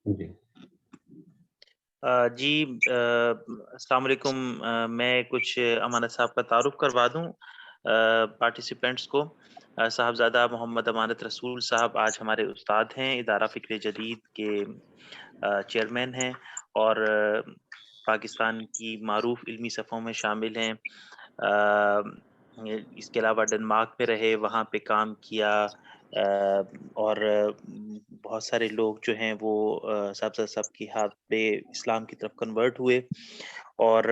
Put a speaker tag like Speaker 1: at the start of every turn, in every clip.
Speaker 1: جی
Speaker 2: جی السلام علیکم۔ میں کچھ امانت صاحب کا تعارف کروا دوں پارٹیسپینٹس کو۔ صاحبزادہ محمد امانت رسول صاحب آج ہمارے استاد ہیں، ادارہ فکر جدید کے چیئرمین ہیں اور پاکستان کی معروف علمی صفوں میں شامل ہیں۔ اس کے علاوہ ڈنمارک میں رہے، وہاں پہ کام کیا، اور بہت سارے لوگ جو ہیں وہ صاحبزادہ صاحب کی ہاتھ پہ اسلام کی طرف کنورٹ ہوئے۔ اور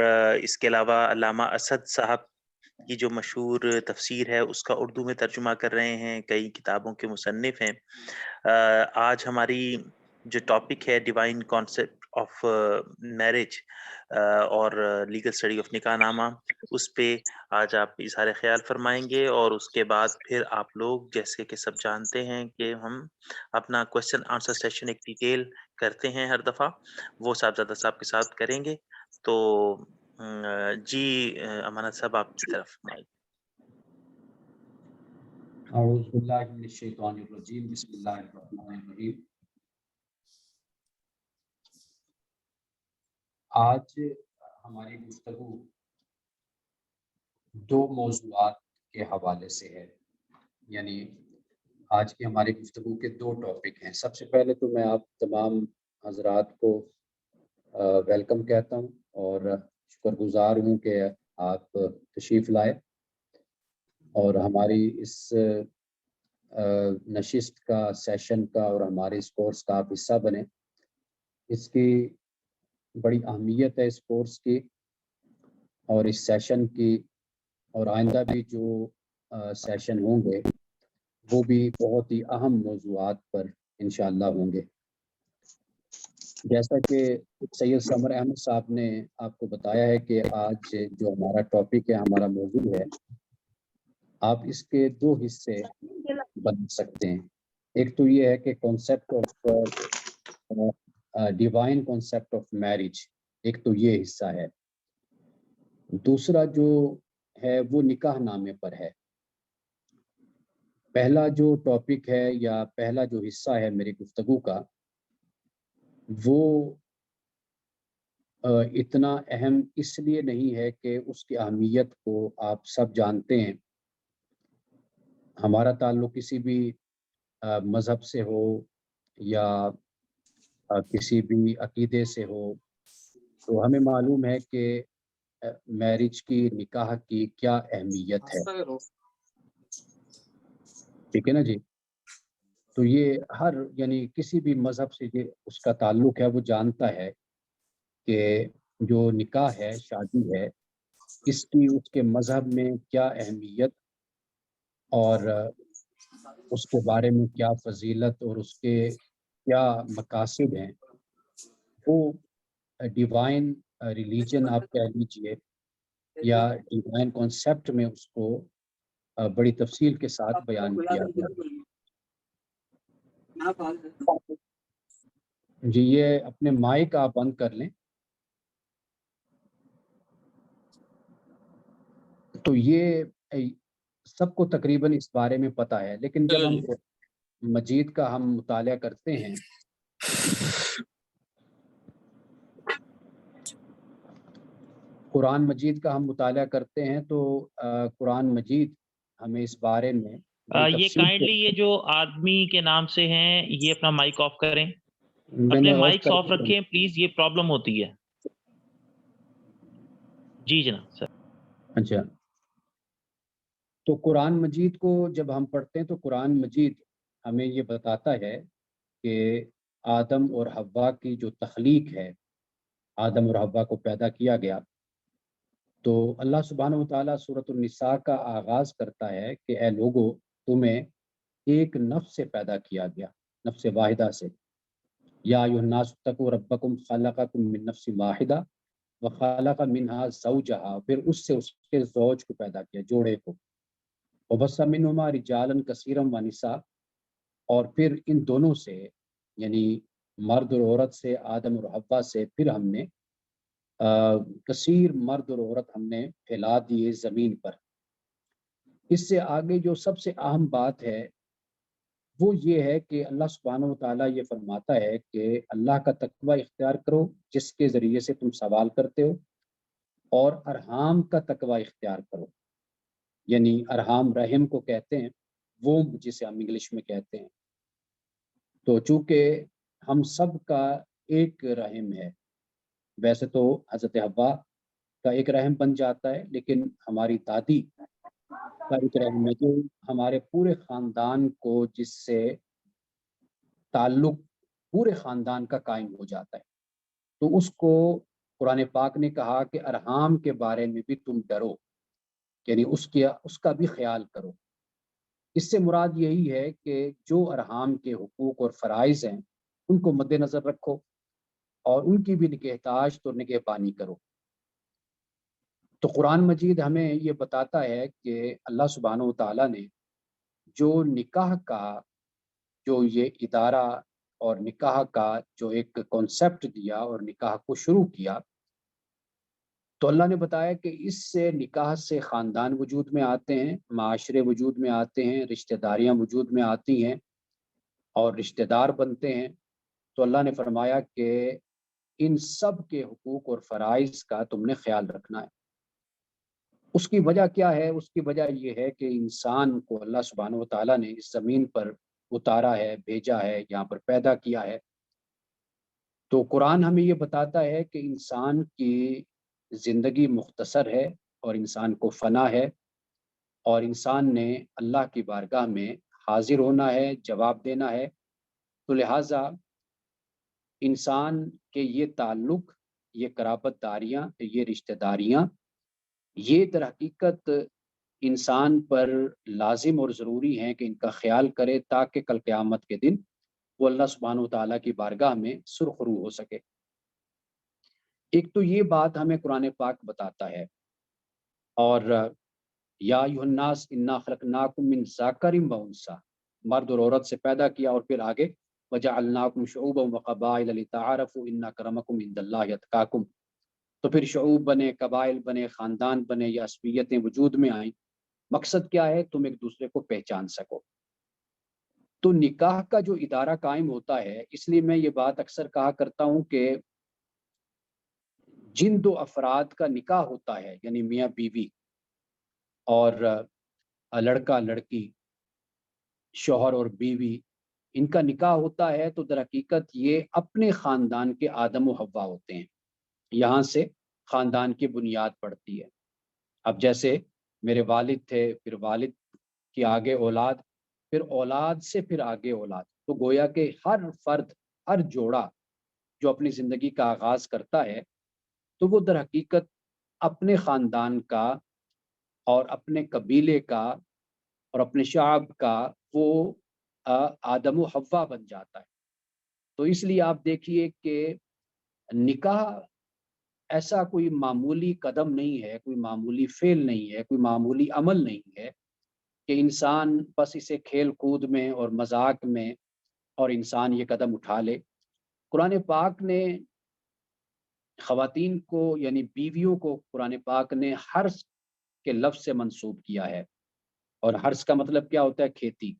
Speaker 2: اس کے علاوہ علامہ اسد صاحب کی جو مشہور تفسیر ہے اس کا اردو میں ترجمہ کر رہے ہیں، کئی کتابوں کے مصنف ہیں۔ آج ہماری جو ٹاپک ہے ڈیوائن کانسیپٹ آف میرج اور لیگل اسٹڈی آف نکاح نامہ، اس پہ آج آپ اظہار خیال فرمائیں گے، اور اس کے بعد پھر آپ لوگ جیسے کہ سب جانتے ہیں کہ ہم اپنا کوشچن آنسر سیشن ایک ڈیٹیل کرتے ہیں ہر دفعہ، وہ صاحبزادہ صاحب کے ساتھ کریں گے۔ تو جی امانت صاحب آپ کی طرف مائک۔
Speaker 1: اعوذ باللہ من الشیطان الرجیم، بسم اللہ الرحمن الرحیم۔ آج ہماری گفتگو دو موضوعات کے حوالے سے ہے، یعنی آج کی ہماری گفتگو کے دو ٹاپک ہیں۔ سب سے پہلے تو میں آپ تمام حضرات کو ویلکم کہتا ہوں اور شکر گزار ہوں کہ آپ تشریف لائے اور ہماری اس نشست کا، سیشن کا اور ہمارے اس کورس کا آپ حصہ بنے۔ اس کی بڑی اہمیت ہے، اس کورس کی اور اس سیشن کی، اور آئندہ بھی جو سیشن ہوں گے وہ بھی بہت ہی اہم موضوعات پر انشاءاللہ ہوں گے۔ جیسا کہ سید سمر احمد صاحب نے آپ کو بتایا ہے کہ آج جو ہمارا ٹاپک ہے، ہمارا موضوع ہے، آپ اس کے دو حصے بنا سکتے ہیں۔ ایک تو یہ ہے کہ concept of divine concept of marriage, ایک تو یہ حصہ ہے۔ دوسرا جو ہے وہ نکاح نامے پر ہے۔ پہلا جو ٹاپک ہے یا پہلا جو حصہ ہے میری گفتگو کا، وہ اتنا اہم اس لیے نہیں ہے کہ اس کی اہمیت کو آپ سب جانتے ہیں۔ ہمارا تعلق کسی بھی مذہب سے ہو یا کسی بھی عقیدے سے ہو، تو ہمیں معلوم ہے کہ میرج کی، نکاح کی کیا اہمیت ہے، ٹھیک ہے نا جی؟ تو یہ ہر، یعنی کسی بھی مذہب سے اس کا تعلق ہے، وہ جانتا ہے کہ جو نکاح ہے، شادی ہے، اس کی اس کے مذہب میں کیا اہمیت اور اس کے بارے میں کیا فضیلت اور اس کے کیا مقاصد ہیں۔ وہ ڈیوائن ریلیجن آپ کہہ لیجئے یا ڈیوائن کانسیپٹ میں اس کو بڑی تفصیل کے ساتھ بیان کیا گیا۔ جی یہ اپنے مائک آپ بند کر لیں۔ تو یہ سب کو تقریباً اس بارے میں پتہ ہے، لیکن جب ہم مجید کا ہم مطالعہ کرتے ہیں قرآن مجید کا ہم مطالعہ کرتے ہیں تو قرآن مجید ہمیں اس بارے میں
Speaker 2: یہ کائنڈلی یہ جو آدمی کے نام سے ہیں یہ اپنا مائک آف کریں،
Speaker 1: میں
Speaker 2: اپنے
Speaker 1: نے
Speaker 2: مائک آف رکھیں پلیز، یہ پرابلم ہوتی ہے۔ جی جناب سر۔
Speaker 1: اچھا، تو قرآن مجید کو جب ہم پڑھتے ہیں تو قرآن مجید ہمیں یہ بتاتا ہے کہ آدم اور حوا کی جو تخلیق ہے، آدم اور حوا کو پیدا کیا گیا، تو اللہ سبحانہ و تعالیٰ سورۃ النساء کا آغاز کرتا ہے کہ اے لوگو، تمہیں ایک نفس سے پیدا کیا گیا، نفس واحدہ سے۔ یا ایھا الناس اتقوا ربکم خلقکم من نفس واحدہ وخلق منہا زوجہا، پھر اس سے اس کے زوج کو پیدا کیا، جوڑے کو۔ وبث منہما رجالا کثیرا ونساء، اور پھر ان دونوں سے یعنی مرد اور عورت سے، آدم اور حوا سے، پھر ہم نے کثیر مرد اور عورت ہم نے پھیلا دیے زمین پر۔ اس سے آگے جو سب سے اہم بات ہے وہ یہ ہے کہ اللہ سبحانہ و تعالیٰ یہ فرماتا ہے کہ اللہ کا تقوی اختیار کرو جس کے ذریعے سے تم سوال کرتے ہو، اور ارحام کا تقوی اختیار کرو، یعنی ارحام رحم کو کہتے ہیں، وہ جسے ہم انگلش میں کہتے ہیں۔ تو چونکہ ہم سب کا ایک رحم ہے، ویسے تو حضرت حوا کا ایک رحم بن جاتا ہے، لیکن ہماری دادی کا ایک رحم ہے جو ہمارے پورے خاندان کو، جس سے تعلق پورے خاندان کا قائم ہو جاتا ہے، تو اس کو قرآن پاک نے کہا کہ ارحام کے بارے میں بھی تم ڈرو، یعنی اس کا بھی خیال کرو۔ اس سے مراد یہی ہے کہ جو ارحام کے حقوق اور فرائض ہیں ان کو مد نظر رکھو اور ان کی بھی نگہداشت اور نگہبانی کرو۔ تو قرآن مجید ہمیں یہ بتاتا ہے کہ اللہ سبحانہ و تعالیٰ نے جو نکاح کا جو یہ ادارہ اور نکاح کا جو ایک کانسیپٹ دیا اور نکاح کو شروع کیا، تو اللہ نے بتایا کہ اس سے نکاح سے خاندان وجود میں آتے ہیں، معاشرے وجود میں آتے ہیں، رشتہ داریاں وجود میں آتی ہیں اور رشتہ دار بنتے ہیں۔ تو اللہ نے فرمایا کہ ان سب کے حقوق اور فرائض کا تم نے خیال رکھنا ہے۔ اس کی وجہ کیا ہے؟ اس کی وجہ یہ ہے کہ انسان کو اللہ سبحانہ و تعالیٰ نے اس زمین پر اتارا ہے، بھیجا ہے، یہاں پر پیدا کیا ہے۔ تو قرآن ہمیں یہ بتاتا ہے کہ انسان کی زندگی مختصر ہے اور انسان کو فنا ہے، اور انسان نے اللہ کی بارگاہ میں حاضر ہونا ہے، جواب دینا ہے۔ تو لہٰذا انسان کے یہ تعلق، یہ قرابت داریاں، یہ رشتہ داریاں، یہ در حقیقت انسان پر لازم اور ضروری ہیں کہ ان کا خیال کرے تاکہ کل قیامت کے دن وہ اللہ سبحانہ و تعالیٰ کی بارگاہ میں سرخرو ہو سکے۔ ایک تو یہ بات ہمیں قرآن پاک بتاتا ہے، اور یا ایھا الناس انا خلقناکم من ذکر و انثی، مرد اور عورت سے پیدا کیا، اور پھر آگے وجعلناکم شعوبا وقبائل لتعارفوا ان اکرمکم عند اللہ اتقاکم۔ تو پھر شعوب بنے، قبائل بنے، خاندان بنے، یا عصبیتیں وجود میں آئیں۔ مقصد کیا ہے؟ تم ایک دوسرے کو پہچان سکو۔ تو نکاح کا جو ادارہ قائم ہوتا ہے، اس لیے میں یہ بات اکثر کہا کرتا ہوں کہ جن دو افراد کا نکاح ہوتا ہے، یعنی میاں بیوی اور لڑکا لڑکی، شوہر اور بیوی، ان کا نکاح ہوتا ہے تو در حقیقت یہ اپنے خاندان کے آدم و حوا ہوتے ہیں، یہاں سے خاندان کی بنیاد پڑتی ہے۔ اب جیسے میرے والد تھے، پھر والد کی آگے اولاد، پھر اولاد سے پھر آگے اولاد، تو گویا کہ ہر فرد، ہر جوڑا جو اپنی زندگی کا آغاز کرتا ہے تو وہ در حقیقت اپنے خاندان کا اور اپنے قبیلے کا اور اپنے شعب کا وہ آدم و حوا بن جاتا ہے۔ تو اس لیے آپ دیکھیے کہ نکاح ایسا کوئی معمولی قدم نہیں ہے، کوئی معمولی فعل نہیں ہے، کوئی معمولی عمل نہیں ہے کہ انسان بس اسے کھیل کود میں اور مذاق میں اور انسان یہ قدم اٹھا لے۔ قرآن پاک نے خواتین کو، یعنی بیویوں کو، قرآن پاک نے حرث کے لفظ سے منسوب کیا ہے، اور حرث کا مطلب کیا ہوتا ہے؟ کھیتی۔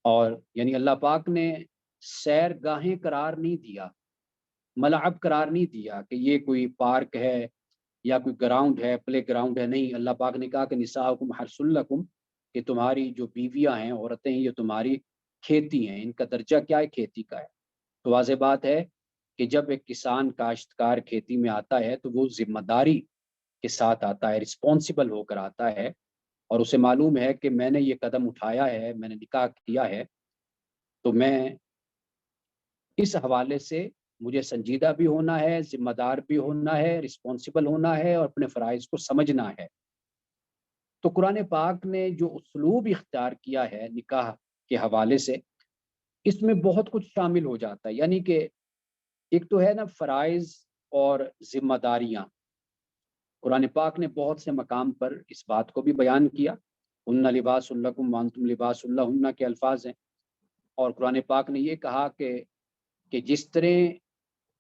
Speaker 1: اور یعنی اللہ پاک نے سیر گاہیں قرار نہیں دیا، ملعب قرار نہیں دیا کہ یہ کوئی پارک ہے یا کوئی گراؤنڈ ہے، پلے گراؤنڈ ہے، نہیں۔ اللہ پاک نے کہا کہ نساؤکم حرث لکم، کہ تمہاری جو بیویاں ہیں، عورتیں ہیں، یہ تمہاری کھیتی ہیں۔ ان کا درجہ کیا ہے؟ کھیتی کا ہے۔ تو واضح بات ہے کہ جب ایک کسان، کاشتکار کھیتی میں آتا ہے تو وہ ذمہ داری کے ساتھ آتا ہے، رسپانسبل ہو کر آتا ہے، اور اسے معلوم ہے کہ میں نے یہ قدم اٹھایا ہے، میں نے نکاح کیا ہے، تو میں اس حوالے سے مجھے سنجیدہ بھی ہونا ہے، ذمہ دار بھی ہونا ہے، رسپانسبل ہونا ہے، اور اپنے فرائض کو سمجھنا ہے۔ تو قرآن پاک نے جو اسلوب اختیار کیا ہے نکاح کے حوالے سے، اس میں بہت کچھ شامل ہو جاتا ہے۔ یعنی کہ ایک تو ہے نا فرائض اور ذمہ داریاں، قرآن پاک نے بہت سے مقام پر اس بات کو بھی بیان کیا۔ ہن لباس لکم وانتم لباس لہن کے الفاظ ہیں، اور قرآن پاک نے یہ کہا کہ جس طرح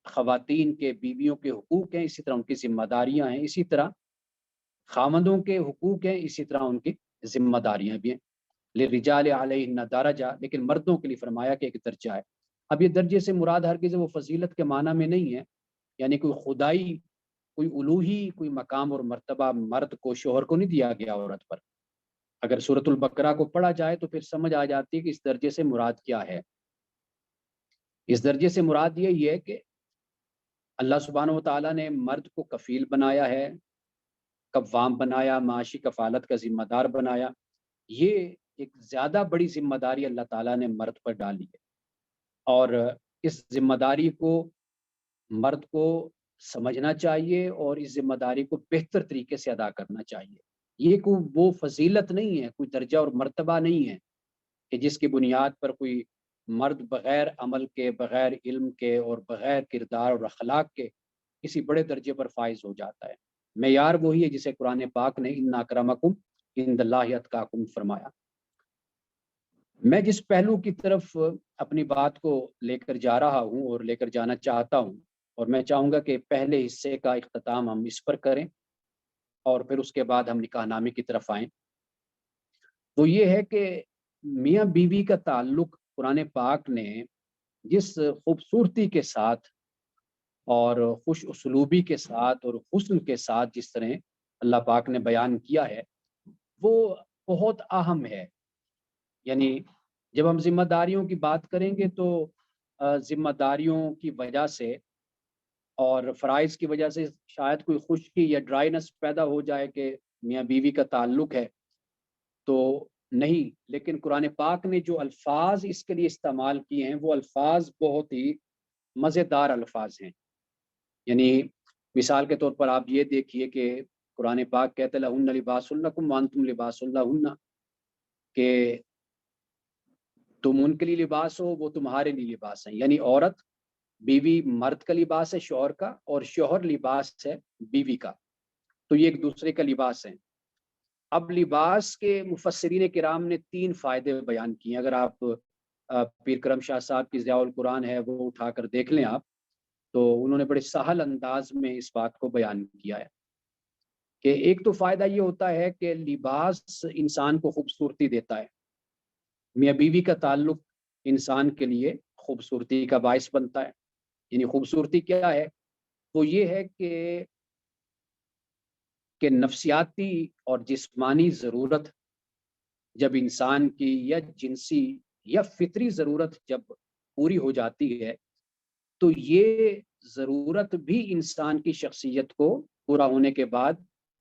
Speaker 1: خواتین کے، بیویوں کے حقوق ہیں، اسی طرح ان کی ذمہ داریاں ہیں، اسی طرح خامندوں کے حقوق ہیں، اسی طرح ان کی ذمہ داریاں بھی ہیں۔ للرجال علیہن درجہ، لیکن مردوں کے لیے فرمایا کہ ایک درجہ ہے۔ اب یہ درجے سے مراد ہرگز وہ فضیلت کے معنی میں نہیں ہے، یعنی کوئی خدائی، کوئی الوہی، کوئی مقام اور مرتبہ مرد کو شوہر کو نہیں دیا گیا عورت پر۔ اگر سورۃ البقرہ کو پڑھا جائے تو پھر سمجھ آ جاتی ہے کہ اس درجے سے مراد کیا ہے۔ اس درجے سے مراد یہی ہے کہ اللہ سبحانہ و تعالیٰ نے مرد کو کفیل بنایا ہے، قوام بنایا، معاشی کفالت کا ذمہ دار بنایا۔ یہ ایک زیادہ بڑی ذمہ داری اللہ تعالیٰ نے مرد پر ڈالی ہے، اور اس ذمہ داری کو مرد کو سمجھنا چاہیے اور اس ذمہ داری کو بہتر طریقے سے ادا کرنا چاہیے۔ یہ کوئی وہ فضیلت نہیں ہے، کوئی درجہ اور مرتبہ نہیں ہے کہ جس کی بنیاد پر کوئی مرد بغیر عمل کے، بغیر علم کے اور بغیر کردار اور اخلاق کے کسی بڑے درجے پر فائز ہو جاتا ہے۔ معیار وہی ہے جسے قرآن پاک نے ان اکرمکم عند اللہ اتقاکم فرمایا۔ میں جس پہلو کی طرف اپنی بات کو لے کر جا رہا ہوں اور لے کر جانا چاہتا ہوں، اور میں چاہوں گا کہ پہلے حصے کا اختتام ہم اس پر کریں اور پھر اس کے بعد ہم نکاح نامے کی طرف آئیں، وہ یہ ہے کہ میاں بیوی کا تعلق قرآن پاک نے جس خوبصورتی کے ساتھ اور خوش اسلوبی کے ساتھ اور حسن کے ساتھ جس طرح اللہ پاک نے بیان کیا ہے، وہ بہت اہم ہے۔ یعنی جب ہم ذمہ داریوں کی بات کریں گے تو ذمہ داریوں کی وجہ سے اور فرائض کی وجہ سے شاید کوئی خشکی یا ڈرائینس پیدا ہو جائے کہ میاں بیوی کا تعلق ہے، تو نہیں، لیکن قرآن پاک نے جو الفاظ اس کے لیے استعمال کیے ہیں وہ الفاظ بہت ہی مزیدار الفاظ ہیں۔ یعنی مثال کے طور پر آپ یہ دیکھیے کہ قرآن پاک کہتے لہن لباس لکم وانتم لباس لہن، کہ تم ان کے لیے لباس ہو، وہ تمہارے لیے لباس ہیں۔ یعنی عورت، بیوی مرد کا لباس ہے شوہر کا، اور شوہر لباس ہے بیوی کا، تو یہ ایک دوسرے کا لباس ہے۔ اب لباس کے مفسرین کرام نے 3 فائدے بیان کیے ہیں۔ اگر آپ پیر کرم شاہ صاحب کی ضیاء القرآن ہے وہ اٹھا کر دیکھ لیں آپ، تو انہوں نے بڑے سہل انداز میں اس بات کو بیان کیا ہے کہ ایک تو فائدہ یہ ہوتا ہے کہ لباس انسان کو خوبصورتی دیتا ہے۔ میاں بیوی کا تعلق انسان کے لیے خوبصورتی کا باعث بنتا ہے۔ یعنی خوبصورتی کیا ہے؟ وہ یہ ہے کہ نفسیاتی اور جسمانی ضرورت جب انسان کی یا جنسی یا فطری ضرورت جب پوری ہو جاتی ہے تو یہ ضرورت بھی انسان کی شخصیت کو پورا ہونے کے بعد،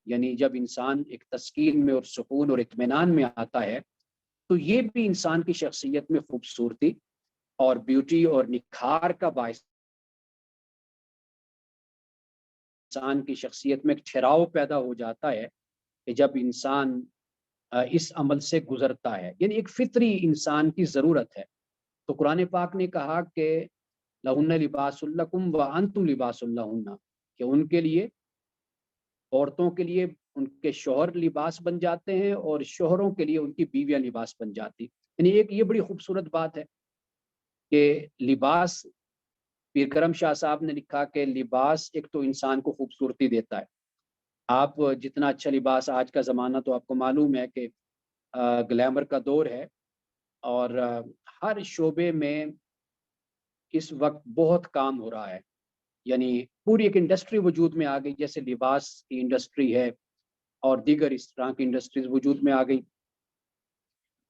Speaker 1: یعنی جب انسان ایک تسکین میں اور سکون اور اطمینان میں آتا ہے، تو یہ بھی انسان کی شخصیت میں خوبصورتی اور بیوٹی اور نکھار کا باعث، انسان کی شخصیت میں ایک ٹھہراؤ پیدا ہو جاتا ہے کہ جب انسان اس عمل سے گزرتا ہے، یعنی ایک فطری انسان کی ضرورت ہے۔ تو قرآن پاک نے کہا کہ لہن لباس لکم وانتم لباس لہن، کہ ان کے لیے، عورتوں کے لیے ان کے شوہر لباس بن جاتے ہیں اور شوہروں کے لیے ان کی بیویاں لباس بن جاتی۔ یعنی ایک یہ بڑی خوبصورت بات ہے کہ لباس، پیر کرم شاہ صاحب نے لکھا کہ لباس ایک تو انسان کو خوبصورتی دیتا ہے۔ آپ جتنا اچھا لباس، آج کا زمانہ تو آپ کو معلوم ہے کہ گلیمر کا دور ہے، اور ہر شعبے میں اس وقت بہت کام ہو رہا ہے۔ یعنی پوری ایک انڈسٹری وجود میں آ گئی، جیسے لباس کی انڈسٹری ہے اور دیگر اس طرح کی انڈسٹریز وجود میں آ گئی۔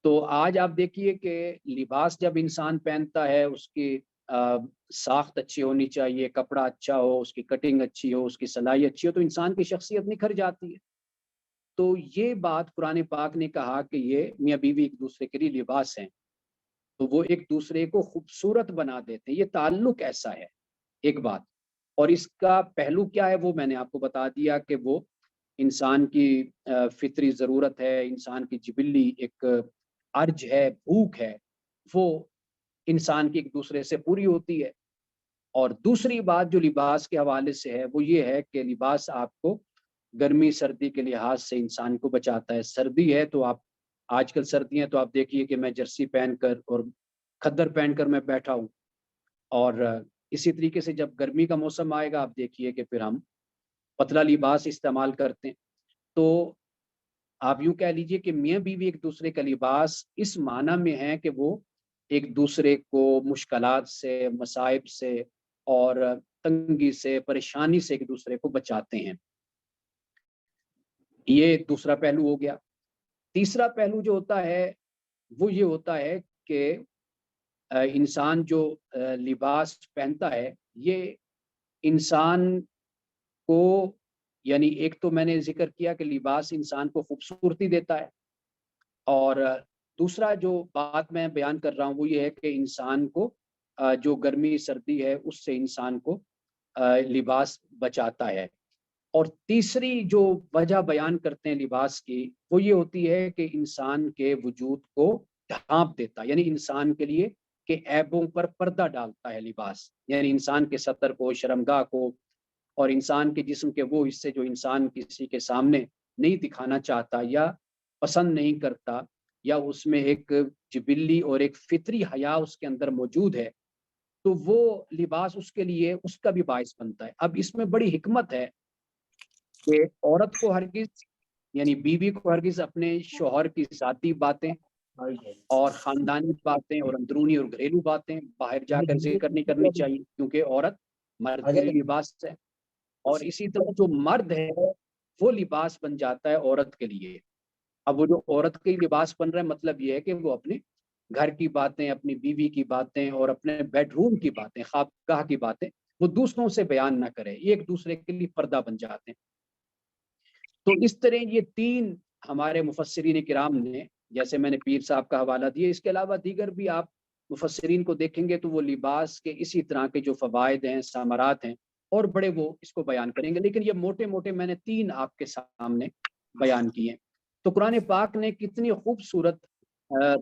Speaker 1: تو آج آپ دیکھیے کہ لباس جب انسان پہنتا ہے، اس کی ساخت اچھی ہونی چاہیے، کپڑا اچھا ہو، اس کی کٹنگ اچھی ہو، اس کی سلائی اچھی ہو، تو انسان کی شخصیت نکھر جاتی ہے۔ تو یہ بات قرآن پاک نے کہا کہ یہ میاں بیوی ایک دوسرے کے لیے لباس ہیں، تو وہ ایک دوسرے کو خوبصورت بنا دیتے ہیں۔ یہ تعلق ایسا ہے، ایک بات۔ اور اس کا پہلو کیا ہے وہ میں نے آپ کو بتا دیا کہ وہ انسان کی فطری ضرورت ہے، انسان کی جبلی ایک ارج ہے، بھوک ہے، وہ انسان کی ایک دوسرے سے پوری ہوتی ہے۔ اور دوسری بات جو لباس کے حوالے سے ہے وہ یہ ہے کہ لباس آپ کو گرمی سردی کے لحاظ سے انسان کو بچاتا ہے۔ سردی ہے تو آپ، آج کل سردی ہیں تو آپ دیکھیے کہ میں جرسی پہن کر اور کھدر پہن کر میں بیٹھا ہوں، اور اسی طریقے سے جب گرمی کا موسم آئے گا آپ دیکھیے کہ پھر ہم پتلا لباس استعمال کرتے ہیں۔ تو آپ یوں کہہ لیجئے کہ میاں بیوی ایک دوسرے کا لباس اس معنی میں ہے کہ وہ ایک دوسرے کو مشکلات سے، مصائب سے اور تنگی سے، پریشانی سے ایک دوسرے کو بچاتے ہیں۔ یہ دوسرا پہلو ہو گیا۔ تیسرا پہلو جو ہوتا ہے وہ یہ ہوتا ہے کہ انسان جو لباس پہنتا ہے یہ انسان کو، یعنی ایک تو میں نے ذکر کیا کہ لباس انسان کو خوبصورتی دیتا ہے، اور دوسرا جو بات میں بیان کر رہا ہوں وہ یہ ہے کہ انسان کو جو گرمی سردی ہے اس سے انسان کو لباس بچاتا ہے۔ اور تیسری جو وجہ بیان کرتے ہیں لباس کی وہ یہ ہوتی ہے کہ انسان کے وجود کو ڈھانپ دیتا ہے، یعنی انسان کے لیے کہ عیبوں پر پردہ ڈالتا ہے لباس، یعنی انسان کے ستر کو، شرمگاہ کو، اور انسان کے جسم کے وہ حصے جو انسان کسی کے سامنے نہیں دکھانا چاہتا یا پسند نہیں کرتا، یا اس میں ایک جبلی اور ایک فطری حیا اس کے اندر موجود ہے، تو وہ لباس اس کے لیے اس کا بھی باعث بنتا ہے۔ اب اس میں بڑی حکمت ہے کہ عورت کو ہرگز، یعنی بیوی کو ہرگز اپنے شوہر کی ذاتی باتیں اور خاندانی باتیں اور اندرونی اور گھریلو باتیں باہر جا کر ذکر نہیں کرنی چاہیے، کیونکہ عورت مرد کے لیے لباس ہے، اور اسی طرح جو مرد ہے وہ لباس بن جاتا ہے عورت کے لیے۔ اب وہ جو عورت کے لباس بن رہا ہے مطلب یہ ہے کہ وہ اپنے گھر کی باتیں، اپنی بیوی کی باتیں اور اپنے بیڈ روم کی باتیں، خوابگاہ کی باتیں وہ دوسروں سے بیان نہ کرے، یہ ایک دوسرے کے لیے پردہ بن جاتے ہیں۔ تو اس طرح یہ تین ہمارے مفسرین کرام نے، جیسے میں نے پیر صاحب کا حوالہ دیا، اس کے علاوہ دیگر بھی آپ مفسرین کو دیکھیں گے تو وہ لباس کے اسی طرح کے جو فوائد ہیں، ثمرات ہیں، اور بڑے وہ اس کو بیان کریں گے، لیکن یہ موٹے موٹے میں نے تین آپ کے سامنے بیان کیے ہیں۔ تو قرآن پاک نے کتنی خوبصورت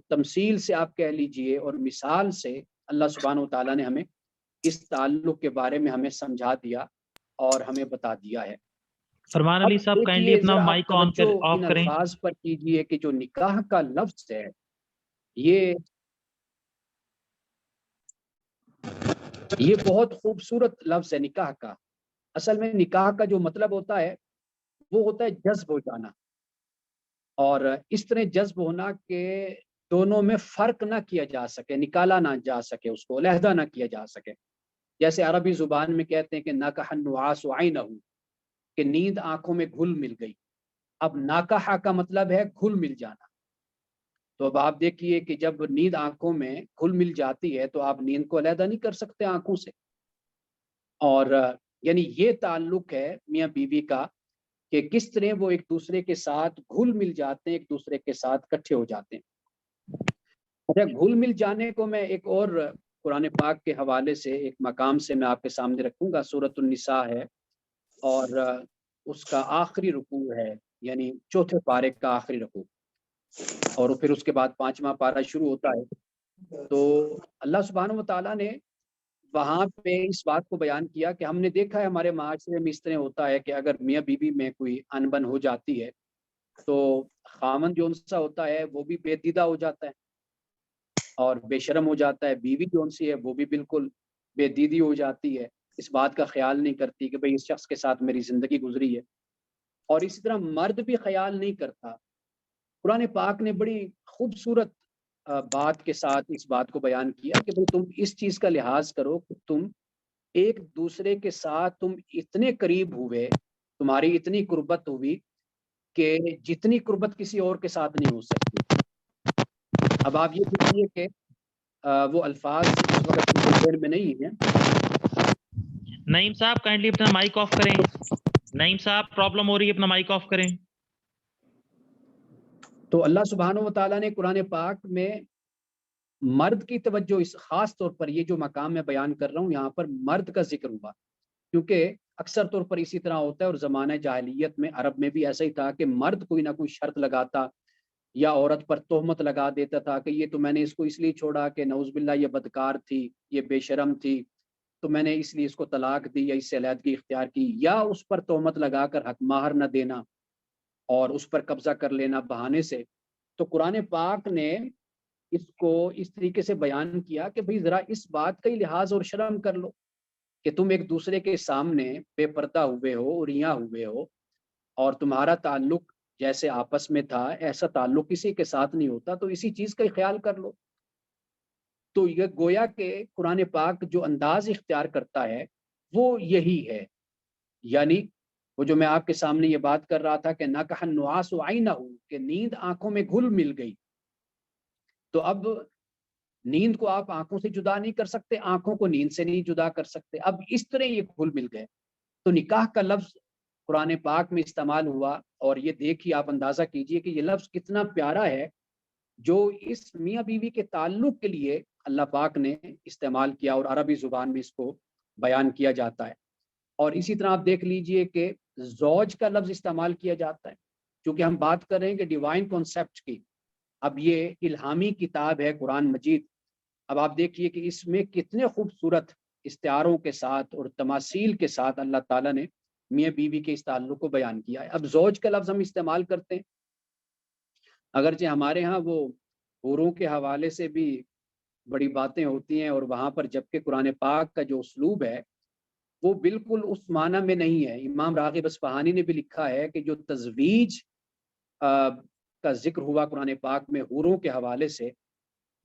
Speaker 1: تمثیل سے آپ کہہ لیجئے اور مثال سے اللہ سبحانہ و تعالیٰ نے ہمیں اس تعلق کے بارے میں ہمیں سمجھا دیا اور ہمیں بتا دیا ہے۔
Speaker 3: فرمان
Speaker 1: اب
Speaker 3: علی صاحب کائنڈلی
Speaker 1: دیکھیے
Speaker 3: اپنا
Speaker 1: ذرا آپ
Speaker 3: مائک آن
Speaker 1: توجہ
Speaker 3: آف
Speaker 1: ان
Speaker 3: کریں۔
Speaker 1: الفاظ پر کیجئے کہ جو نکاح کا لفظ ہے یہ بہت خوبصورت لفظ ہے نکاح کا۔ اصل میں نکاح کا جو مطلب ہوتا ہے وہ ہوتا ہے جذب ہو جانا، اور اس طرح جذب ہونا کہ دونوں میں فرق نہ کیا جا سکے، نکالا نہ جا سکے، اس کو علیحدہ نہ کیا جا سکے۔ جیسے عربی زبان میں کہتے ہیں کہ نکح النعاس عینہ، کہ نیند آنکھوں میں گھل مل گئی۔ اب ناکحہ کا مطلب ہے گھل مل جانا، تو اب آپ دیکھیے کہ جب نیند آنکھوں میں گھل مل جاتی ہے تو آپ نیند کو علیحدہ نہیں کر سکتے آنکھوں سے، اور یعنی یہ تعلق ہے میاں بیوی کا کہ کس طرح وہ ایک دوسرے کے ساتھ گھل مل جاتے ہیں، ایک دوسرے کے ساتھ اکٹھے ہو جاتے ہیں۔ اچھا، گھل مل جانے کو میں ایک اور قرآن پاک کے حوالے سے ایک مقام سے میں آپ کے سامنے رکھوں گا۔ سورۃ النساء ہے اور اس کا آخری رکوع ہے، یعنی چوتھے پارے کا آخری رکوع، اور پھر اس کے بعد پانچواں پارہ شروع ہوتا ہے۔ تو اللہ سبحانہ و تعالیٰ نے وہاں پہ اس بات کو بیان کیا کہ ہم نے دیکھا ہے ہمارے معاشرے میں اس طرح ہوتا ہے کہ اگر میاں بیوی میں کوئی انبن ہو جاتی ہے تو خامن جو انسا ہوتا ہے وہ بھی بے دیدہ ہو جاتا ہے اور بے شرم ہو جاتا ہے، بیوی جو انسی ہے وہ بھی بالکل بے دیدی ہو جاتی ہے، اس بات کا خیال نہیں کرتی کہ بھئی اس شخص کے ساتھ میری زندگی گزری ہے، اور اسی طرح مرد بھی خیال نہیں کرتا۔ قرآن پاک نے بڑی خوبصورت بات کے ساتھ اس بات کو بیان کیا کہ بھئی تم اس چیز کا لحاظ کرو کہ تم ایک دوسرے کے ساتھ تم اتنے قریب ہوئے، تمہاری اتنی قربت ہوئی کہ جتنی قربت کسی اور کے ساتھ نہیں ہو سکتی۔ اب آپ یہ دیکھیے کہ وہ الفاظ اس وقت مجھے ذہن میں نہیں ہیں۔
Speaker 3: نعیم صاحب کائنڈلی اپنا مائک آف کریں۔ نعیم صاحب پرابلم ہو رہی ہے، اپنا مائک آف کریں۔
Speaker 1: تو اللہ سبحانہ و تعالیٰ نے قرآن پاک میں مرد کی توجہ، اس خاص طور پر یہ جو مقام میں بیان کر رہا ہوں یہاں پر مرد کا ذکر ہوا، کیونکہ اکثر طور پر اسی طرح ہوتا ہے، اور زمانہ جاہلیت میں عرب میں بھی ایسا ہی تھا کہ مرد کوئی نہ کوئی شرط لگاتا یا عورت پر تہمت لگا دیتا تھا کہ یہ تو میں نے اس کو اس لیے چھوڑا کہ نعوذ باللہ یہ بدکار تھی، یہ بے شرم تھی، تو میں نے اس لیے اس کو طلاق دی یا اس سے علیحدگی اختیار کی، یا اس پر تہمت لگا کر حق مہر نہ دینا اور اس پر قبضہ کر لینا بہانے سے۔ تو قرآن پاک نے اس کو اس طریقے سے بیان کیا کہ بھئی ذرا اس بات کا ہی لحاظ اور شرم کر لو کہ تم ایک دوسرے کے سامنے بے پردہ ہوئے ہو، ریا ہوئے ہو، اور تمہارا تعلق جیسے آپس میں تھا ایسا تعلق کسی کے ساتھ نہیں ہوتا، تو اسی چیز کا خیال کر لو۔ تو یہ گویا کہ قرآن پاک جو انداز اختیار کرتا ہے وہ یہی ہے، یعنی وہ جو میں آپ کے سامنے یہ بات کر رہا تھا کہ نَكَحَ النُّعَاسُ عَيْنَهُ، کہ نیند آنکھوں میں گھل مل گئی، تو اب نیند کو آپ آنکھوں سے جدا نہیں کر سکتے، آنکھوں کو نیند سے نہیں جدا کر سکتے، اب اس طرح یہ گھل مل گئے۔ تو نکاح کا لفظ قرآن پاک میں استعمال ہوا، اور یہ دیکھیے آپ اندازہ کیجئے کہ یہ لفظ کتنا پیارا ہے جو اس میاں بیوی کے تعلق کے لیے اللہ پاک نے استعمال کیا، اور عربی زبان میں اس کو بیان کیا جاتا ہے۔ اور اسی طرح آپ دیکھ لیجئے کہ زوج کا لفظ استعمال کیا جاتا ہے، چونکہ ہم بات کر رہے ہیں کہ ڈیوائن کانسیپٹ کی، اب یہ الہامی کتاب ہے قرآن مجید، اب آپ دیکھیے کہ اس میں کتنے خوبصورت استعاروں کے ساتھ اور تماثیل کے ساتھ اللہ تعالیٰ نے میاں بیوی کے اس تعلق کو بیان کیا ہے۔ اب زوج کا لفظ ہم استعمال کرتے ہیں، اگرچہ ہمارے ہاں وہ حوروں کے حوالے سے بھی بڑی باتیں ہوتی ہیں، اور وہاں پر جبکہ قرآن پاک کا جو اسلوب ہے وہ بالکل اس معنی میں نہیں ہے۔ امام راغب اصفہانی نے بھی لکھا ہے کہ جو تزویج کا ذکر ہوا قرآن پاک میں حوروں کے حوالے سے،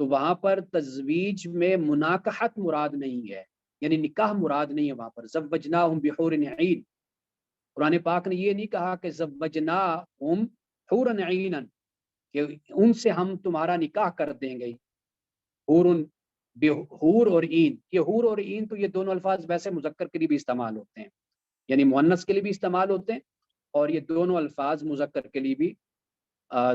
Speaker 1: تو وہاں پر تزویج میں مناکحت مراد نہیں ہے، یعنی نکاح مراد نہیں ہے وہاں پر۔ زوجناہم بحور عین، قرآن پاک نے یہ نہیں کہا کہ زوجناہم حورا عینا، کہ ان سے ہم تمہارا نکاح کر دیں گے۔ حور اور عین، یہ حور اور عین تو یہ دونوں الفاظ ویسے مذکر کے لیے بھی استعمال ہوتے ہیں، یعنی مؤنث کے لیے بھی استعمال ہوتے ہیں، اور یہ دونوں الفاظ مذکر کے لیے بھی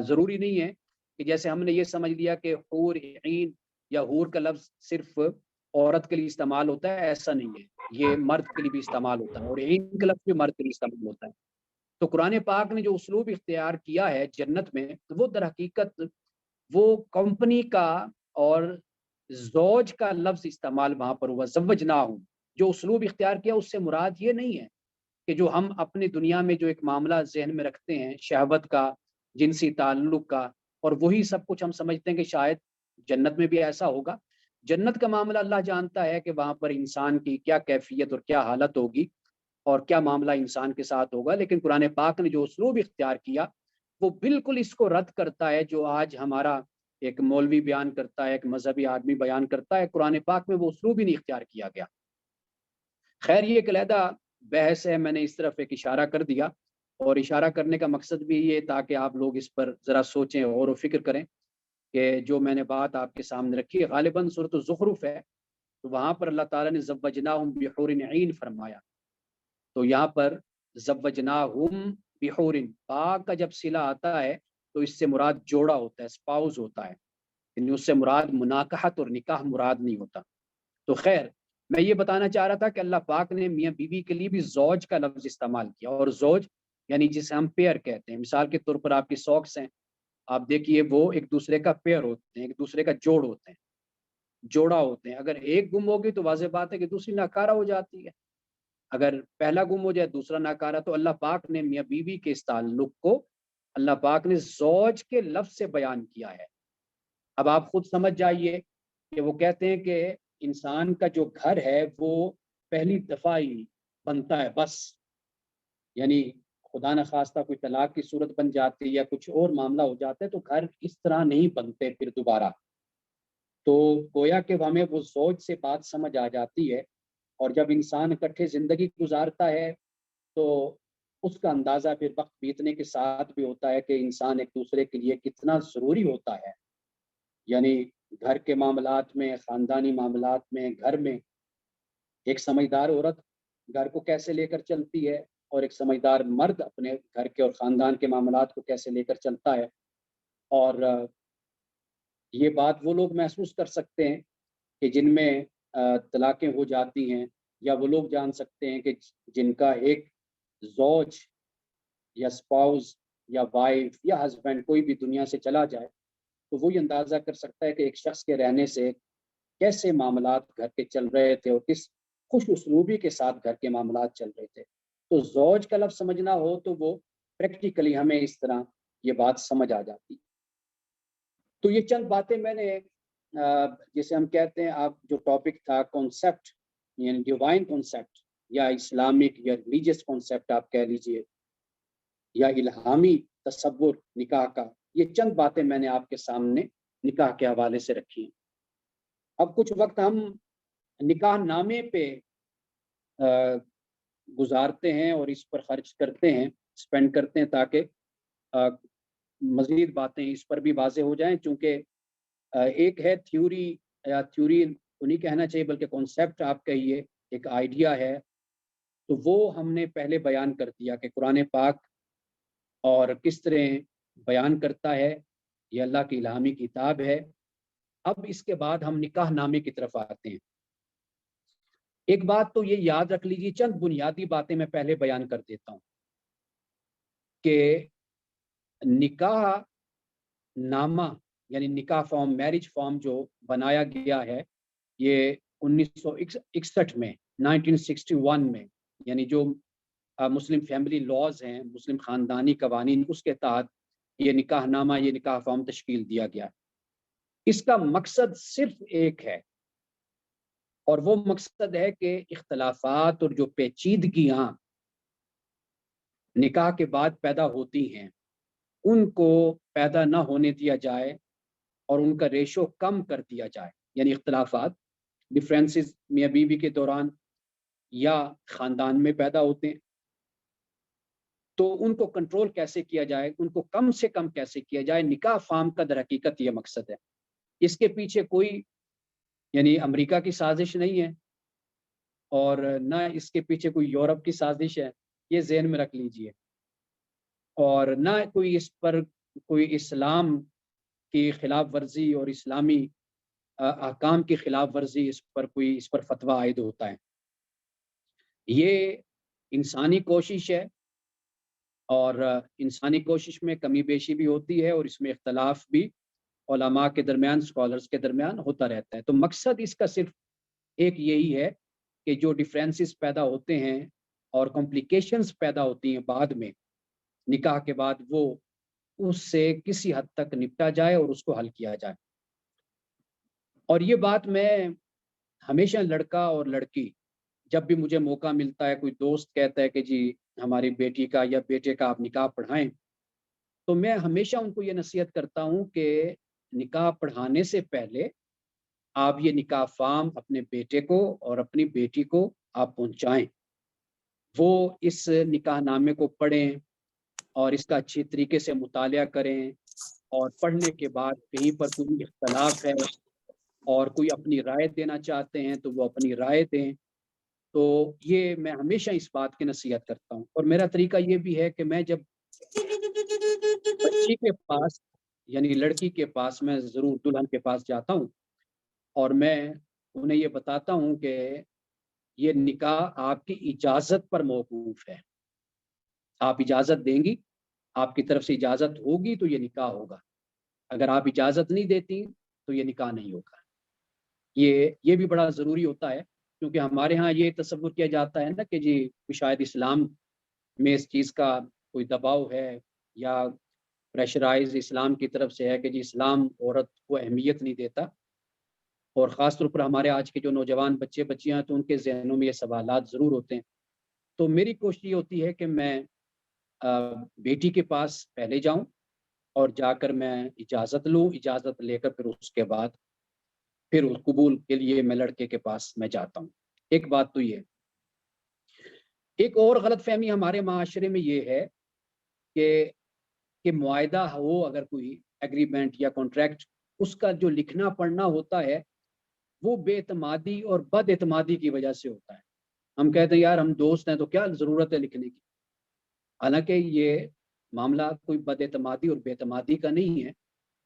Speaker 1: ضروری نہیں ہے کہ جیسے ہم نے یہ سمجھ لیا کہ حور عین یا حور کا لفظ صرف عورت کے لیے استعمال ہوتا ہے، ایسا نہیں ہے، یہ مرد کے لیے بھی استعمال ہوتا ہے، اور عین کا لفظ بھی مرد کے لیے استعمال ہوتا ہے۔ تو قرآن پاک نے جو اسلوب اختیار کیا ہے جنت میں، وہ در حقیقت وہ کمپنی کا اور زوج کا لفظ استعمال وہاں پر ہوا، زوجناہم، جو اسلوب اختیار کیا اس سے مراد یہ نہیں ہے کہ جو ہم اپنی دنیا میں جو ایک معاملہ ذہن میں رکھتے ہیں شہوت کا، جنسی تعلق کا، اور وہی سب کچھ ہم سمجھتے ہیں کہ شاید جنت میں بھی ایسا ہوگا۔ جنت کا معاملہ اللہ جانتا ہے کہ وہاں پر انسان کی کیا کیفیت اور کیا حالت ہوگی اور کیا معاملہ انسان کے ساتھ ہوگا، لیکن قرآن پاک نے جو اسلوب اختیار کیا وہ بالکل اس کو رد کرتا ہے جو آج ہمارا ایک مولوی بیان کرتا ہے، ایک مذہبی آدمی بیان کرتا ہے۔ قرآن پاک میں وہ اسلوب ہی نہیں اختیار کیا گیا۔ خیر یہ ایک علیحدہ بحث ہے، میں نے اس طرف ایک اشارہ کر دیا، اور اشارہ کرنے کا مقصد بھی یہ تاکہ آپ لوگ اس پر ذرا سوچیں اور فکر کریں کہ جو میں نے بات آپ کے سامنے رکھی ہے غالباً سورۃ الزخرف ہے، تو وہاں پر اللہ تعالیٰ نے زوجناہم بحور عین فرمایا، تو یہاں پر زوجناہم بحور، با کا جب صلہ آتا ہے تو اس سے مراد جوڑا ہوتا ہے، اسپاؤز ہوتا ہے، یعنی اس سے مراد مناکحت اور نکاح مراد نہیں ہوتا۔ تو خیر میں یہ بتانا چاہ رہا تھا کہ اللہ پاک نے میاں بیوی کے لیے بھی زوج کا لفظ استعمال کیا، اور زوج یعنی جسے ہم پیئر کہتے ہیں، مثال کے طور پر آپ کی ساکس ہیں، آپ دیکھیے وہ ایک دوسرے کا پیئر ہوتے ہیں، ایک دوسرے کا جوڑ ہوتے ہیں، جوڑا ہوتے ہیں۔ اگر ایک گم ہوگی تو واضح بات ہے کہ دوسری ناکارہ ہو جاتی ہے، اگر پہلا گم ہو جائے دوسرا ناکارہ۔ تو اللہ پاک نے میاں بیوی کے اس تعلق کو اللہ پاک نے زوج کے لفظ سے بیان کیا ہے۔ اب آپ خود سمجھ جائیے کہ وہ کہتے ہیں کہ انسان کا جو گھر ہے وہ پہلی دفعہ ہی بنتا ہے بس، یعنی خدا نخواستہ کوئی طلاق کی صورت بن جاتی یا کچھ اور معاملہ ہو جاتا ہے تو گھر اس طرح نہیں بنتے پھر دوبارہ۔ تو گویا کہ ہمیں وہ زوج سے بات سمجھ آ جاتی ہے، اور جب انسان اکٹھے زندگی گزارتا ہے تو اس کا اندازہ پھر وقت بیتنے کے ساتھ بھی ہوتا ہے کہ انسان ایک دوسرے کے لیے کتنا ضروری ہوتا ہے، یعنی گھر کے معاملات میں، خاندانی معاملات میں، گھر میں ایک سمجھدار عورت گھر کو کیسے لے کر چلتی ہے، اور ایک سمجھدار مرد اپنے گھر کے اور خاندان کے معاملات کو کیسے لے کر چلتا ہے۔ اور یہ بات وہ لوگ محسوس کر سکتے ہیں کہ جن میں طلاقیں ہو جاتی ہیں، یا وہ لوگ جان سکتے ہیں کہ جن کا ایک زوج یا اسپاؤز یا وائف یا ہسبینڈ کوئی بھی دنیا سے چلا جائے تو وہ یہ اندازہ کر سکتا ہے کہ ایک شخص کے رہنے سے کیسے معاملات گھر کے چل رہے تھے اور کس خوش اسلوبی کے ساتھ گھر کے معاملات چل رہے تھے۔ تو زوج کا لفظ سمجھنا ہو تو وہ پریکٹیکلی ہمیں اس طرح یہ بات سمجھ آ جاتی۔ تو یہ چند باتیں میں نے جسے ہم کہتے ہیں، آپ جو ٹاپک تھا کانسیپٹ، یعنی ڈیوائن کانسیپٹ یا اسلامک یا ریلیجیس کانسیپٹ آپ کہہ لیجئے، یا الہامی تصور نکاح کا، یہ چند باتیں میں نے آپ کے سامنے نکاح کے حوالے سے رکھی ہیں۔ اب کچھ وقت ہم نکاح نامے پہ گزارتے ہیں اور اس پر خرچ کرتے ہیں، اسپینڈ کرتے ہیں، تاکہ مزید باتیں اس پر بھی واضح ہو جائیں، چونکہ ایک ہے تھیوری، یا تھیوری تو نہیں کہنا چاہیے بلکہ کانسیپٹ آپ کہیے، ایک آئیڈیا ہے، تو وہ ہم نے پہلے بیان کر دیا کہ قرآن پاک اور کس طرح بیان کرتا ہے، یہ اللہ کی الہامی کتاب ہے۔ اب اس کے بعد ہم نکاح نامے کی طرف آتے ہیں۔ ایک بات تو یہ یاد رکھ لیجیے، چند بنیادی باتیں میں پہلے بیان کر دیتا ہوں کہ نکاح نامہ یعنی نکاح فارم، میرج فارم جو بنایا گیا ہے یہ 1961 میں، 1961 میں، یعنی جو مسلم فیملی لاز ہیں، مسلم خاندانی قوانین، اس کے تحت یہ نکاح نامہ، یہ نکاح فارم تشکیل دیا گیا۔ اس کا مقصد صرف ایک ہے، اور وہ مقصد ہے کہ اختلافات اور جو پیچیدگیاں نکاح کے بعد پیدا ہوتی ہیں ان کو پیدا نہ ہونے دیا جائے اور ان کا ریشو کم کر دیا جائے، یعنی اختلافات، ڈفرینسز میاں بیوی کے دوران یا خاندان میں پیدا ہوتے ہیں تو ان کو کنٹرول کیسے کیا جائے، ان کو کم سے کم کیسے کیا جائے۔ نکاح فارم کا در حقیقت یہ مقصد ہے، اس کے پیچھے کوئی یعنی امریکہ کی سازش نہیں ہے اور نہ اس کے پیچھے کوئی یورپ کی سازش ہے، یہ ذہن میں رکھ لیجئے، اور نہ کوئی اس پر کوئی اسلام کی خلاف ورزی اور اسلامی احکام کی خلاف ورزی اس پر فتویٰ عائد ہوتا ہے۔ یہ انسانی کوشش ہے، اور انسانی کوشش میں کمی بیشی بھی ہوتی ہے، اور اس میں اختلاف بھی علماء کے درمیان، اسکالرز کے درمیان ہوتا رہتا ہے۔ تو مقصد اس کا صرف ایک یہی ہے کہ جو ڈفرینسز پیدا ہوتے ہیں اور کمپلیکیشنز پیدا ہوتی ہیں بعد میں نکاح کے بعد، وہ اس سے کسی حد تک نپٹا جائے اور اس کو حل کیا جائے۔ اور یہ بات میں ہمیشہ لڑکا اور لڑکی جب بھی مجھے موقع ملتا ہے، کوئی دوست کہتا ہے کہ جی ہماری بیٹی کا یا بیٹے کا آپ نکاح پڑھائیں، تو میں ہمیشہ ان کو یہ نصیحت کرتا ہوں کہ نکاح پڑھانے سے پہلے آپ یہ نکاح فارم اپنے بیٹے کو اور اپنی بیٹی کو آپ پہنچائیں، وہ اس نکاح نامے کو پڑھیں اور اس کا اچھی طریقے سے مطالعہ کریں، اور پڑھنے کے بعد کہیں پر کوئی اختلاف ہے اور کوئی اپنی رائے دینا چاہتے ہیں تو وہ اپنی رائے دیں۔ تو یہ میں ہمیشہ اس بات کی نصیحت کرتا ہوں، اور میرا طریقہ یہ بھی ہے کہ میں جب بچی کے پاس یعنی لڑکی کے پاس، میں ضرور دلہن کے پاس جاتا ہوں اور میں انہیں یہ بتاتا ہوں کہ یہ نکاح آپ کی اجازت پر موقوف ہے، آپ اجازت دیں گی، آپ کی طرف سے اجازت ہوگی تو یہ نکاح ہوگا، اگر آپ اجازت نہیں دیتی تو یہ نکاح نہیں ہوگا۔ یہ بھی بڑا ضروری ہوتا ہے، کیونکہ ہمارے ہاں یہ تصور کیا جاتا ہے نا کہ جی شاید اسلام میں اس چیز کا کوئی دباؤ ہے، یا پریشرائز اسلام کی طرف سے ہے کہ جی اسلام عورت کو اہمیت نہیں دیتا، اور خاص طور پر ہمارے آج کے جو نوجوان بچے بچیاں تو ان کے ذہنوں میں یہ سوالات ضرور ہوتے ہیں۔ تو میری کوشش یہ ہوتی ہے کہ میں بیٹی کے پاس پہلے جاؤں اور جا کر میں اجازت لوں، اجازت لے کر پھر اس کے بعد پھر قبول کے لیے میں لڑکے کے پاس میں جاتا ہوں۔ ایک بات تو یہ، ایک اور غلط فہمی ہمارے معاشرے میں یہ ہے کہ معاہدہ ہو، اگر کوئی ایگریمنٹ یا کانٹریکٹ، اس کا جو لکھنا پڑھنا ہوتا ہے وہ بے اعتمادی اور بد اعتمادی کی وجہ سے ہوتا ہے۔ ہم کہتے ہیں یار ہم دوست ہیں تو کیا ضرورت ہے لکھنے کی، حالانکہ یہ معاملہ کوئی بد اعتمادی اور بے اعتمادی کا نہیں ہے،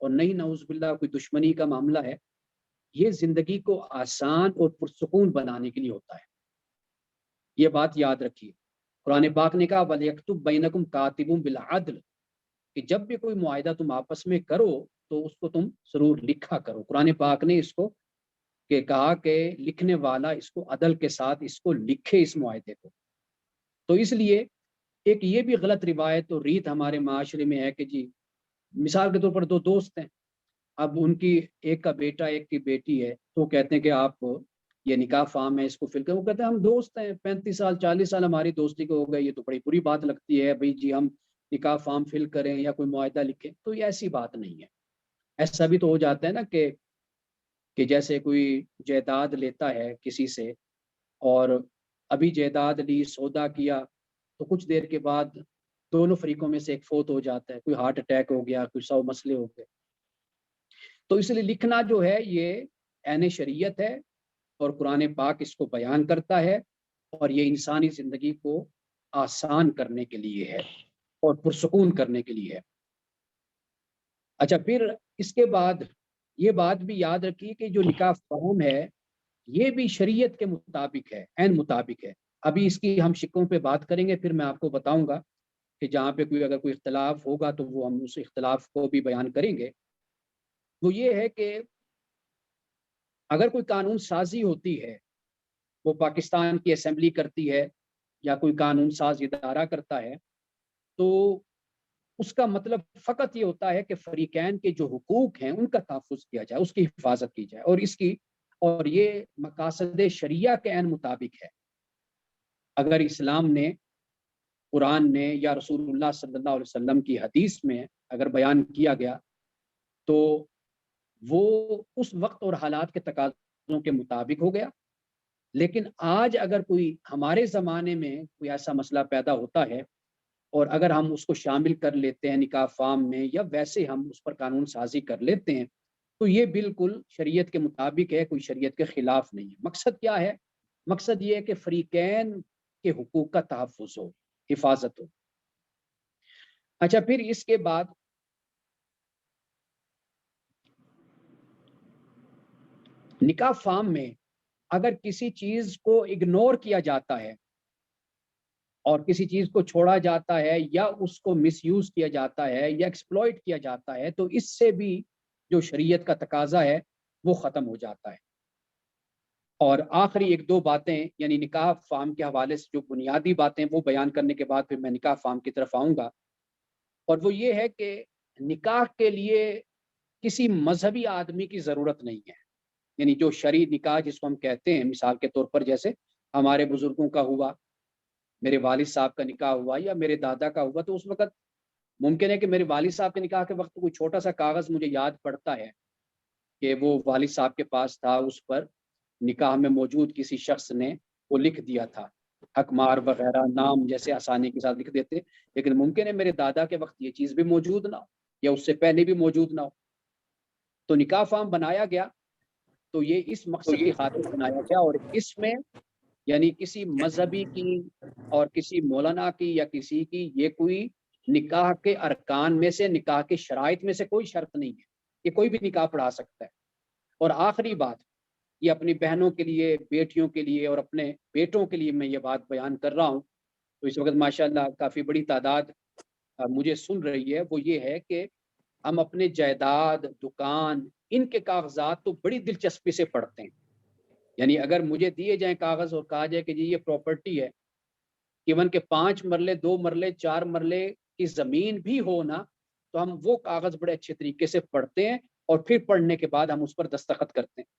Speaker 1: اور نہیں نعوذ باللہ کوئی دشمنی کا معاملہ ہے، یہ زندگی کو آسان اور پرسکون بنانے کے لیے ہوتا ہے۔ یہ بات یاد رکھیے، قرآن پاک نے کہا وَلْيَكْتُبْ بَيْنَكُمْ كَاتِبٌ بِالْعَدْلِ، کہ جب بھی کوئی معاہدہ تم آپس میں کرو تو اس کو تم ضرور لکھا کرو۔ قرآن پاک نے اس کو کہا کہ لکھنے والا اس کو عدل کے ساتھ اس کو لکھے، اس معاہدے کو۔ تو اس لیے ایک یہ بھی غلط روایت اور ریت ہمارے معاشرے میں ہے کہ جی مثال کے طور پر دو دوست ہیں، اب ان کی ایک کا بیٹا ایک کی بیٹی ہے، تو کہتے ہیں کہ آپ یہ نکاح فارم ہے اس کو فل کریں، وہ کہتے ہیں ہم دوست ہیں، 35 سال 40 سال ہماری دوستی کو ہو گئے، یہ تو بڑی بری بات لگتی ہے بھائی جی ہم نکاح فارم فل کریں یا کوئی معاہدہ لکھیں، تو یہ ایسی بات نہیں ہے۔ ایسا بھی تو ہو جاتا ہے نا کہ جیسے کوئی جائیداد لیتا ہے کسی سے، اور ابھی جائیداد لی، سودا کیا، تو کچھ دیر کے بعد دونوں فریقوں میں سے ایک فوت ہو جاتا ہے، کوئی ہارٹ اٹیک ہو گیا، کوئی 100 مسئلے ہو گئے، تو اس لیے لکھنا جو ہے یہ عین شریعت ہے، اور قرآن پاک اس کو بیان کرتا ہے، اور یہ انسانی زندگی کو آسان کرنے کے لیے ہے اور پرسکون کرنے کے لیے ہے۔ اچھا، پھر اس کے بعد یہ بات بھی یاد رکھیے کہ جو نکاح فارم ہے یہ بھی شریعت کے مطابق ہے، عین مطابق ہے۔ ابھی اس کی ہم شکوں پہ بات کریں گے، پھر میں آپ کو بتاؤں گا کہ جہاں پہ اگر کوئی اختلاف ہوگا تو وہ ہم اس اختلاف کو بھی بیان کریں گے۔ وہ یہ ہے کہ اگر کوئی قانون سازی ہوتی ہے، وہ پاکستان کی اسمبلی کرتی ہے یا کوئی قانون ساز ادارہ کرتا ہے، تو اس کا مطلب فقط یہ ہوتا ہے کہ فریقین کے جو حقوق ہیں ان کا تحفظ کیا جائے، اس کی حفاظت کی جائے، اور یہ مقاصد شریعہ کے عین مطابق ہے۔ اگر اسلام نے، قرآن نے یا رسول اللہ صلی اللہ علیہ وسلم کی حدیث میں اگر بیان کیا گیا تو وہ اس وقت اور حالات کے تقاضوں کے مطابق ہو گیا۔ لیکن آج اگر کوئی ہمارے زمانے میں کوئی ایسا مسئلہ پیدا ہوتا ہے اور اگر ہم اس کو شامل کر لیتے ہیں نکاح فارم میں، یا ویسے ہم اس پر قانون سازی کر لیتے ہیں، تو یہ بالکل شریعت کے مطابق ہے، کوئی شریعت کے خلاف نہیں ہے۔ مقصد کیا ہے؟ مقصد یہ ہے کہ فریقین کے حقوق کا تحفظ ہو، حفاظت ہو۔ اچھا، پھر اس کے بعد نکاح فارم میں اگر کسی چیز کو اگنور کیا جاتا ہے اور کسی چیز کو چھوڑا جاتا ہے یا اس کو مس یوز کیا جاتا ہے یا ایکسپلوئٹ کیا جاتا ہے، تو اس سے بھی جو شریعت کا تقاضا ہے وہ ختم ہو جاتا ہے۔ اور آخری ایک دو باتیں، یعنی نکاح فارم کے حوالے سے جو بنیادی باتیں وہ بیان کرنے کے بعد پھر میں نکاح فارم کی طرف آؤں گا، اور وہ یہ ہے کہ نکاح کے لیے کسی مذہبی آدمی کی ضرورت نہیں ہے۔ یعنی جو شرعی نکاح جس کو ہم کہتے ہیں، مثال کے طور پر جیسے ہمارے بزرگوں کا ہوا، میرے والد صاحب کا نکاح ہوا یا میرے دادا کا ہوا، تو اس وقت ممکن ہے کہ میرے والد صاحب کے نکاح کے وقت کوئی چھوٹا سا کاغذ مجھے یاد پڑتا ہے کہ وہ والد صاحب کے پاس تھا، اس پر نکاح میں موجود کسی شخص نے وہ لکھ دیا تھا، حق مار وغیرہ نام جیسے آسانی کے ساتھ لکھ دیتے، لیکن ممکن ہے میرے دادا کے وقت یہ چیز بھی موجود نہ ہو یا اس سے پہلے بھی موجود نہ ہو۔ تو نکاح فارم بنایا گیا تو یہ اس مقصد کی خاطر بنایا گیا، اور اس میں یعنی کسی مذہبی کی اور کسی مولانا کی یا کسی کی یہ کوئی نکاح کے ارکان میں سے، نکاح کے شرائط میں سے کوئی شرط نہیں ہے، یہ کوئی بھی نکاح پڑھا سکتا ہے۔ اور آخری بات، یہ اپنی بہنوں کے لیے، بیٹیوں کے لیے اور اپنے بیٹوں کے لیے میں یہ بات بیان کر رہا ہوں، تو اس وقت ماشاءاللہ کافی بڑی تعداد مجھے سن رہی ہے، وہ یہ ہے کہ ہم اپنے جائیداد، دکان، ان کے کاغذات تو بڑی دلچسپی سے پڑھتے ہیں۔ یعنی اگر مجھے دیے جائیں کاغذ اور کہا جائے کہ جی یہ پراپرٹی ہے، ایون کہ 5 مرلے 2 مرلے 4 مرلے کی زمین بھی ہو نا، تو ہم وہ کاغذ بڑے اچھے طریقے سے پڑھتے ہیں اور پھر پڑھنے کے بعد ہم اس پر دستخط کرتے ہیں۔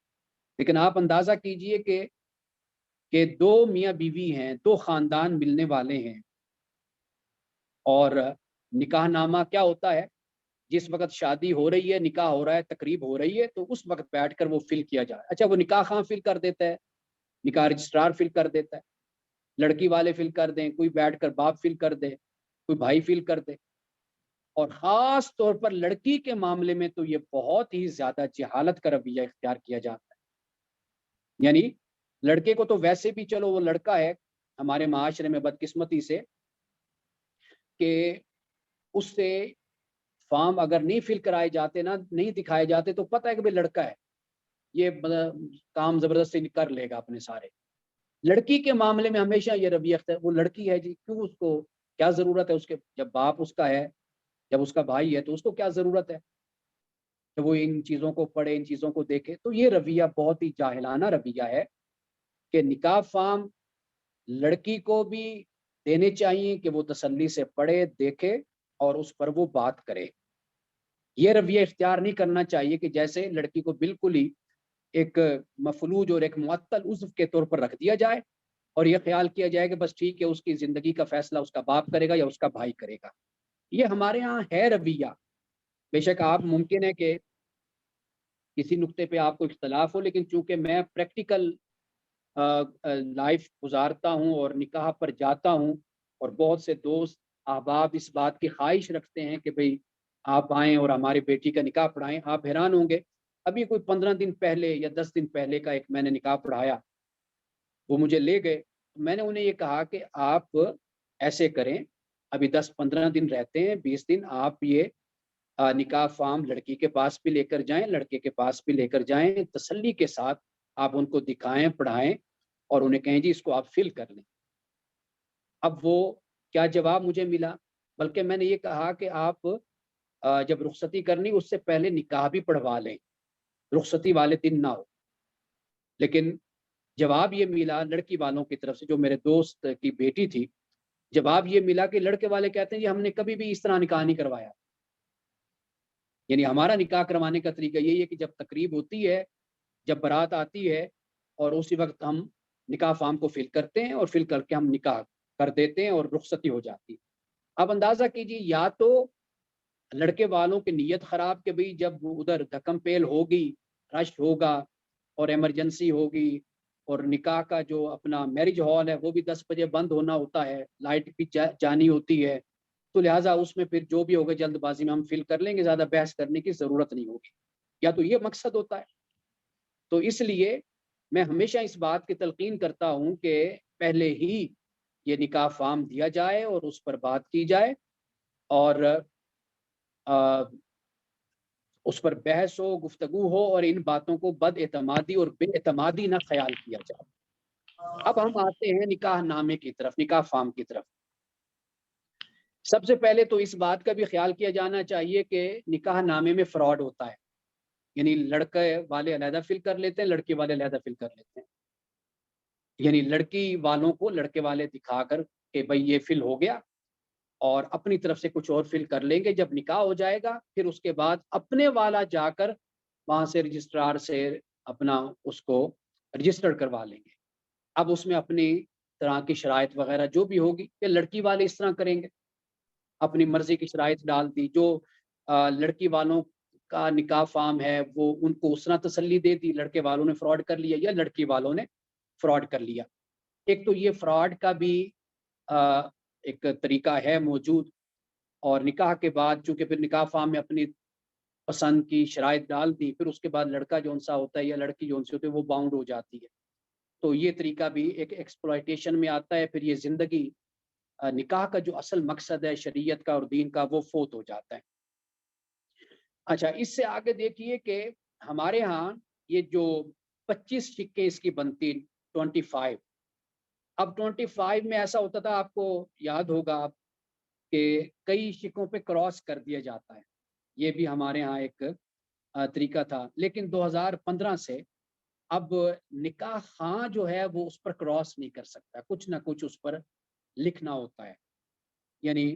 Speaker 1: لیکن آپ اندازہ کیجئے کہ 2 میاں بیوی ہیں، 2 خاندان ملنے والے ہیں، اور نکاح نامہ کیا ہوتا ہے؟ جس وقت شادی ہو رہی ہے، نکاح ہو رہا ہے، تقریب ہو رہی ہے، تو اس وقت بیٹھ کر وہ فل کیا جائے۔ اچھا، وہ نکاح خواہ فل کر دیتا ہے، نکاح رجسٹرار فل کر دیتا ہے، لڑکی والے فل کر دیں، کوئی بیٹھ کر باپ فل کر دے، کوئی بھائی فل کر دے۔ اور خاص طور پر لڑکی کے معاملے میں تو یہ بہت ہی زیادہ جہالت کا رویہ اختیار کیا جاتا ہے۔ یعنی لڑکے کو تو ویسے بھی چلو وہ لڑکا ہے، ہمارے معاشرے میں بدقسمتی سے کہ اس سے فارم اگر نہیں فل کرائے جاتے نا، نہیں دکھائے جاتے، تو پتہ ہے کہ بھئی لڑکا ہے، یہ کام زبردستی کر لے گا اپنے سارے۔ لڑکی کے معاملے میں ہمیشہ یہ رویہ اختیار، وہ لڑکی ہے جی، کیوں، اس کو کیا ضرورت ہے، اس کے جب باپ اس کا ہے، جب اس کا بھائی ہے تو اس کو کیا ضرورت ہے کہ وہ ان چیزوں کو پڑھے، ان چیزوں کو دیکھے۔ تو یہ رویہ بہت ہی جاہلانہ رویہ ہے کہ نکاح فارم لڑکی کو بھی دینے چاہیے کہ وہ تسلی سے پڑھے، دیکھے اور اس پر وہ بات کرے۔ یہ رویہ اختیار نہیں کرنا چاہیے کہ جیسے لڑکی کو بالکل ہی ایک مفلوج اور ایک معطل عضو کے طور پر رکھ دیا جائے اور یہ خیال کیا جائے کہ بس ٹھیک ہے، اس کی زندگی کا فیصلہ اس کا باپ کرے گا یا اس کا بھائی کرے گا۔ یہ ہمارے ہاں ہے رویہ. بے شک آپ ممکن ہے کہ کسی نقطے پہ آپ کو اختلاف ہو، لیکن چونکہ میں پریکٹیکل لائف گزارتا ہوں اور نکاح پر جاتا ہوں، اور بہت سے دوست احباب اس بات کی خواہش رکھتے ہیں کہ بھئی آپ آئیں اور ہماری بیٹی کا نکاح پڑھائیں. آپ حیران ہوں گے، ابھی کوئی 15 دن پہلے یا 10 دن پہلے کا ایک میں نے نکاح پڑھایا. وہ مجھے لے گئے، میں نے انہیں یہ کہا کہ آپ ایسے کریں، ابھی 10-15 دن رہتے ہیں، 20 دن آپ یہ نکاح فارم لڑکی کے پاس بھی لے کر جائیں، لڑکے کے پاس بھی لے کر جائیں، تسلی کے ساتھ آپ ان کو دکھائیں، پڑھائیں اور انہیں کہیں جی اس کو آپ فل کر لیں. اب وہ کیا جواب مجھے ملا، بلکہ میں نے یہ کہا کہ آپ جب رخصتی کرنی اس سے پہلے نکاح بھی پڑھوا لیں، رخصتی والے دن نہ ہو. لیکن جواب یہ ملا لڑکی والوں کی طرف سے، جو میرے دوست کی بیٹی تھی، جواب یہ ملا کہ لڑکے والے کہتے ہیں جی ہم نے کبھی بھی اس طرح نکاح نہیں کروایا. یعنی ہمارا نکاح کروانے کا طریقہ یہی ہے کہ جب تقریب ہوتی ہے، جب بارات آتی ہے، اور اسی وقت ہم نکاح فارم کو فل کرتے ہیں اور فل کر کے ہم نکاح کر دیتے ہیں اور رخصتی ہو جاتی ہے. اب اندازہ کیجیے، یا تو لڑکے والوں کی نیت خراب کہ بھئی جب ادھر دھکم پیل ہوگی، رش ہوگا اور ایمرجنسی ہوگی، اور نکاح کا جو اپنا میرج ہال ہے وہ بھی 10 بجے بند ہونا ہوتا ہے، لائٹ بھی جانی ہوتی ہے، تو لہٰذا اس میں پھر جو بھی ہوگا جلد بازی میں ہم فل کر لیں گے، زیادہ بحث کرنے کی ضرورت نہیں ہوگی. یا تو یہ مقصد ہوتا ہے. تو اس لیے میں ہمیشہ اس بات کی تلقین کرتا ہوں کہ پہلے ہی یہ نکاح فارم دیا جائے اور اس پر بات کی جائے، اور اس پر بحث ہو، گفتگو ہو، اور ان باتوں کو بد اعتمادی اور بے اعتمادی نہ خیال کیا جائے. اب ہم آتے ہیں نکاح نامے کی طرف، نکاح فارم کی طرف. سب سے پہلے تو اس بات کا بھی خیال کیا جانا چاہیے کہ نکاح نامے میں فراڈ ہوتا ہے. یعنی لڑکے والے علیحدہ فل کر لیتے ہیں، لڑکی والے علیحدہ فل کر لیتے ہیں. یعنی لڑکی والوں کو لڑکے والے دکھا کر کہ بھئی یہ فل ہو گیا، اور اپنی طرف سے کچھ اور فل کر لیں گے. جب نکاح ہو جائے گا پھر اس کے بعد اپنے والا جا کر وہاں سے رجسٹرار سے اپنا اس کو رجسٹر کروا لیں گے. اب اس میں اپنی طرح کی شرائط وغیرہ جو بھی ہوگی کہ لڑکی والے اس طرح کریں گے، اپنی مرضی کی شرائط ڈال دی. جو لڑکی والوں کا نکاح فارم ہے وہ ان کو اس طرح تسلی دے دی، لڑکے والوں نے فراڈ کر لیا یا لڑکی والوں نے فراڈ کر لیا. ایک تو یہ فراڈ کا بھی ایک طریقہ ہے موجود، اور نکاح کے بعد چونکہ پھر نکاح فارم میں اپنی پسند کی شرائط ڈال دی، پھر اس کے بعد لڑکا جو سا ہوتا ہے یا لڑکی جو سی ہوتی ہے وہ باؤنڈ ہو جاتی ہے. تو یہ طریقہ بھی ایک ایکسپلائٹیشن میں آتا ہے. پھر یہ زندگی، نکاح کا جو اصل مقصد ہے شریعت کا اور دین کا، وہ فوت ہو جاتا ہے. اچھا، اس سے آگے دیکھیے کہ ہمارے ہاں یہ جو 25 سکے اس کی بنتی 25. اب 25 میں ایسا ہوتا تھا، آپ کو یاد ہوگا آپ کہ کئی سکوں پہ کراس کر دیا جاتا ہے. یہ بھی ہمارے ہاں ایک طریقہ تھا. لیکن 2015 سے اب نکاح خاں جو ہے وہ اس پر کراس نہیں کر سکتا، کچھ نہ کچھ اس پر لکھنا ہوتا ہے. یعنی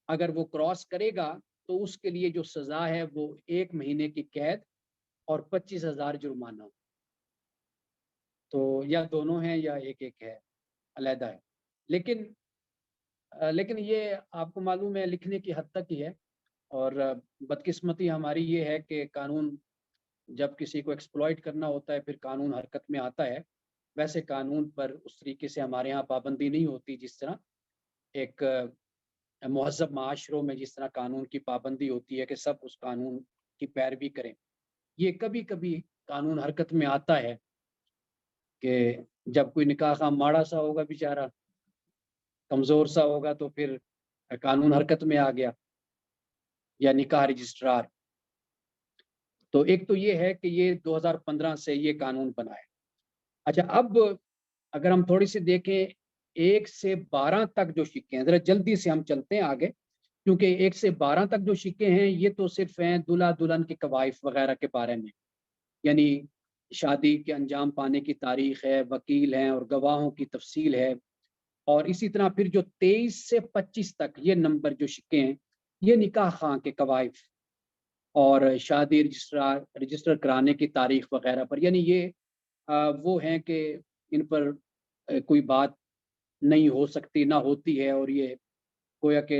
Speaker 1: اگر وہ کراس کرے گا تو اس کے لیے جو سزا ہے وہ 1 مہینے کی قید اور 25,000 جرمانہ. تو یا دونوں ہیں یا ایک ایک ہے، علیحدہ ہے. لیکن یہ آپ کو معلوم ہے لکھنے کی حد تک ہی ہے. اور بدقسمتی ہماری یہ ہے کہ قانون جب کسی کو ایکسپلائٹ کرنا ہوتا ہے پھر قانون حرکت میں آتا ہے. ویسے قانون پر اس طریقے سے ہمارے ہاں پابندی نہیں ہوتی جس طرح ایک مہذب معاشروں میں جس طرح قانون کی پابندی ہوتی ہے کہ سب اس قانون کی پیروی کریں. یہ کبھی کبھی قانون حرکت میں آتا ہے کہ جب کوئی نکاح خواہ ماڑا سا ہوگا، بیچارہ کمزور سا ہوگا، تو پھر قانون حرکت میں آ گیا، یا نکاح رجسٹرار. تو ایک تو یہ ہے کہ یہ 2015 سے یہ قانون بنا ہے. اچھا، اب اگر ہم تھوڑی سی دیکھیں 1 سے 12 تک جو سکے ہیں، ذرا جلدی سے ہم چلتے ہیں آگے، کیونکہ 1 سے 12 تک جو سکے ہیں یہ تو صرف ہیں دلہا دلہن کے کوائف وغیرہ کے بارے میں. یعنی شادی کے انجام پانے کی تاریخ ہے، وکیل ہیں اور گواہوں کی تفصیل ہے. اور اسی طرح پھر جو 23 سے 25 تک یہ نمبر جو سکے ہیں یہ نکاح خاں کے کوائف اور شادی رجسٹر کرانے کی تاریخ وغیرہ پر. یعنی یہ وہ ہیں کہ ان پر کوئی بات نہیں ہو سکتی، نہ ہوتی ہے، اور یہ گویا کہ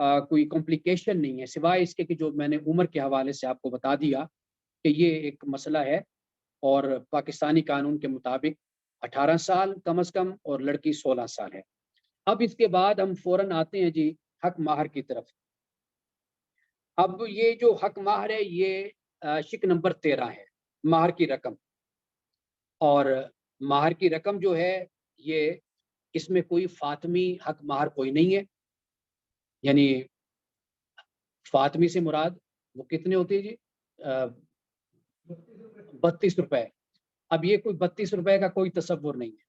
Speaker 1: کوئی کمپلیکیشن نہیں ہے سوائے اس کے کہ جو میں نے عمر کے حوالے سے آپ کو بتا دیا کہ یہ ایک مسئلہ ہے، اور پاکستانی قانون کے مطابق 18 سال کم از کم اور لڑکی 16 سال ہے۔ اب اس کے بعد ہم فوراً آتے ہیں جی حق مہر کی طرف۔ اب یہ جو حق مہر ہے یہ شک نمبر 13 ہے، مہر کی رقم، اور مہر کی رقم جو ہے یہ اس میں کوئی فاطمی حق مہر کوئی نہیں ہے، یعنی فاطمی سے مراد وہ کتنے ہوتے ہیں جی 32 روپے۔ اب یہ کوئی 32 روپے کا کوئی تصور نہیں ہے،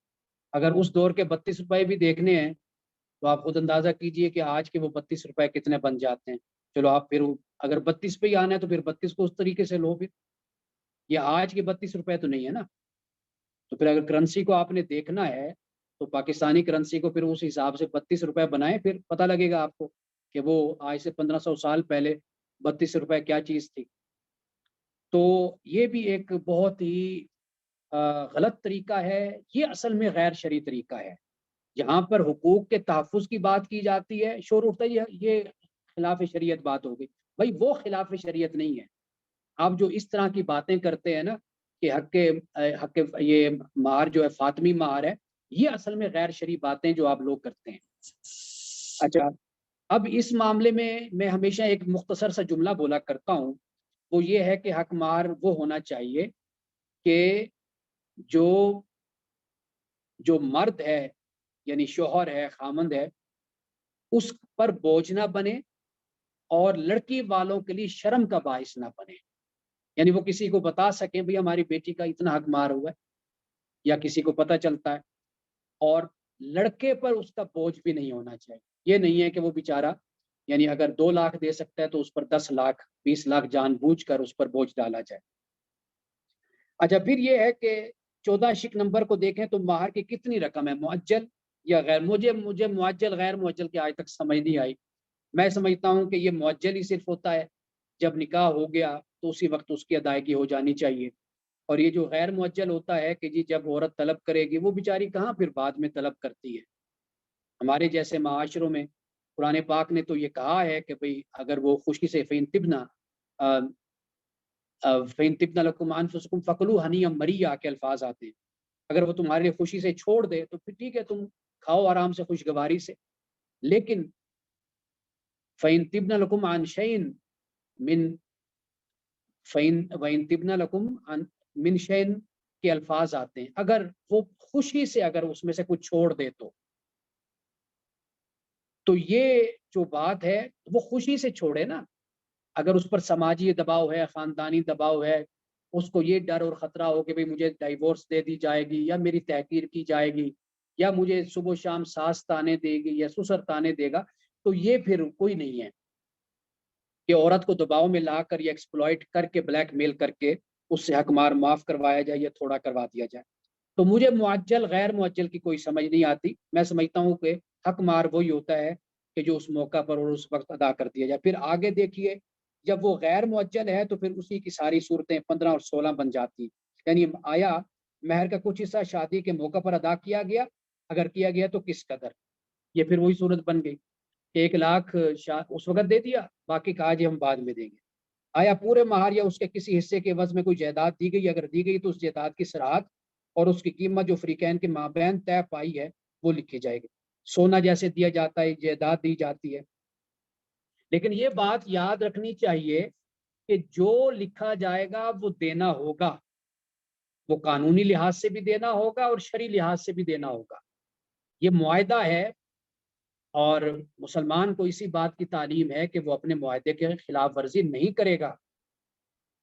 Speaker 1: اگر اس دور کے 32 روپے بھی دیکھنے ہیں تو آپ خود اندازہ کیجئے کہ آج کے وہ 32 روپے کتنے بن جاتے ہیں۔ چلو آپ پھر اگر 32 پہ ہی آنا ہے تو پھر 32 کو اس طریقے سے لو، پھر یہ آج کے 32 روپے تو نہیں ہے نا۔ تو پھر اگر کرنسی کو آپ نے دیکھنا ہے تو پاکستانی کرنسی کو پھر اس حساب سے 32 روپے بنائیں، پھر پتہ لگے گا آپ کو کہ وہ آج سے 1500 سال پہلے 32 روپے کیا چیز تھی۔ تو یہ بھی ایک بہت ہی غلط طریقہ ہے، یہ اصل میں غیر شرعی طریقہ ہے۔ جہاں پر حقوق کے تحفظ کی بات کی جاتی ہے شور اٹھتا ہے یہ خلاف شریعت بات ہوگی، بھائی وہ خلاف شریعت نہیں ہے۔ آپ جو اس طرح کی باتیں کرتے ہیں نا کہ حق یہ مہر جو ہے فاطمی مہر ہے، یہ اصل میں غیر شرعی باتیں جو آپ لوگ کرتے ہیں۔ اچھا، اب اس معاملے میں ہمیشہ ایک مختصر سا جملہ بولا کرتا ہوں، وہ یہ ہے کہ حق مہر وہ ہونا چاہیے کہ جو مرد ہے یعنی شوہر ہے، خامند ہے، اس پر بوجھ نہ بنے اور لڑکی والوں کے لیے شرم کا باعث نہ بنے، یعنی وہ کسی کو بتا سکیں بھی ہماری بیٹی کا اتنا حق مہر ہوا ہے، یا کسی کو پتہ چلتا ہے، اور لڑکے پر اس کا بوجھ بھی نہیں ہونا چاہیے۔ یہ نہیں ہے کہ وہ بیچارہ یعنی اگر 2 لاکھ دے سکتا ہے تو اس پر 10 لاکھ 20 لاکھ جان بوجھ کر اس پر بوجھ ڈالا جائے۔ اچھا، پھر یہ ہے کہ 14 شک نمبر کو دیکھیں تو مہر کی کتنی رقم ہے، معجل یا غیر؟ مجھے معجل غیر معجل کی آج تک سمجھ نہیں آئی۔ میں سمجھتا ہوں کہ یہ معجل ہی صرف ہوتا ہے، جب نکاح ہو گیا تو اسی وقت اس کی ادائیگی ہو جانی چاہیے، اور یہ جو غیر معجل ہوتا ہے کہ جی جب عورت طلب کرے گی وہ بیچاری کہاں پھر بعد میں طلب کرتی ہے۔ ہمارے جیسے معاشروں میں قرآن پاک نے تو یہ کہا ہے کہ بھئی اگر وہ خوشی سے فین تبنا لکم انفسکم فکلوا ہنیئا مریئا کے الفاظ آتے ہیں، اگر وہ تمہارے لیے خوشی سے چھوڑ دے تو پھر ٹھیک ہے، تم کھاؤ آرام سے خوشگواری سے، لیکن فین تبنا لکم عن شیئن من وَإِن تِبْنَ لَكُمْ مِنْ شَيْءٍ کے الفاظ آتے ہیں، اگر وہ خوشی سے اگر اس میں سے کچھ چھوڑ دے تو یہ جو بات ہے وہ خوشی سے چھوڑے نا۔ اگر اس پر سماجی دباؤ ہے، خاندانی دباؤ ہے، اس کو یہ ڈر اور خطرہ ہو کہ بھئی مجھے ڈائیورس دے دی جائے گی یا میری تحقیر کی جائے گی یا مجھے صبح و شام ساس تانے دے گی یا سسر تانے دے گا، تو یہ پھر کوئی نہیں ہے کہ عورت کو دباؤ میں لا کر یا ایکسپلائٹ کر کے بلیک میل کر کے اس سے حق مہر معاف کروایا جائے یا تھوڑا کروا دیا جائے۔ تو مجھے معجل غیر معجل کی کوئی سمجھ نہیں آتی۔ میں سمجھتا ہوں کہ حق مہر وہی ہوتا ہے کہ جو اس موقع پر اور اس وقت ادا کر دیا جائے۔ پھر آگے دیکھیے، جب وہ غیر معجل ہے تو پھر اسی کی ساری صورتیں 15 اور 16 بن جاتی، یعنی آیا مہر کا کچھ حصہ شادی کے موقع پر ادا کیا گیا، اگر کیا گیا تو کس قدر، یہ پھر وہی صورت بن گئی کہ 1 لاکھ اس وقت دے دیا، باقی کہا جی ہم بعد میں دیں گے۔ آیا پورے مہر یا اس کے کسی حصے کے عوض میں کوئی جائیداد دی گئی، اگر دی گئی تو اس جائیداد کی سراحت اور اس کی قیمت جو فریقین کے مابین طے پائی ہے وہ لکھی جائے گی۔ سونا جیسے دیا جاتا ہے، جائیداد دی جاتی ہے، لیکن یہ بات یاد رکھنی چاہیے کہ جو لکھا جائے گا وہ دینا ہوگا، وہ قانونی لحاظ سے بھی دینا ہوگا اور شرعی لحاظ سے بھی دینا ہوگا، یہ معاہدہ ہے، اور مسلمان کو اسی بات کی تعلیم ہے کہ وہ اپنے معاہدے کے خلاف ورزی نہیں کرے گا،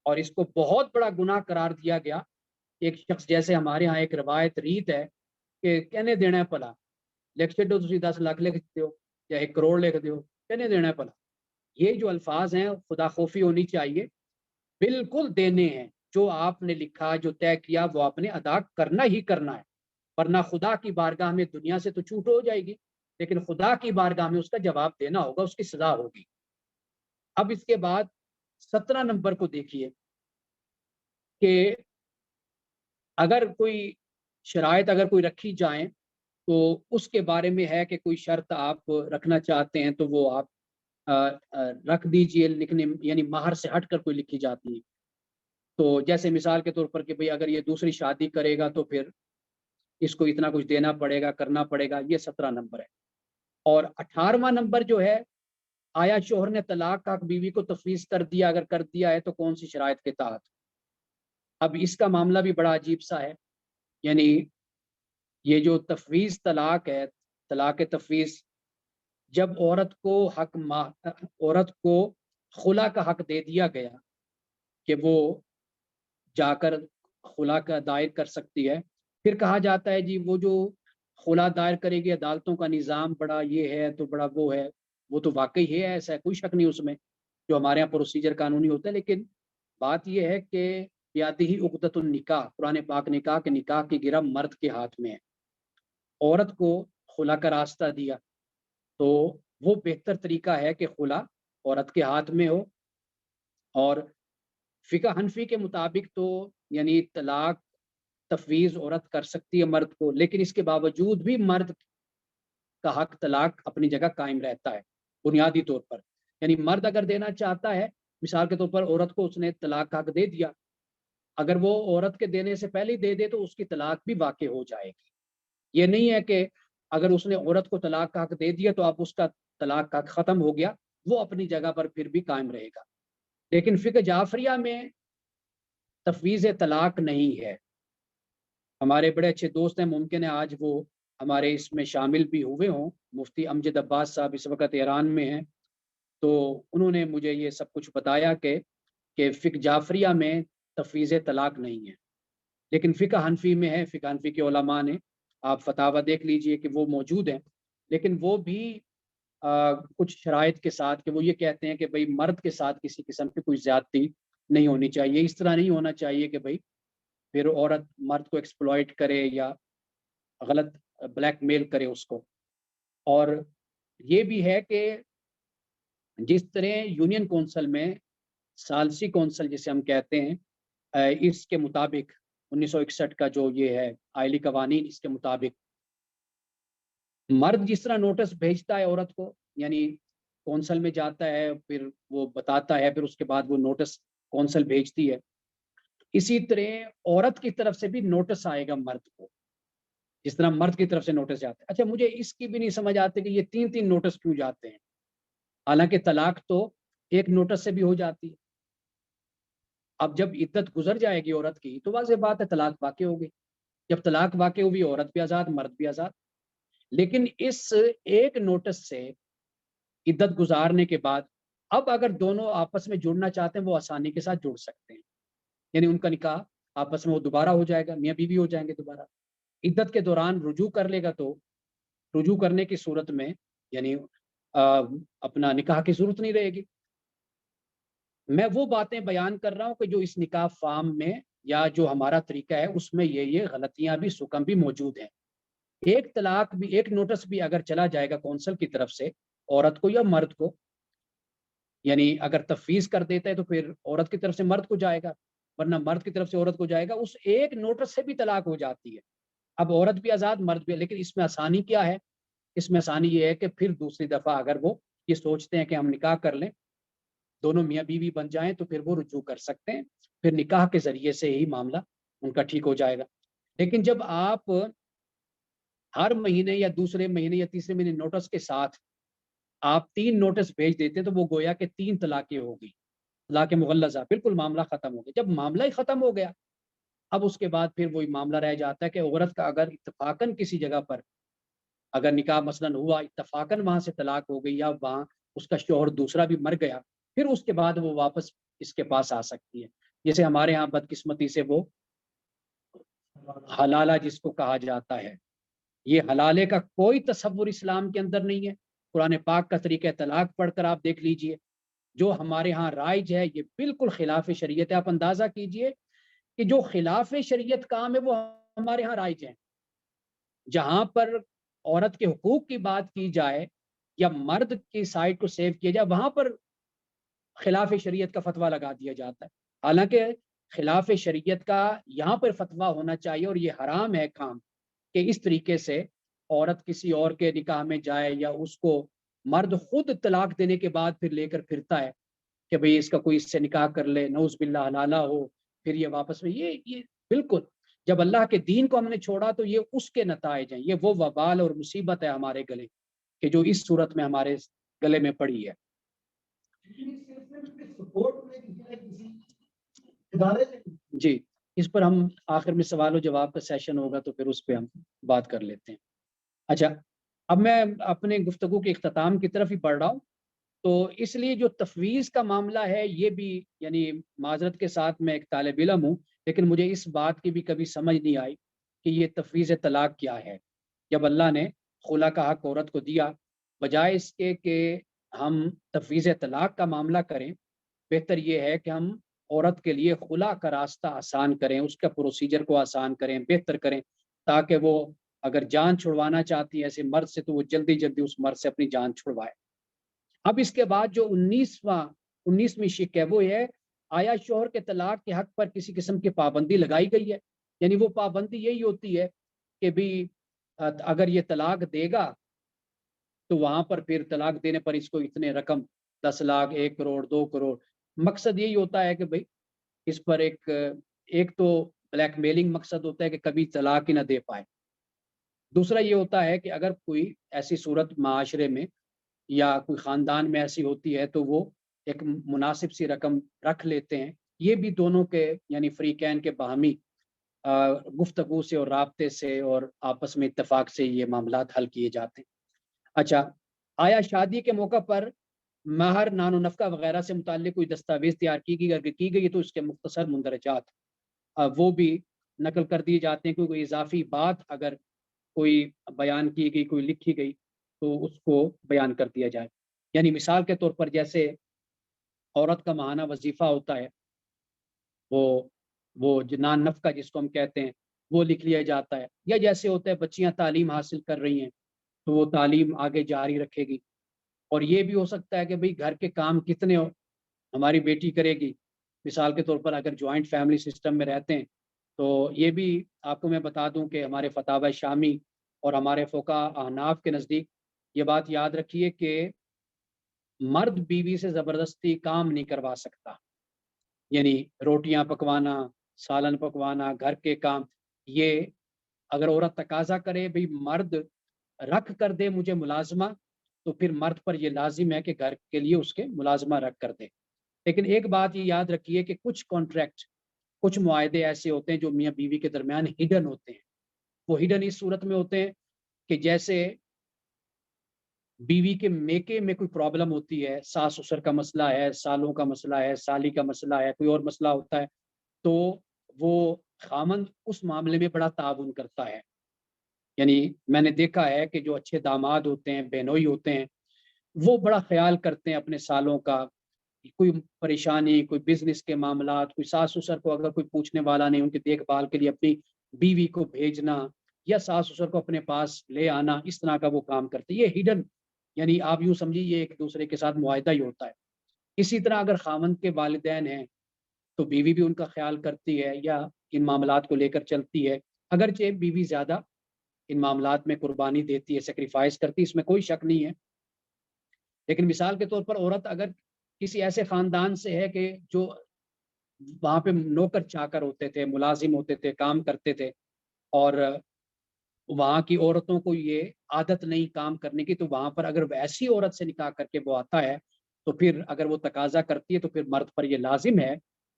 Speaker 1: اور اس کو بہت بڑا گناہ قرار دیا گیا۔ ایک شخص جیسے ہمارے ہاں ایک روایت ریت ہے کہ کہنے دینا ہے پلا لکھ چھڈو تسی 10 لاکھ لکھ دیو یا 1 کروڑ لکھ دیو، کہنے دینا ہے پلا، یہ جو الفاظ ہیں خدا خوفی ہونی چاہیے، بالکل دینے ہیں، جو آپ نے لکھا جو طے کیا وہ آپ نے ادا کرنا ہی کرنا ہے، ورنہ خدا کی بارگاہ میں دنیا سے تو چھوٹ ہو جائے گی، لیکن خدا کی بارگاہ میں اس کا جواب دینا ہوگا، اس کی سزا ہوگی۔ اب اس کے بعد 17 نمبر کو دیکھیے کہ اگر کوئی شرائط اگر کوئی رکھی جائیں تو اس کے بارے میں ہے کہ کوئی شرط آپ رکھنا چاہتے ہیں تو وہ آپ رکھ دیجئے لکھنے، یعنی مہر سے ہٹ کر کوئی لکھی جاتی ہے. تو جیسے مثال کے طور پر کہ بھئی اگر یہ دوسری شادی کرے گا تو پھر اس کو اتنا کچھ دینا پڑے گا، کرنا پڑے گا. یہ 17 نمبر ہے. اور 18واں نمبر جو ہے، آیا شوہر نے طلاق کا حق بیوی کو تفویض کر دیا، اگر کر دیا ہے تو کون سی شرائط کے تحت. اب اس کا معاملہ بھی بڑا عجیب سا ہے. یعنی یہ جو تفویض طلاق ہے، طلاق تفویض، جب عورت کو خلا کا حق دے دیا گیا کہ وہ جا کر خلا کا دائر کر سکتی ہے، پھر کہا جاتا ہے جی وہ جو خلا دائر کرے گی، عدالتوں کا نظام بڑا یہ ہے تو بڑا وہ ہے. وہ تو واقعی ہے، ایسا ہے، کوئی شک نہیں اس میں، جو ہمارے یہاں پروسیجر قانونی ہوتا ہے. لیکن بات یہ ہے کہ بیادی عقدۃ النکاح، قرآن پاک نے کہا کہ نکاح کی گرہ مرد کے ہاتھ میں ہے. عورت کو خلا کا راستہ دیا تو وہ بہتر طریقہ ہے کہ خلا عورت کے ہاتھ میں ہو. اور فقہ حنفی کے مطابق تو یعنی طلاق تفویض عورت کر سکتی ہے مرد کو، لیکن اس کے باوجود بھی مرد کا حق طلاق اپنی جگہ قائم رہتا ہے بنیادی طور پر. یعنی مرد اگر دینا چاہتا ہے، مثال کے طور پر عورت کو اس نے طلاق کا حق دے دیا، اگر وہ عورت کے دینے سے پہلے دے دے تو اس کی طلاق بھی واقع ہو جائے گی. یہ نہیں ہے کہ اگر اس نے عورت کو طلاق کا حق دے دیا تو اب اس کا طلاق کا حق ختم ہو گیا، وہ اپنی جگہ پر پھر بھی قائم رہے گا. لیکن فقہ جعفریہ میں تفویض طلاق نہیں ہے. ہمارے بڑے اچھے دوست ہیں، ممکن ہے آج وہ ہمارے اس میں شامل بھی ہوئے ہوں. مفتی امجد عباس صاحب اس وقت ایران میں ہیں، تو انہوں نے مجھے یہ سب کچھ بتایا کہ فقہ جعفریہ میں تفویض طلاق نہیں ہے، لیکن فقہ حنفی میں ہے. فقہ حنفی کے علماء نے، آپ فتاوی دیکھ لیجئے کہ وہ موجود ہیں، لیکن وہ بھی کچھ شرائط کے ساتھ کہ وہ یہ کہتے ہیں کہ بھئی مرد کے ساتھ کسی قسم کی کوئی زیادتی نہیں ہونی چاہیے. اس طرح نہیں ہونا چاہیے کہ بھئی پھر عورت مرد کو ایکسپلائٹ کرے یا غلط بلیک میل کرے اس کو. اور یہ بھی ہے کہ جس طرح یونین کونسل میں ثالثی کونسل جسے ہم کہتے ہیں، اس کے مطابق 1961 کا جو یہ ہے آئلی قوانین، اس کے مطابق مرد جس طرح نوٹس بھیجتا ہے عورت کو، یعنی کونسل میں جاتا ہے، پھر وہ بتاتا ہے، پھر اس کے بعد وہ نوٹس کونسل بھیجتی ہے، اسی طرح عورت کی طرف سے بھی نوٹس آئے گا مرد کو، جس طرح مرد کی طرف سے نوٹس جاتا ہے. اچھا، مجھے اس کی بھی نہیں سمجھ آتی کہ یہ 3 نوٹس کیوں جاتے ہیں، حالانکہ طلاق تو ایک نوٹس سے بھی ہو جاتی ہے. اب جب عدت گزر جائے گی عورت کی تو واضح بات ہے طلاق واقع ہو گئی. جب طلاق واقع ہوئی، عورت بھی آزاد، مرد بھی آزاد. لیکن اس ایک نوٹس سے عدت گزارنے کے بعد اب اگر دونوں آپس میں جڑنا چاہتے ہیں، وہ آسانی کے ساتھ جڑ سکتے ہیں. یعنی ان کا نکاح آپس میں وہ دوبارہ ہو جائے گا، میاں بیوی ہو جائیں گے دوبارہ. عدت کے دوران رجوع کر لے گا تو رجوع کرنے کی صورت میں یعنی اپنا نکاح کی ضرورت نہیں رہے گی. میں وہ باتیں بیان کر رہا ہوں کہ جو اس نکاح فارم میں یا جو ہمارا طریقہ ہے اس میں یہ غلطیاں بھی، سکم بھی موجود ہیں. ایک طلاق بھی، ایک نوٹس بھی اگر چلا جائے گا کونسل کی طرف سے عورت کو یا مرد کو، یعنی اگر تفویض کر دیتا ہے تو پھر عورت کی طرف سے مرد کو جائے گا، ورنہ مرد کی طرف سے عورت کو جائے گا. اس ایک نوٹس سے بھی طلاق ہو جاتی ہے. اب عورت بھی آزاد، مرد بھی. لیکن اس میں آسانی کیا ہے؟ اس میں آسانی یہ ہے کہ پھر دوسری دفعہ اگر وہ یہ سوچتے ہیں کہ ہم نکاح کر لیں، دونوں میاں بیوی بن جائیں، تو پھر وہ رجوع کر سکتے ہیں. پھر نکاح کے ذریعے سے ہی معاملہ ان کا ٹھیک ہو جائے گا. لیکن جب آپ ہر مہینے یا دوسرے مہینے یا تیسرے مہینے نوٹس کے ساتھ آپ 3 نوٹس بھیج دیتے ہیں تو وہ گویا کہ 3 طلاقیں ہوگی، طلاق مغلظہ. بالکل معاملہ ختم ہو گیا. جب معاملہ ہی ختم ہو گیا، اب اس کے بعد پھر وہی معاملہ رہ جاتا ہے کہ عورت کا اگر اتفاقاً کسی جگہ پر اگر نکاح مثلاً ہوا، اتفاقاً وہاں سے طلاق ہو گئی یا وہاں اس کا شوہر دوسرا بھی مر گیا، پھر اس کے بعد وہ واپس اس کے پاس آ سکتی ہے. جیسے ہمارے ہاں بدقسمتی سے وہ حلالہ جس کو کہا جاتا ہے، یہ حلالے کا کوئی تصور اسلام کے اندر نہیں ہے. قرآن پاک کا طریقہ طلاق پڑھ کر آپ دیکھ لیجئے، جو ہمارے ہاں رائج ہے یہ بالکل خلاف شریعت ہے. آپ اندازہ کیجئے کہ جو خلاف شریعت کام ہے وہ ہمارے ہاں رائج ہے. جہاں پر عورت کے حقوق کی بات کی جائے یا مرد کی سائڈ کو سیو کیا جائے، وہاں پر خلاف شریعت کا فتویٰ لگا دیا جاتا ہے. حالانکہ خلاف شریعت کا یہاں پر فتویٰ ہونا چاہیے، اور یہ حرام ہے کام کہ اس طریقے سے عورت کسی اور کے نکاح میں جائے یا اس کو مرد خود طلاق دینے کے بعد پھر لے کر پھرتا ہے کہ بھئی اس کا کوئی اس سے نکاح کر لے، نعوذ باللہ حلالہ ہو، پھر یہ واپس میں یہ بالکل جب اللہ کے دین کو ہم نے چھوڑا تو یہ اس کے نتائج ہیں، یہ وہ وبال اور مصیبت ہے ہمارے گلے کہ جو اس صورت میں ہمارے گلے میں پڑی ہے۔ جی، اس پر ہم آخر میں سوال و جواب کا سیشن ہوگا تو پھر اس پہ ہم بات کر لیتے ہیں۔ اچھا، اب میں اپنے گفتگو کے اختتام کی طرف ہی بڑھ رہا ہوں، تو اس لیے جو تفویض کا معاملہ ہے یہ بھی، یعنی معذرت کے ساتھ میں ایک طالب علم ہوں، لیکن مجھے اس بات کی بھی کبھی سمجھ نہیں آئی کہ یہ تفویض طلاق کیا ہے۔ جب اللہ نے خلا کا حق عورت کو دیا، بجائے اس کے کہ ہم تفویض طلاق کا معاملہ کریں، بہتر یہ ہے کہ ہم عورت کے لیے خلا کا راستہ آسان کریں، اس کا پروسیجر کو آسان کریں، بہتر کریں، تاکہ وہ اگر جان چھڑوانا چاہتی ہے ایسے مرد سے تو وہ جلدی جلدی اس مرد سے اپنی جان چھڑوائے۔ اب اس کے بعد جو 19ویں شق ہے وہ ہے، آیا شوہر کے طلاق کے حق پر کسی قسم کی پابندی لگائی گئی ہے؟ یعنی وہ پابندی یہی ہوتی ہے کہ بھی اگر یہ طلاق دے گا تو وہاں پر پھر طلاق دینے پر اس کو اتنے رقم 10 لاکھ 1 کروڑ 2 کروڑ، مقصد یہی ہوتا ہے کہ بھئی اس پر ایک تو بلیک میلنگ مقصد ہوتا ہے کہ کبھی طلاق ہی نہ دے پائے، دوسرا یہ ہوتا ہے کہ اگر کوئی ایسی صورت معاشرے میں یا کوئی خاندان میں ایسی ہوتی ہے تو وہ ایک مناسب سی رقم رکھ لیتے ہیں۔ یہ بھی دونوں کے یعنی فریقین کے باہمی گفتگو سے اور رابطے سے اور آپس میں اتفاق سے یہ معاملات حل کیے جاتے ہیں۔ اچھا، آیا شادی کے موقع پر مہر، نان و نفقہ وغیرہ سے متعلق کوئی دستاویز تیار کی گئی؟ اگر کی گئی تو اس کے مختصر مندرجات وہ بھی نقل کر دیے جاتے ہیں، کیونکہ کوئی اضافی بات اگر کوئی بیان کی گئی، کوئی لکھی گئی تو اس کو بیان کر دیا جائے۔ یعنی مثال کے طور پر جیسے عورت کا ماہانہ وظیفہ ہوتا ہے، وہ جنان نفقہ جس کو ہم کہتے ہیں وہ لکھ لیا جاتا ہے، یا جیسے ہوتا ہے بچیاں تعلیم حاصل کر رہی ہیں تو وہ تعلیم آگے جاری رکھے گی، اور یہ بھی ہو سکتا ہے کہ بھئی گھر کے کام کتنے ہماری بیٹی کرے گی۔ مثال کے طور پر اگر جوائنٹ فیملی سسٹم میں رہتے ہیں تو یہ بھی آپ کو میں بتا دوں کہ ہمارے فتاوی شامی اور ہمارے فقہاء احناف کے نزدیک یہ بات یاد رکھیے کہ مرد بیوی سے زبردستی کام نہیں کروا سکتا، یعنی روٹیاں پکوانا، سالن پکوانا، گھر کے کام، یہ اگر عورت تقاضا کرے بھئی مرد رکھ کر دے مجھے ملازمہ، تو پھر مرد پر یہ لازم ہے کہ گھر کے لیے اس کے ملازمہ رکھ کر دے۔ لیکن ایک بات یہ یاد رکھیے کہ کچھ کانٹریکٹ، کچھ معاہدے ایسے ہوتے ہیں جو میاں بیوی کے درمیان ہڈن ہوتے ہیں۔ وہ ہڈن اس صورت میں ہوتے ہیں کہ جیسے بیوی کے میکے میں کوئی پرابلم ہوتی ہے، ساس سسر کا مسئلہ ہے، سالوں کا مسئلہ ہے، سالی کا مسئلہ ہے، کوئی اور مسئلہ ہوتا ہے، تو وہ خامند اس معاملے میں بڑا تعاون کرتا ہے۔ یعنی میں نے دیکھا ہے کہ جو اچھے داماد ہوتے ہیں، بہنوئی ہوتے ہیں، وہ بڑا خیال کرتے ہیں اپنے سالوں کا، کوئی پریشانی، کوئی بزنس کے معاملات، کوئی ساس سسر کو اگر کوئی پوچھنے والا نہیں، ان کی دیکھ بھال کے لیے اپنی بیوی کو بھیجنا یا ساس سسر کو اپنے پاس لے آنا، اس طرح کا وہ کام کرتے ہیں۔ یہ ہڈن، یعنی آپ یوں سمجھیے یہ ایک دوسرے کے ساتھ معاہدہ ہی ہوتا ہے۔ اسی طرح اگر خاوند کے والدین ہیں تو بیوی بھی ان کا خیال کرتی ہے یا ان معاملات کو لے کر چلتی ہے، اگرچہ بیوی زیادہ ان معاملات میں قربانی دیتی ہے، سیکریفائس کرتی ہے، اس میں کوئی شک نہیں ہے۔ لیکن مثال کے طور پر عورت اگر کسی ایسے خاندان سے ہے کہ جو وہاں پہ نوکر چاکر ہوتے تھے، ملازم ہوتے تھے، کام کرتے تھے، اور وہاں کی عورتوں کو یہ عادت نہیں کام کرنے کی، تو وہاں پر اگر ویسی عورت سے نکاح کر کے وہ آتا ہے تو پھر اگر وہ تقاضا کرتی ہے تو پھر مرد پر یہ لازم ہے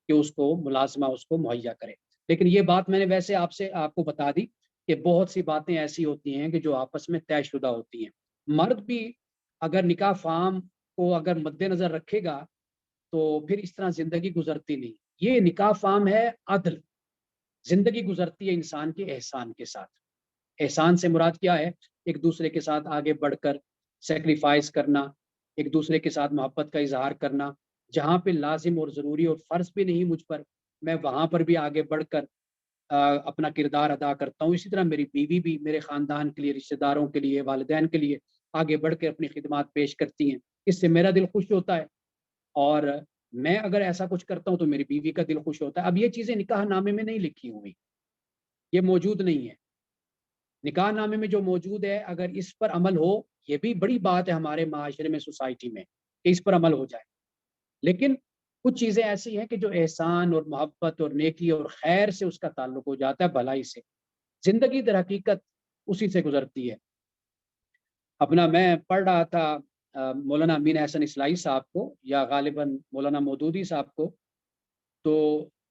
Speaker 1: کہ اس کو ملازمہ اس کو مہیا کرے۔ لیکن یہ بات میں نے ویسے آپ کو بتا دی کہ بہت سی باتیں ایسی ہوتی ہیں کہ جو آپس میں طے شدہ ہوتی ہیں۔ مرد بھی اگر نکاح فام کو اگر مد نظر رکھے گا تو پھر اس طرح زندگی گزرتی نہیں۔ یہ نکاح فام ہے عدل، زندگی گزرتی ہے انسان کے احسان کے ساتھ۔ احسان سے مراد کیا ہے؟ ایک دوسرے کے ساتھ آگے بڑھ کر سیکریفائس کرنا، ایک دوسرے کے ساتھ محبت کا اظہار کرنا، جہاں پہ لازم اور ضروری اور فرض بھی نہیں مجھ پر، میں وہاں پر بھی آگے بڑھ کر اپنا کردار ادا کرتا ہوں۔ اسی طرح میری بیوی بھی میرے خاندان کے لیے، رشتہ داروں کے لیے، والدین کے لیے آگے بڑھ کے اپنی خدمات پیش کرتی ہیں۔ اس سے میرا دل خوش ہوتا ہے، اور میں اگر ایسا کچھ کرتا ہوں تو میری بیوی کا دل خوش ہوتا ہے۔ اب یہ چیزیں نکاح نامے میں نہیں لکھی ہوئی، یہ موجود نہیں ہے۔ نکاح نامے میں جو موجود ہے اگر اس پر عمل ہو، یہ بھی بڑی بات ہے ہمارے معاشرے میں، سوسائٹی میں، کہ اس پر عمل ہو جائے. لیکن کچھ چیزیں ایسی ہیں کہ جو احسان اور محبت اور نیکی اور خیر سے اس کا تعلق ہو جاتا ہے، بھلائی سے. زندگی در حقیقت اسی سے گزرتی ہے. اپنا میں پڑھ رہا تھا مولانا امین احسن اصلاحی صاحب کو، یا غالباً مولانا مودودی صاحب کو، تو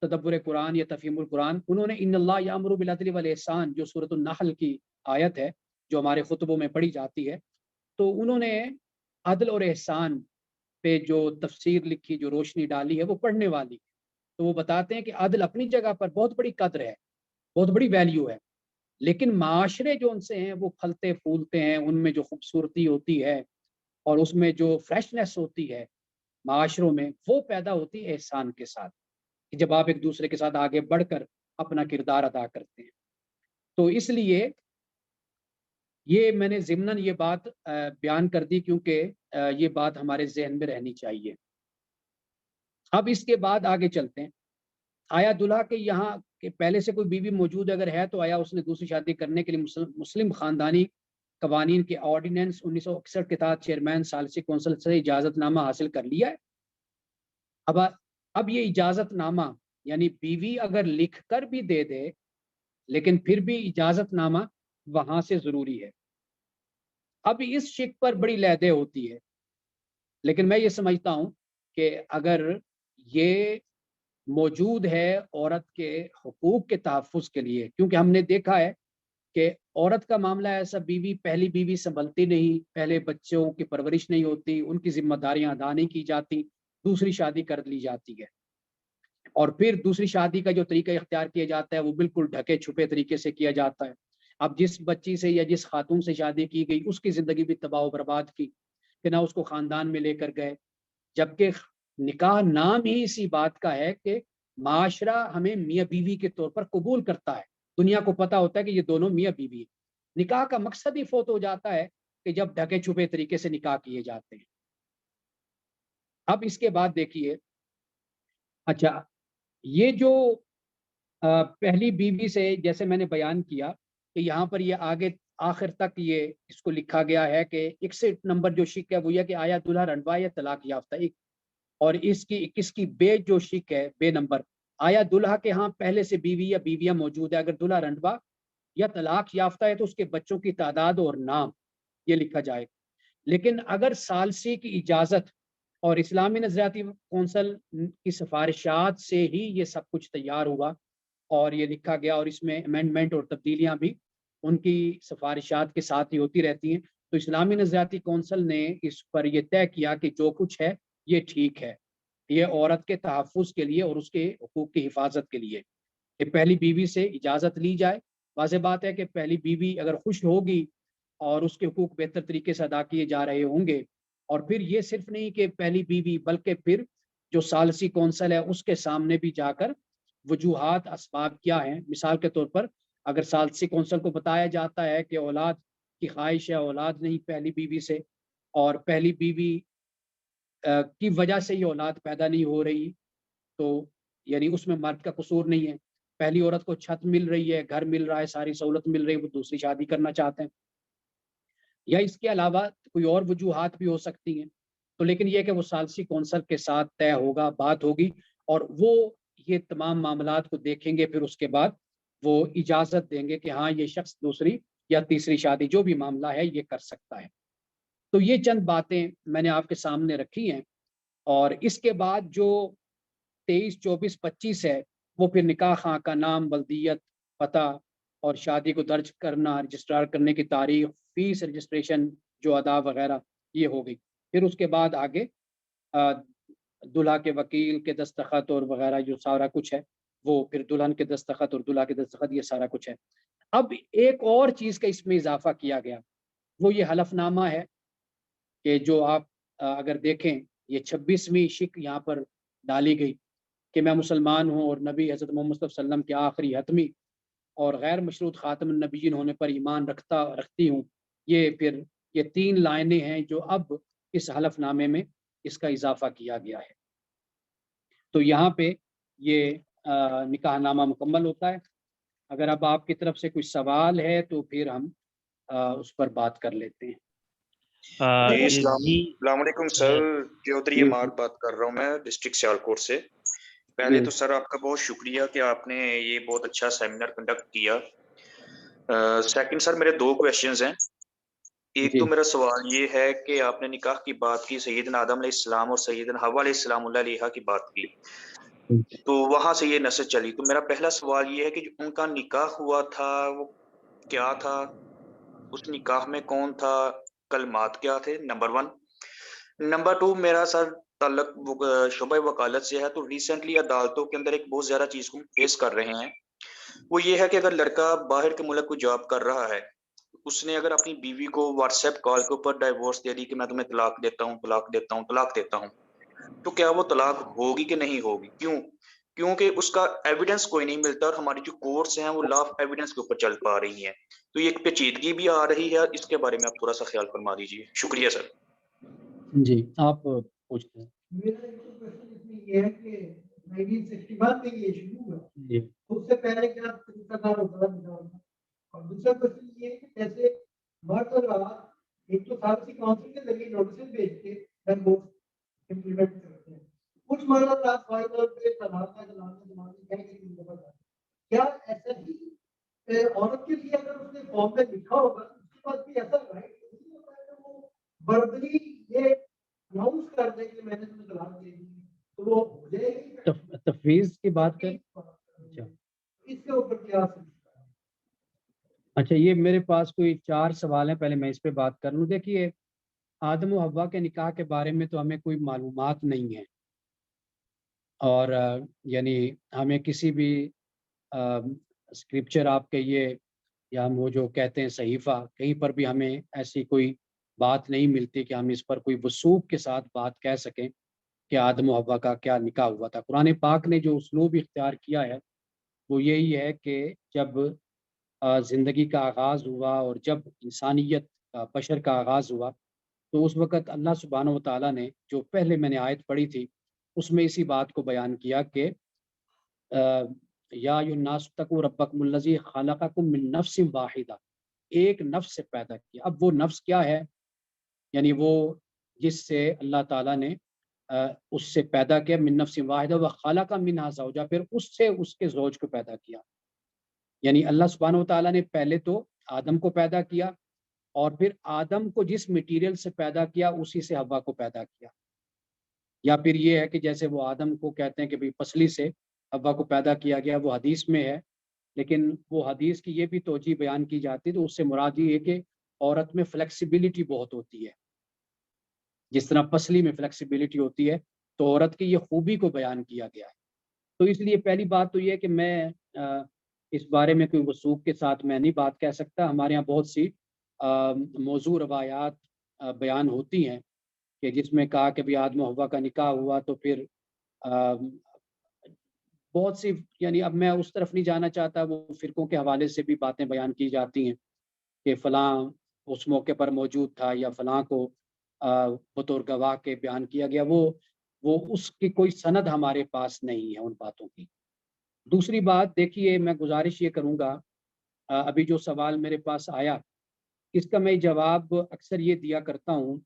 Speaker 1: تدبر قرآن یا تفہیم القرآن، انہوں نے ان اللہ یامر بالعدل والاحسان جو سورۃ النحل کی آیت ہے جو ہمارے خطبوں میں پڑھی جاتی ہے، تو انہوں نے عدل اور احسان پہ جو تفسیر لکھی، جو روشنی ڈالی ہے، وہ پڑھنے والی. تو وہ بتاتے ہیں کہ عدل اپنی جگہ پر بہت بڑی قدر ہے، بہت بڑی ویلیو ہے، لیکن معاشرے جو ان سے ہیں وہ پھلتے پھولتے ہیں، ان میں جو خوبصورتی ہوتی ہے اور اس میں جو فریشنس ہوتی ہے معاشروں میں، وہ پیدا ہوتی ہے احسان کے ساتھ، کہ جب آپ ایک دوسرے کے ساتھ آگے بڑھ کر اپنا کردار ادا کرتے ہیں. تو اس لیے یہ میں نے ضمناً یہ بات بیان کر دی، کیونکہ یہ بات ہمارے ذہن میں رہنی چاہیے. اب اس کے بعد آگے چلتے ہیں. آیا دلہا کے یہاں کہ پہلے سے کوئی بیوی موجود اگر ہے تو آیا اس نے دوسری شادی کرنے کے لیے مسلم خاندانی قوانین کے آرڈیننس 1961 کے تحت چیئرمین ثالثی کونسل سے اجازت نامہ حاصل کر لیا ہے؟ اب یہ اجازت نامہ یعنی بیوی اگر لکھ کر بھی دے دے، لیکن پھر بھی اجازت نامہ وہاں سے ضروری ہے. اب اس شک پر بڑی لیدے ہوتی ہے، لیکن میں یہ سمجھتا ہوں کہ اگر یہ موجود ہے عورت کے حقوق کے تحفظ کے لیے، کیونکہ ہم نے دیکھا ہے کہ عورت کا معاملہ ایسا، بیوی پہلی بیوی سنبھلتی نہیں، پہلے بچوں کی پرورش نہیں ہوتی، ان کی ذمہ داریاں ادا نہیں کی جاتی، دوسری شادی کر لی جاتی ہے، اور پھر دوسری شادی کا جو طریقہ اختیار کیا جاتا ہے وہ بالکل ڈھکے چھپے طریقے سے کیا جاتا ہے. اب جس بچی سے یا جس خاتون سے شادی کی گئی اس کی زندگی بھی تباہ و برباد کی کہ نہ اس کو خاندان میں لے کر گئے، جبکہ نکاح نام ہی اسی بات کا ہے کہ معاشرہ ہمیں میاں بیوی کے طور پر قبول کرتا ہے، دنیا کو پتا ہوتا ہے کہ یہ دونوں میاں بیوی ہیں. نکاح کا مقصد ہی فوت ہو جاتا ہے کہ جب ڈھکے چھپے طریقے سے نکاح کیے جاتے ہیں. اب اس کے بعد دیکھیے، اچھا یہ جو پہلی بیوی سے جیسے میں نے بیان کیا کہ یہاں پر یہ آگے آخر تک یہ اس کو لکھا گیا ہے کہ 61 نمبر جو شک ہے وہ یہ کہ آیا دلہا رنڈوا یا طلاق یافتہ. اور اس کی 21 کی بے جو شک ہے، بے نمبر، آیا دلہا کے ہاں پہلے سے بیوی یا بیویاں موجود ہے، اگر دلہا رنڈوا یا طلاق یافتہ ہے تو اس کے بچوں کی تعداد اور نام یہ لکھا جائے. لیکن اگر ثالثی کی اجازت اور اسلامی نظریاتی کونسل کی سفارشات سے ہی یہ سب کچھ تیار ہوا اور یہ لکھا گیا، اور اس میں امینڈمنٹ اور تبدیلیاں بھی ان کی سفارشات کے ساتھ ہی ہوتی رہتی ہیں، تو اسلامی نظریاتی کونسل نے اس پر یہ طے کیا کہ جو کچھ ہے یہ ٹھیک ہے، یہ عورت کے تحفظ کے لیے اور اس کے حقوق کی حفاظت کے لیے کہ پہلی بیوی سے اجازت لی جائے. واضح بات ہے کہ پہلی بیوی اگر خوش ہوگی اور اس کے حقوق بہتر طریقے سے ادا کیے جا رہے ہوں گے، اور پھر یہ صرف نہیں کہ پہلی بیوی بلکہ پھر جو ثالثی کونسل ہے اس کے سامنے بھی جا کر وجوہات اسباب کیا ہیں، مثال کے طور پر اگر ثالثی کونسل کو بتایا جاتا ہے کہ اولاد کی خواہش ہے، اولاد نہیں پہلی بیوی سے، اور پہلی بیوی کی وجہ سے یہ اولاد پیدا نہیں ہو رہی، تو یعنی اس میں مرد کا قصور نہیں ہے. پہلی عورت کو چھت مل رہی ہے، گھر مل رہا ہے، ساری سہولت مل رہی ہے، وہ دوسری شادی کرنا چاہتے ہیں، یا اس کے علاوہ کوئی اور وجوہات بھی ہو سکتی ہیں. تو لیکن یہ کہ وہ ثالثی کونسل کے ساتھ طے ہوگا، بات ہوگی، اور وہ یہ تمام معاملات کو دیکھیں گے، پھر اس کے بعد وہ اجازت دیں گے کہ ہاں یہ شخص دوسری یا تیسری شادی جو بھی معاملہ ہے یہ کر سکتا ہے. تو یہ چند باتیں میں نے آپ کے سامنے رکھی ہیں، اور اس کے بعد جو 23, 24, 25 ہے وہ پھر نکاح خواہ کا نام، ولدیت، پتہ اور شادی کو درج کرنا، رجسٹرار کرنے کی تاریخ، فیس رجسٹریشن جو ادا وغیرہ یہ ہو گئی. پھر اس کے بعد آگے دلہا کے وکیل کے دستخط اور وغیرہ جو سارا کچھ ہے وہ پھر دلہن کے دستخط اور دلہا کے دستخط، یہ سارا کچھ ہے. اب ایک اور چیز کا اس میں اضافہ کیا گیا، وہ یہ حلف نامہ ہے کہ جو آپ اگر دیکھیں یہ 26ویں شک یہاں پر ڈالی گئی کہ میں مسلمان ہوں اور نبی حضرت محمد صلی اللہ علیہ وسلم کے آخری حتمی اور غیر مشروط خاتم النبیین ہونے پر ایمان رکھتی ہوں. یہ پھر یہ 3 لائنیں ہیں جو اب اس حلف نامے میں اس کا اضافہ کیا گیا ہے. تو یہاں پہ یہ نکاح نامہ مکمل ہوتا ہے. اگر اب آپ کی طرف سے کوئی سوال ہے تو پھر ہم اس پر بات کر لیتے ہیں.
Speaker 4: السلام علیکم سر، چودھری امار بات کر رہا ہوں میں ڈسٹرکٹ سیالکوٹ سے. پہلے تو سر آپ کا بہت شکریہ کہ آپ نے یہ بہت اچھا سیمینار کنڈکٹ کیا. سیکنڈ سر میرے 2 کویشچنز ہیں. ایک تو میرا سوال یہ ہے کہ آپ نے نکاح کی بات کی، سیدنا آدم علیہ السلام اور سیدنا حوا علیہ السلام اللہ علیہ کی بات کی، تو وہاں سے یہ نسل چلی. تو میرا پہلا سوال یہ ہے کہ جو ان کا نکاح ہوا تھا وہ کیا تھا، اس نکاح میں کون تھا، کلمات کیا تھے، نمبر 1. نمبر 2 میرا سر تعلق شعبہ وکالت سے ہے. تو ریسنٹلی عدالتوں کے اندر ایک بہت زیادہ چیز کو فیس کر رہے ہیں، وہ یہ ہے کہ اگر لڑکا باہر کے ملک کو جاب کر رہا ہے، اس نے اگر اپنی بیوی کو واٹس ایپ کال کے اوپر ڈائیورس دے دی کہ میں تمہیں طلاق دیتا ہوں طلاق دیتا ہوں طلاق دیتا ہوں، تو کیا وہ طلاق ہوگی کہ نہیں ہوگی؟ کیونکہ اس کا ایویڈنس کوئی نہیں ملتا، اور ہماری جو کورٹس ہیں وہ لا آف ایویڈنس کے اوپر چل پا رہی ہیں. تو یہ ایک پیچیدگی بھی آ رہی ہے، اس کے بارے میں آپ تھوڑا سا خیال فرما دیجیے. شکریہ سر.
Speaker 1: جی آپ پوچھتے ہیں.
Speaker 5: میرا ایک کوشچن اس میں یہ ہے کہ 1961 میں یہ شروع ہوا،
Speaker 1: جی
Speaker 5: اس سے پہلے کیا طریقہ کار ہوتا تھا؟ اور دوسرا کوشچن یہ ہے کہ جیسے مرد اور عورت ایک تو سالسی کاؤنسل کے ذریعے نوٹسز بھیج کے ڈائیورس امپلیمنٹ کرتے ہیں، کچھ مرد اور عورت فائل طور پہ طلاق کا اعلان کہہ کے ان کو بتا. کیا ایسا ہی عورت کے لیے اگر اس نے فارم میں لکھا ہوگا اس کے بعد بھی ایسا رائٹ نہیں ہوتا ہے کہ وہ بربری یہ اناؤنس کر دے کہ میں نے تمہیں طلاق دے دی تو وہ ہو جائے گی؟
Speaker 1: تفویض کی بات کریں. اچھا
Speaker 5: اس کے اوپر کیا
Speaker 1: اچھا یہ میرے پاس کوئی 4 سوال ہیں، پہلے میں اس پہ بات کر لوں. دیکھیے آدم و حوا کے نکاح کے بارے میں تو ہمیں کوئی معلومات نہیں ہے، اور یعنی ہمیں کسی بھی اسکرپچر آپ کے یہ یا ہم وہ جو کہتے ہیں صحیفہ، کہیں پر بھی ہمیں ایسی کوئی بات نہیں ملتی کہ ہم اس پر کوئی وثوق کے ساتھ بات کہہ سکیں کہ آدم و حوا کا کیا نکاح ہوا تھا. قرآن پاک نے جو اسلوب اختیار کیا ہے وہ یہی ہے کہ جب زندگی کا آغاز ہوا اور جب انسانیت کا بشر کا آغاز ہوا تو اس وقت اللہ سبحانہ و تعالیٰ نے جو پہلے میں نے آیت پڑھی تھی اس میں اسی بات کو بیان کیا کہ یا الناس اتقوا ربکم الذی خلقکم من نفس واحدہ، ایک نفس سے پیدا کیا. اب وہ نفس کیا ہے؟ یعنی وہ جس سے اللہ تعالیٰ نے اس سے پیدا کیا، من نفس واحدہ وخلق منہا زوجہا، پھر اس سے اس کے زوج کو پیدا کیا. یعنی اللہ سبحانہ و تعالیٰ نے پہلے تو آدم کو پیدا کیا اور پھر آدم کو جس میٹیریل سے پیدا کیا اسی سے حوا کو پیدا کیا. یا پھر یہ ہے کہ جیسے وہ آدم کو کہتے ہیں کہ بھئی پسلی سے حوا کو پیدا کیا گیا، وہ حدیث میں ہے، لیکن وہ حدیث کی یہ بھی توجیہ بیان کی جاتی ہے تو اس سے مراد یہ ہے کہ عورت میں فلیکسیبلٹی بہت ہوتی ہے، جس طرح پسلی میں فلیکسیبلٹی ہوتی ہے تو عورت کی یہ خوبی کو بیان کیا گیا ہے. تو اس لیے پہلی بات تو یہ ہے کہ میں اس بارے میں کوئی وثوق کے ساتھ میں نہیں بات کہہ سکتا. ہمارے ہاں بہت سی موضوع روایات بیان ہوتی ہیں کہ جس میں کہا کہ بھی آدم و حوا کا نکاح ہوا تو پھر بہت سی، یعنی اب میں اس طرف نہیں جانا چاہتا، وہ فرقوں کے حوالے سے بھی باتیں بیان کی جاتی ہیں کہ فلاں اس موقع پر موجود تھا یا فلاں کو بطور گواہ کے بیان کیا گیا. وہ اس کی کوئی سند ہمارے پاس نہیں ہے ان باتوں کی. دوسری بات دیکھیے، میں گزارش یہ کروں گا، ابھی جو سوال میرے پاس آیا اس کا میں جواب اکثر یہ دیا کرتا ہوں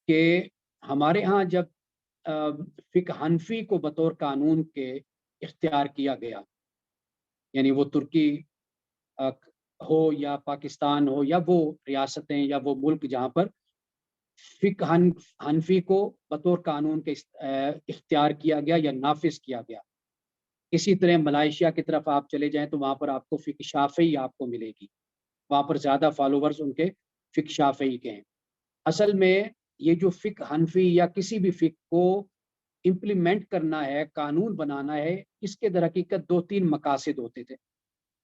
Speaker 1: کہ ہمارے ہاں جب فقہ حنفی کو بطور قانون کے اختیار کیا گیا، یعنی وہ ترکی ہو یا پاکستان ہو یا وہ ریاستیں یا وہ ملک جہاں پر فقہ حنفی کو بطور قانون کے اختیار کیا گیا یا نافذ کیا گیا. اسی طرح ملائیشیا کی طرف آپ چلے جائیں تو وہاں پر آپ کو فقہ شافعی آپ کو ملے گی، وہاں پر زیادہ فالوورز ان کے فقہ شافعی کے ہیں. اصل میں یہ جو فقہ حنفی یا کسی بھی فقہ کو امپلیمنٹ کرنا ہے، قانون بنانا ہے، اس کے در حقیقت 2-3 مقاصد ہوتے تھے.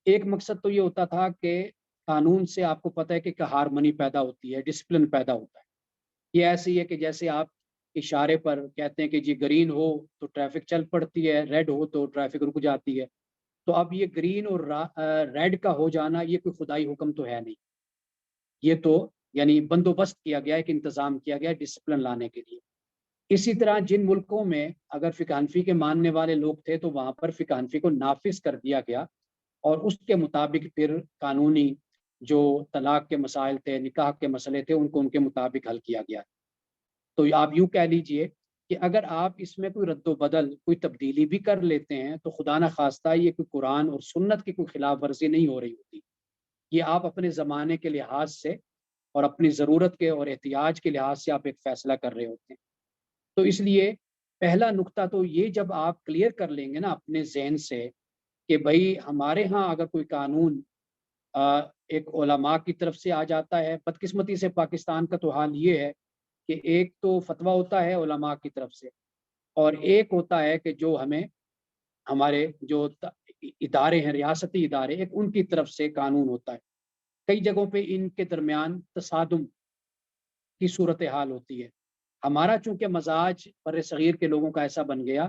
Speaker 1: ایک مقصد تو یہ ہوتا تھا کہ قانون سے آپ کو پتہ ہے کہ ہارمنی پیدا ہوتی ہے، ڈسپلن پیدا ہوتا ہے. یہ ایسی ہے کہ جیسے آپ اشارے پر کہتے ہیں کہ جی گرین ہو تو ٹریفک چل پڑتی ہے، ریڈ ہو تو ٹریفک رک جاتی ہے. تو اب یہ گرین اور ریڈ کا ہو جانا یہ کوئی خدائی حکم تو ہے نہیں، یہ تو یعنی بندوبست کیا گیا ہے کہ انتظام کیا گیا ہے ڈسپلن لانے کے لیے. اسی طرح جن ملکوں میں میں اگر فقہ حنفی کے ماننے والے لوگ تھے تو وہاں پر فقہ حنفی کو نافذ کر دیا گیا اور اس کے مطابق پھر قانونی جو طلاق کے مسائل تھے، نکاح کے مسئلے تھے، ان کو ان کے مطابق حل کیا گیا۔ تو آپ یوں کہہ لیجئے کہ اگر آپ اس میں کوئی رد و بدل، کوئی تبدیلی بھی کر لیتے ہیں تو خدا نہ خواستہ یہ کوئی قرآن اور سنت کی کوئی خلاف ورزی نہیں ہو رہی ہوتی، یہ آپ اپنے زمانے کے لحاظ سے اور اپنی ضرورت کے اور احتیاج کے لحاظ سے آپ ایک فیصلہ کر رہے ہوتے ہیں۔ تو اس لیے پہلا نقطہ تو یہ جب آپ کلیئر کر لیں گے نا اپنے ذہن سے کہ بھائی ہمارے ہاں اگر کوئی قانون ایک علماء کی طرف سے آ جاتا ہے، بدقسمتی سے پاکستان کا تو حال یہ ہے کہ ایک تو فتویٰ ہوتا ہے علماء کی طرف سے، اور ایک ہوتا ہے کہ جو ہمیں ہمارے جو ادارے ہیں، ریاستی ادارے، ایک ان کی طرف سے قانون ہوتا ہے۔ کئی جگہوں پہ ان کے درمیان تصادم کی صورتحال ہوتی ہے۔ ہمارا چونکہ مزاج بر صغیر کے لوگوں کا ایسا بن گیا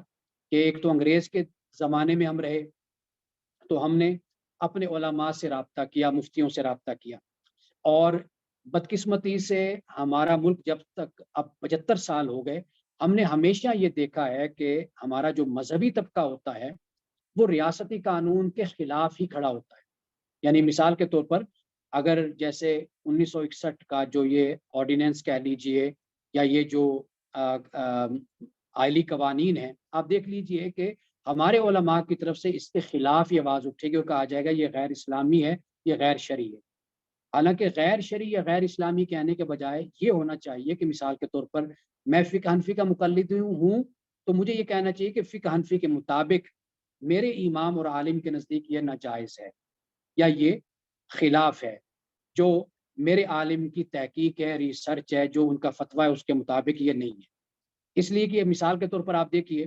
Speaker 1: کہ ایک تو انگریز کے زمانے میں ہم رہے، تو ہم نے اپنے علماء سے رابطہ کیا، مفتیوں سے رابطہ کیا، اور بدقسمتی سے ہمارا ملک جب تک اب 75 سال ہو گئے، ہم نے ہمیشہ یہ دیکھا ہے کہ ہمارا جو مذہبی طبقہ ہوتا ہے وہ ریاستی قانون کے خلاف ہی کھڑا ہوتا ہے۔ یعنی مثال کے طور پر اگر جیسے 1961 کا جو یہ آرڈیننس کہہ لیجئے یا یہ جو آئلی قوانین ہیں، آپ دیکھ لیجئے کہ ہمارے علماء کی طرف سے اس کے خلاف یہ آواز اٹھے گی اور کہا جائے گا یہ غیر اسلامی ہے، یہ غیر شرعی ہے۔ حالانکہ غیر شرعی یا غیر اسلامی کہنے کے بجائے یہ ہونا چاہیے کہ مثال کے طور پر میں فقہ حنفی کا مقلد ہوں تو مجھے یہ کہنا چاہیے کہ فقہ حنفی کے مطابق میرے امام اور عالم کے نزدیک یہ ناجائز ہے یا یہ خلاف ہے، جو میرے عالم کی تحقیق ہے، ریسرچ ہے، جو ان کا فتویٰ ہے اس کے مطابق یہ نہیں ہے۔ اس لیے کہ مثال کے طور پر آپ دیکھیے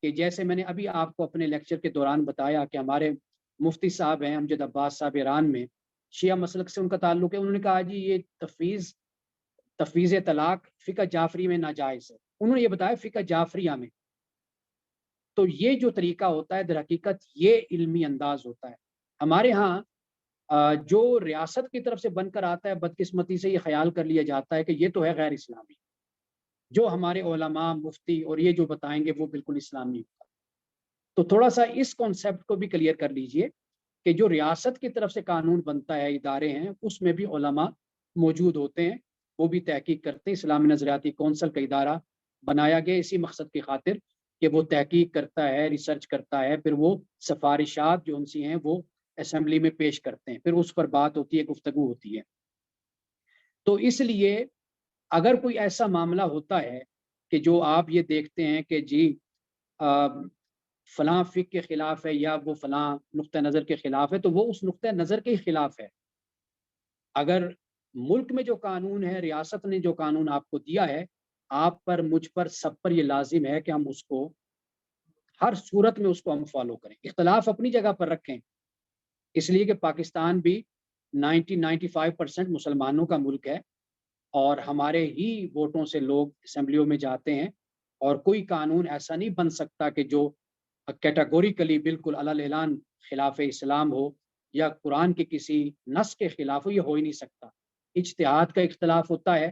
Speaker 1: کہ جیسے میں نے ابھی آپ کو اپنے لیکچر کے دوران بتایا کہ ہمارے مفتی صاحب ہیں امجد عباس صاحب ایران میں، شیعہ مسلک سے ان کا تعلق ہے، انہوں نے کہا جی یہ تفویض طلاق فقہ جعفری میں ناجائز ہے، انہوں نے یہ بتایا فقہ جعفریہ میں۔ تو یہ جو طریقہ ہوتا ہے در حقیقت یہ علمی انداز ہوتا ہے۔ ہمارے ہاں جو ریاست کی طرف سے بن کر آتا ہے، بدقسمتی سے یہ خیال کر لیا جاتا ہے کہ یہ تو ہے غیر اسلامی، جو ہمارے علماء مفتی اور یہ جو بتائیں گے وہ بالکل اسلامی ہوتا ہے۔ تو تھوڑا سا اس کانسیپٹ کو بھی کلیئر کر لیجئے کہ جو ریاست کی طرف سے قانون بنتا ہے، ادارے ہیں، اس میں بھی علماء موجود ہوتے ہیں، وہ بھی تحقیق کرتے ہیں۔ اسلامی نظریاتی کونسل کا ادارہ بنایا گیا اسی مقصد کی خاطر کہ وہ تحقیق کرتا ہے، ریسرچ کرتا ہے، پھر وہ سفارشات جو ان سی ہیں وہ اسمبلی میں پیش کرتے ہیں، پھر اس پر بات ہوتی ہے، گفتگو ہوتی ہے۔ تو اس لیے اگر کوئی ایسا معاملہ ہوتا ہے کہ جو آپ یہ دیکھتے ہیں کہ جی فلاں فقہ کے خلاف ہے یا وہ فلاں نقطہ نظر کے خلاف ہے، تو وہ اس نقطہ نظر کے خلاف ہے۔ اگر ملک میں جو قانون ہے، ریاست نے جو قانون آپ کو دیا ہے، آپ پر، مجھ پر، سب پر یہ لازم ہے کہ ہم اس کو ہر صورت میں اس کو ہم فالو کریں۔ اختلاف اپنی جگہ پر رکھیں، اس لیے کہ پاکستان بھی 95% مسلمانوں کا ملک ہے، اور ہمارے ہی ووٹوں سے لوگ اسمبلیوں میں جاتے ہیں، اور کوئی قانون ایسا نہیں بن سکتا کہ جو کیٹاگوریکلی بالکل علی الاعلان خلاف اسلام ہو یا قرآن کے کسی نص کے خلاف ہو، یہ ہو ہی نہیں سکتا۔ اجتہاد کا اختلاف ہوتا ہے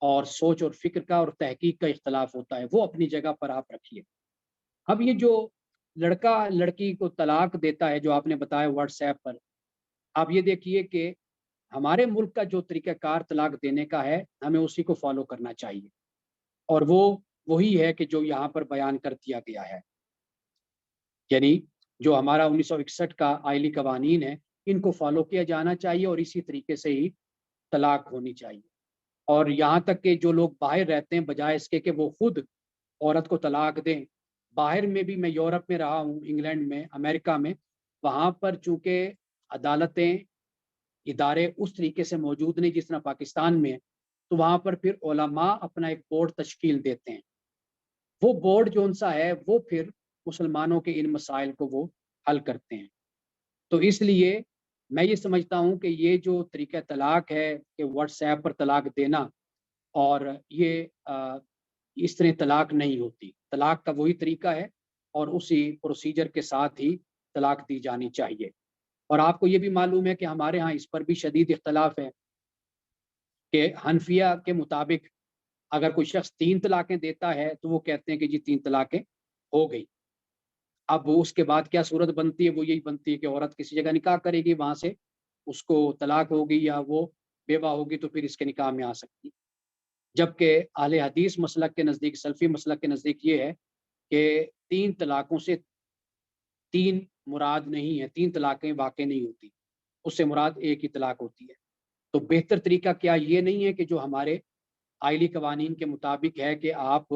Speaker 1: اور سوچ اور فکر کا اور تحقیق کا اختلاف ہوتا ہے، وہ اپنی جگہ پر آپ رکھیے۔ اب یہ جو لڑکا لڑکی کو طلاق دیتا ہے جو آپ نے بتایا واٹس ایپ پر، آپ یہ دیکھیے کہ ہمارے ملک کا جو طریقہ کار طلاق دینے کا ہے ہمیں اسی کو فالو کرنا چاہیے، اور وہ وہی ہے کہ جو یہاں پر بیان کر دیا گیا ہے۔ یعنی جو ہمارا 1961 کا آئلی قوانین ہے ان کو فالو کیا جانا چاہیے، اور اسی طریقے سے ہی طلاق ہونی چاہیے۔ اور یہاں تک کہ جو لوگ باہر رہتے ہیں، بجائے اس کے کہ وہ خود عورت کو طلاق دیں، باہر میں بھی، میں یورپ میں رہا ہوں، انگلینڈ میں، امریکہ میں، وہاں پر چونکہ عدالتیں، ادارے اس طریقے سے موجود نہیں جس طرح پاکستان میں ہے، تو وہاں پر پھر علماء اپنا ایک بورڈ تشکیل دیتے ہیں۔ وہ بورڈ جو ان سا ہے وہ پھر مسلمانوں کے ان مسائل کو وہ حل کرتے ہیں۔ تو اس لیے میں یہ سمجھتا ہوں کہ یہ جو طریقہ طلاق ہے کہ واٹس ایپ پر طلاق دینا، اور یہ اس طرح طلاق نہیں ہوتی۔ طلاق کا وہی طریقہ ہے اور اسی پروسیجر کے ساتھ ہی طلاق دی جانی چاہیے۔ اور آپ کو یہ بھی معلوم ہے کہ ہمارے ہاں اس پر بھی شدید اختلاف ہے کہ حنفیہ کے مطابق اگر کوئی شخص 3 طلاقیں دیتا ہے تو وہ کہتے ہیں کہ جی 3 طلاقیں ہو گئی۔ اب اس کے بعد کیا صورت بنتی ہے؟ وہ یہی بنتی ہے کہ عورت کسی جگہ نکاح کرے گی، وہاں سے اس کو طلاق ہوگی یا وہ بیوہ ہوگی تو پھر اس کے نکاح میں آ سکتی. جبکہ اہل حدیث مسلک کے نزدیک، سلفی مسلک کے نزدیک یہ ہے کہ 3 طلاقوں سے 3 مراد نہیں ہے، 3 طلاقیں واقع نہیں ہوتی، اس سے مراد ایک ہی طلاق ہوتی ہے. تو بہتر طریقہ کیا یہ نہیں ہے کہ جو ہمارے آئلی قوانین کے مطابق ہے کہ آپ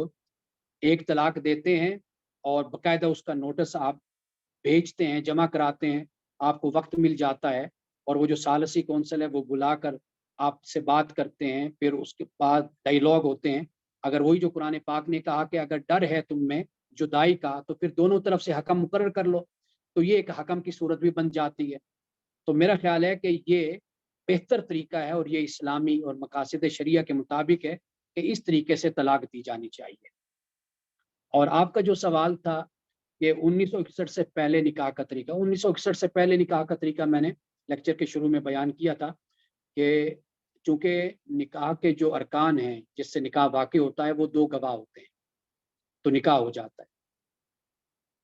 Speaker 1: ایک طلاق دیتے ہیں اور باقاعدہ اس کا نوٹس آپ بھیجتے ہیں، جمع کراتے ہیں، آپ کو وقت مل جاتا ہے اور وہ جو ثالثی کونسل ہے وہ بلا کر آپ سے بات کرتے ہیں، پھر اس کے بعد ڈائیلاگ ہوتے ہیں. اگر وہی جو قرآن پاک نے کہا کہ اگر ڈر ہے تم میں جدائی کا تو پھر دونوں طرف سے حکم مقرر کر لو، تو یہ ایک حکم کی صورت بھی بن جاتی ہے. تو میرا خیال ہے کہ یہ بہتر طریقہ ہے اور یہ اسلامی اور مقاصد شریعہ کے مطابق ہے کہ اس طریقے سے طلاق دی جانی چاہیے. اور آپ کا جو سوال تھا کہ 1961 سے پہلے نکاح کا طریقہ، 1961 سے پہلے نکاح کا طریقہ میں نے لیکچر کے شروع میں بیان کیا تھا کہ چونکہ نکاح کے جو ارکان ہیں جس سے نکاح واقع ہوتا ہے وہ 2 گواہ ہوتے ہیں تو نکاح ہو جاتا ہے.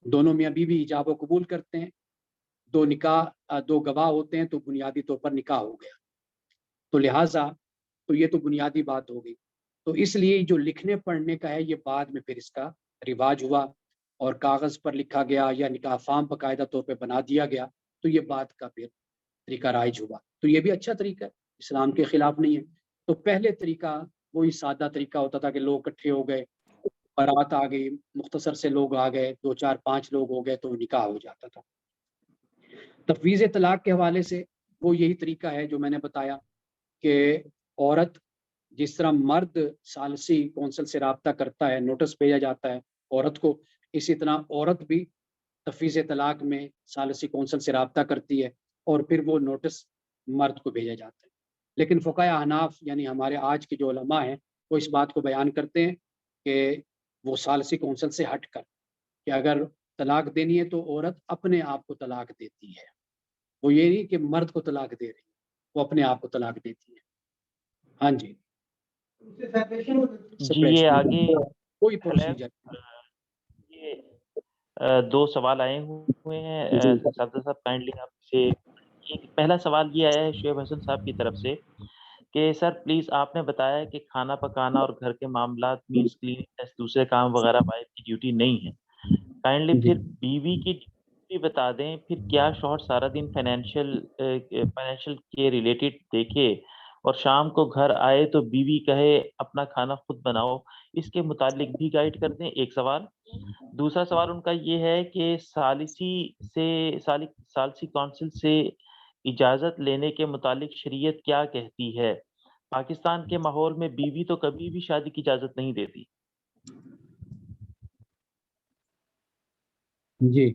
Speaker 1: دونوں میاں بیوی ایجاب و قبول کرتے ہیں، 2 گواہ ہوتے ہیں تو بنیادی طور پر نکاح ہو گیا. تو لہٰذا تو یہ تو بنیادی بات ہو گئی. تو اس لیے جو لکھنے پڑھنے کا ہے یہ بعد میں پھر اس کا رواج ہوا اور کاغذ پر لکھا گیا یا نکاح فارم باقاعدہ طور پہ بنا دیا گیا، تو یہ بات کا پھر طریقہ رائج ہوا. تو یہ بھی اچھا طریقہ ہے، اسلام کے خلاف نہیں ہے. تو پہلے طریقہ وہی سادہ طریقہ ہوتا تھا کہ لوگ اکٹھے ہو گئے، بارات آ گئی، مختصر سے لوگ آ گئے، 2 4 5 لوگ ہو گئے تو نکاح ہو جاتا تھا. تفویض طلاق کے حوالے سے وہ یہی طریقہ ہے جو میں نے بتایا کہ عورت جس طرح مرد ثالثی کونسل سے رابطہ کرتا ہے، نوٹس بھیجا جاتا ہے عورت کو، اسی طرح عورت بھی تفویض طلاق میں ثالثی کونسل سے رابطہ کرتی ہے اور پھر وہ نوٹس مرد کو بھیجا جاتا ہے. لیکن فقہائے احناف یعنی ہمارے آج کے جو علماء ہیں وہ اس بات کو بیان کرتے ہیں کہ وہ ثالثی کونسل سے ہٹ کر کہ اگر طلاق دینی ہے تو عورت اپنے آپ کو طلاق دیتی ہے، وہ یہ نہیں کہ مرد کو طلاق دے رہی ہے، وہ اپنے آپ کو طلاق دیتی ہے. ہاں جی،
Speaker 5: اس سے separation ہو جاتی ہے.
Speaker 3: جی یہ آگے
Speaker 1: کوئی پروسیجر
Speaker 3: یہ 2 سوال آئے ہوئے ہیں سردار صاحب، کائنڈلی آپ سے. ایک پہلا سوال یہ آیا ہے شعیب حسن صاحب کی طرف سے کہ سر پلیز آپ نے بتایا کہ کھانا پکانا اور گھر کے معاملات مینس کلیننس دوسرے کام وغیرہ وائف کی ڈیوٹی نہیں ہے. کائنڈلی
Speaker 1: جی.
Speaker 3: پھر بیوی کی ڈیوٹی بتا دیں، پھر کیا شوہر سارا دن فائنینشیل کے ریلیٹڈ دیکھے اور شام کو گھر آئے تو بیوی کہے اپنا کھانا خود بناؤ، اس کے متعلق بھی گائیڈ کر دیں. ایک سوال. دوسرا سوال ان کا یہ ہے کہ ثالثی کونسل سے اجازت لینے کے متعلق شریعت کیا کہتی ہے؟ پاکستان کے ماحول میں بیوی تو کبھی بھی شادی کی اجازت نہیں دیتی.
Speaker 1: جی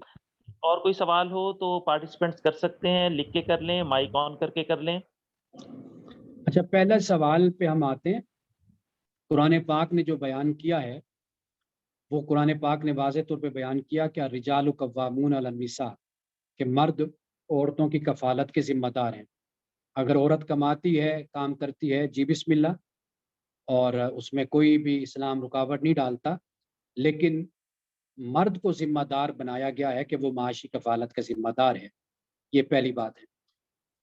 Speaker 3: اور کوئی سوال ہو تو پارٹیسپینٹس کر سکتے ہیں، لکھ کے کر لیں، مائک آن کر کے کر لیں.
Speaker 1: اچھا، پہلا سوال پہ ہم آتے ہیں. قرآن پاک نے جو بیان کیا ہے وہ قرآن پاک نے واضح طور پہ بیان کیا کہ الرجال قوامون علی النساء، کہ مرد عورتوں کی کفالت کے ذمہ دار ہیں. اگر عورت کماتی ہے، کام کرتی ہے، جی بسم اللہ، اور اس میں کوئی بھی اسلام رکاوٹ نہیں ڈالتا، لیکن مرد کو ذمہ دار بنایا گیا ہے کہ وہ معاشی کفالت کا ذمہ دار ہے. یہ پہلی بات ہے.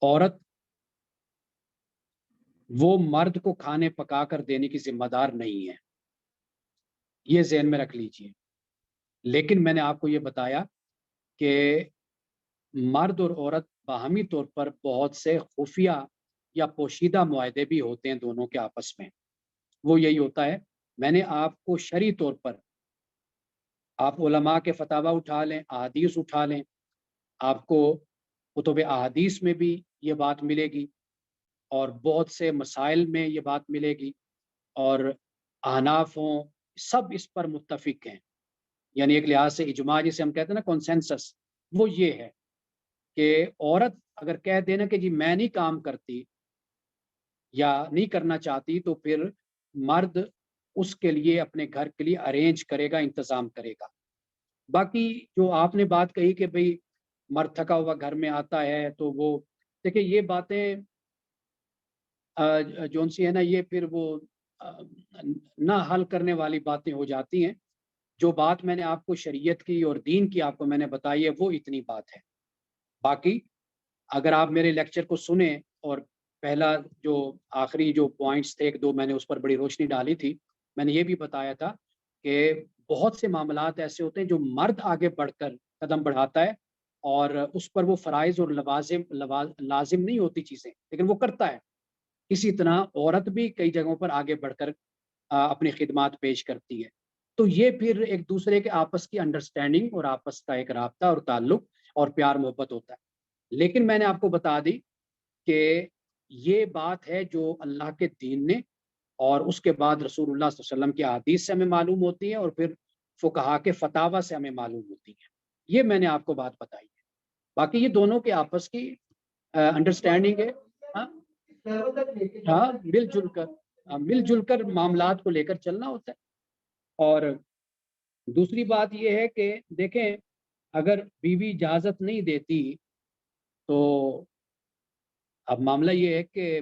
Speaker 1: عورت وہ مرد کو کھانے پکا کر دینے کی ذمہ دار نہیں ہے، یہ ذہن میں رکھ لیجئے. لیکن میں نے آپ کو یہ بتایا کہ مرد اور عورت باہمی طور پر بہت سے خفیہ یا پوشیدہ معاہدے بھی ہوتے ہیں دونوں کے آپس میں. وہ یہی ہوتا ہے، میں نے آپ کو شرعی طور پر، آپ علماء کے فتاوی اٹھا لیں، احادیث اٹھا لیں، آپ کو کتب احادیث میں بھی یہ بات ملے گی اور بہت سے مسائل میں یہ بات ملے گی، اور احناف ہوں سب اس پر متفق ہیں. یعنی ایک لحاظ سے اجماع جسے ہم کہتے ہیں نا کنسنسس، وہ یہ ہے کہ عورت اگر کہہ دینا کہ جی میں نہیں کام کرتی یا نہیں کرنا چاہتی تو پھر مرد اس کے لیے اپنے گھر کے لیے ارینج کرے گا، انتظام کرے گا. باقی جو آپ نے بات کہی کہ بھئی مرد تھکا ہوا گھر میں آتا ہے تو وہ دیکھیں یہ باتیں جون سی ہے نا، یہ پھر وہ نہ حل کرنے والی باتیں ہو جاتی ہیں. جو بات میں نے آپ کو شریعت کی اور دین کی آپ کو میں نے بتائی ہے وہ اتنی بات ہے. باقی اگر آپ میرے لیکچر کو سنیں اور پہلا جو آخری جو پوائنٹس تھے 1-2 میں نے اس پر بڑی روشنی ڈالی تھی. میں نے یہ بھی بتایا تھا کہ بہت سے معاملات ایسے ہوتے ہیں جو مرد آگے بڑھ کر قدم بڑھاتا ہے اور اس پر وہ فرائض اور لازم نہیں ہوتی چیزیں، لیکن وہ کرتا ہے. اسی طرح عورت بھی کئی جگہوں پر آگے بڑھ کر اپنی خدمات پیش کرتی ہے. تو یہ پھر ایک دوسرے کے آپس کی انڈرسٹینڈنگ اور آپس کا ایک رابطہ اور تعلق اور پیار محبت ہوتا ہے. لیکن میں نے آپ کو بتا دی کہ یہ بات ہے جو اللہ کے دین نے اور اس کے بعد رسول اللہ صلی اللہ علیہ وسلم کی احادیث سے ہمیں معلوم ہوتی ہے اور پھر فقہا کے فتاوی سے ہمیں معلوم ہوتی ہے. یہ میں نے آپ کو بات بتائی ہے. باقی یہ دونوں کے آپس کی انڈرسٹینڈنگ ہے. ہاں مل جل کر معاملات کو لے کر چلنا ہوتا ہے. اور دوسری بات یہ ہے کہ دیکھیں اگر بیوی اجازت نہیں دیتی تو اب معاملہ یہ ہے کہ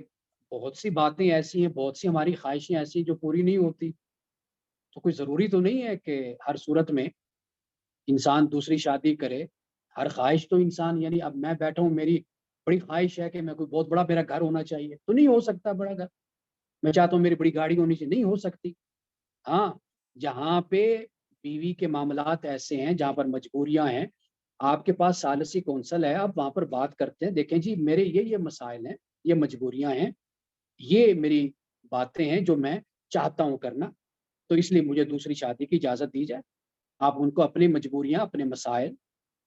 Speaker 1: بہت سی باتیں ایسی ہیں، بہت سی ہماری خواہشیں ایسی جو پوری نہیں ہوتی. تو کوئی ضروری تو نہیں ہے کہ ہر صورت میں انسان دوسری شادی کرے. ہر خواہش تو انسان، یعنی اب میں بیٹھا ہوں میری بڑی خواہش ہے کہ میں کوئی بہت بڑا میرا گھر ہونا چاہیے، تو نہیں ہو سکتا بڑا گھر. میں چاہتا ہوں میری بڑی گاڑی ہونی چاہیے، نہیں ہو سکتی. ہاں جہاں پہ بیوی کے معاملات ایسے ہیں جہاں پر مجبوریاں ہیں، آپ کے پاس ثالثی کونسل ہے، آپ وہاں پر بات کرتے ہیں، دیکھیں جی میرے یہ مسائل ہیں، یہ مجبوریاں ہیں، یہ میری باتیں ہیں جو میں چاہتا ہوں کرنا، تو اس لیے مجھے دوسری شادی کی اجازت دی جائے. آپ ان کو اپنی مجبوریاں، اپنے مسائل،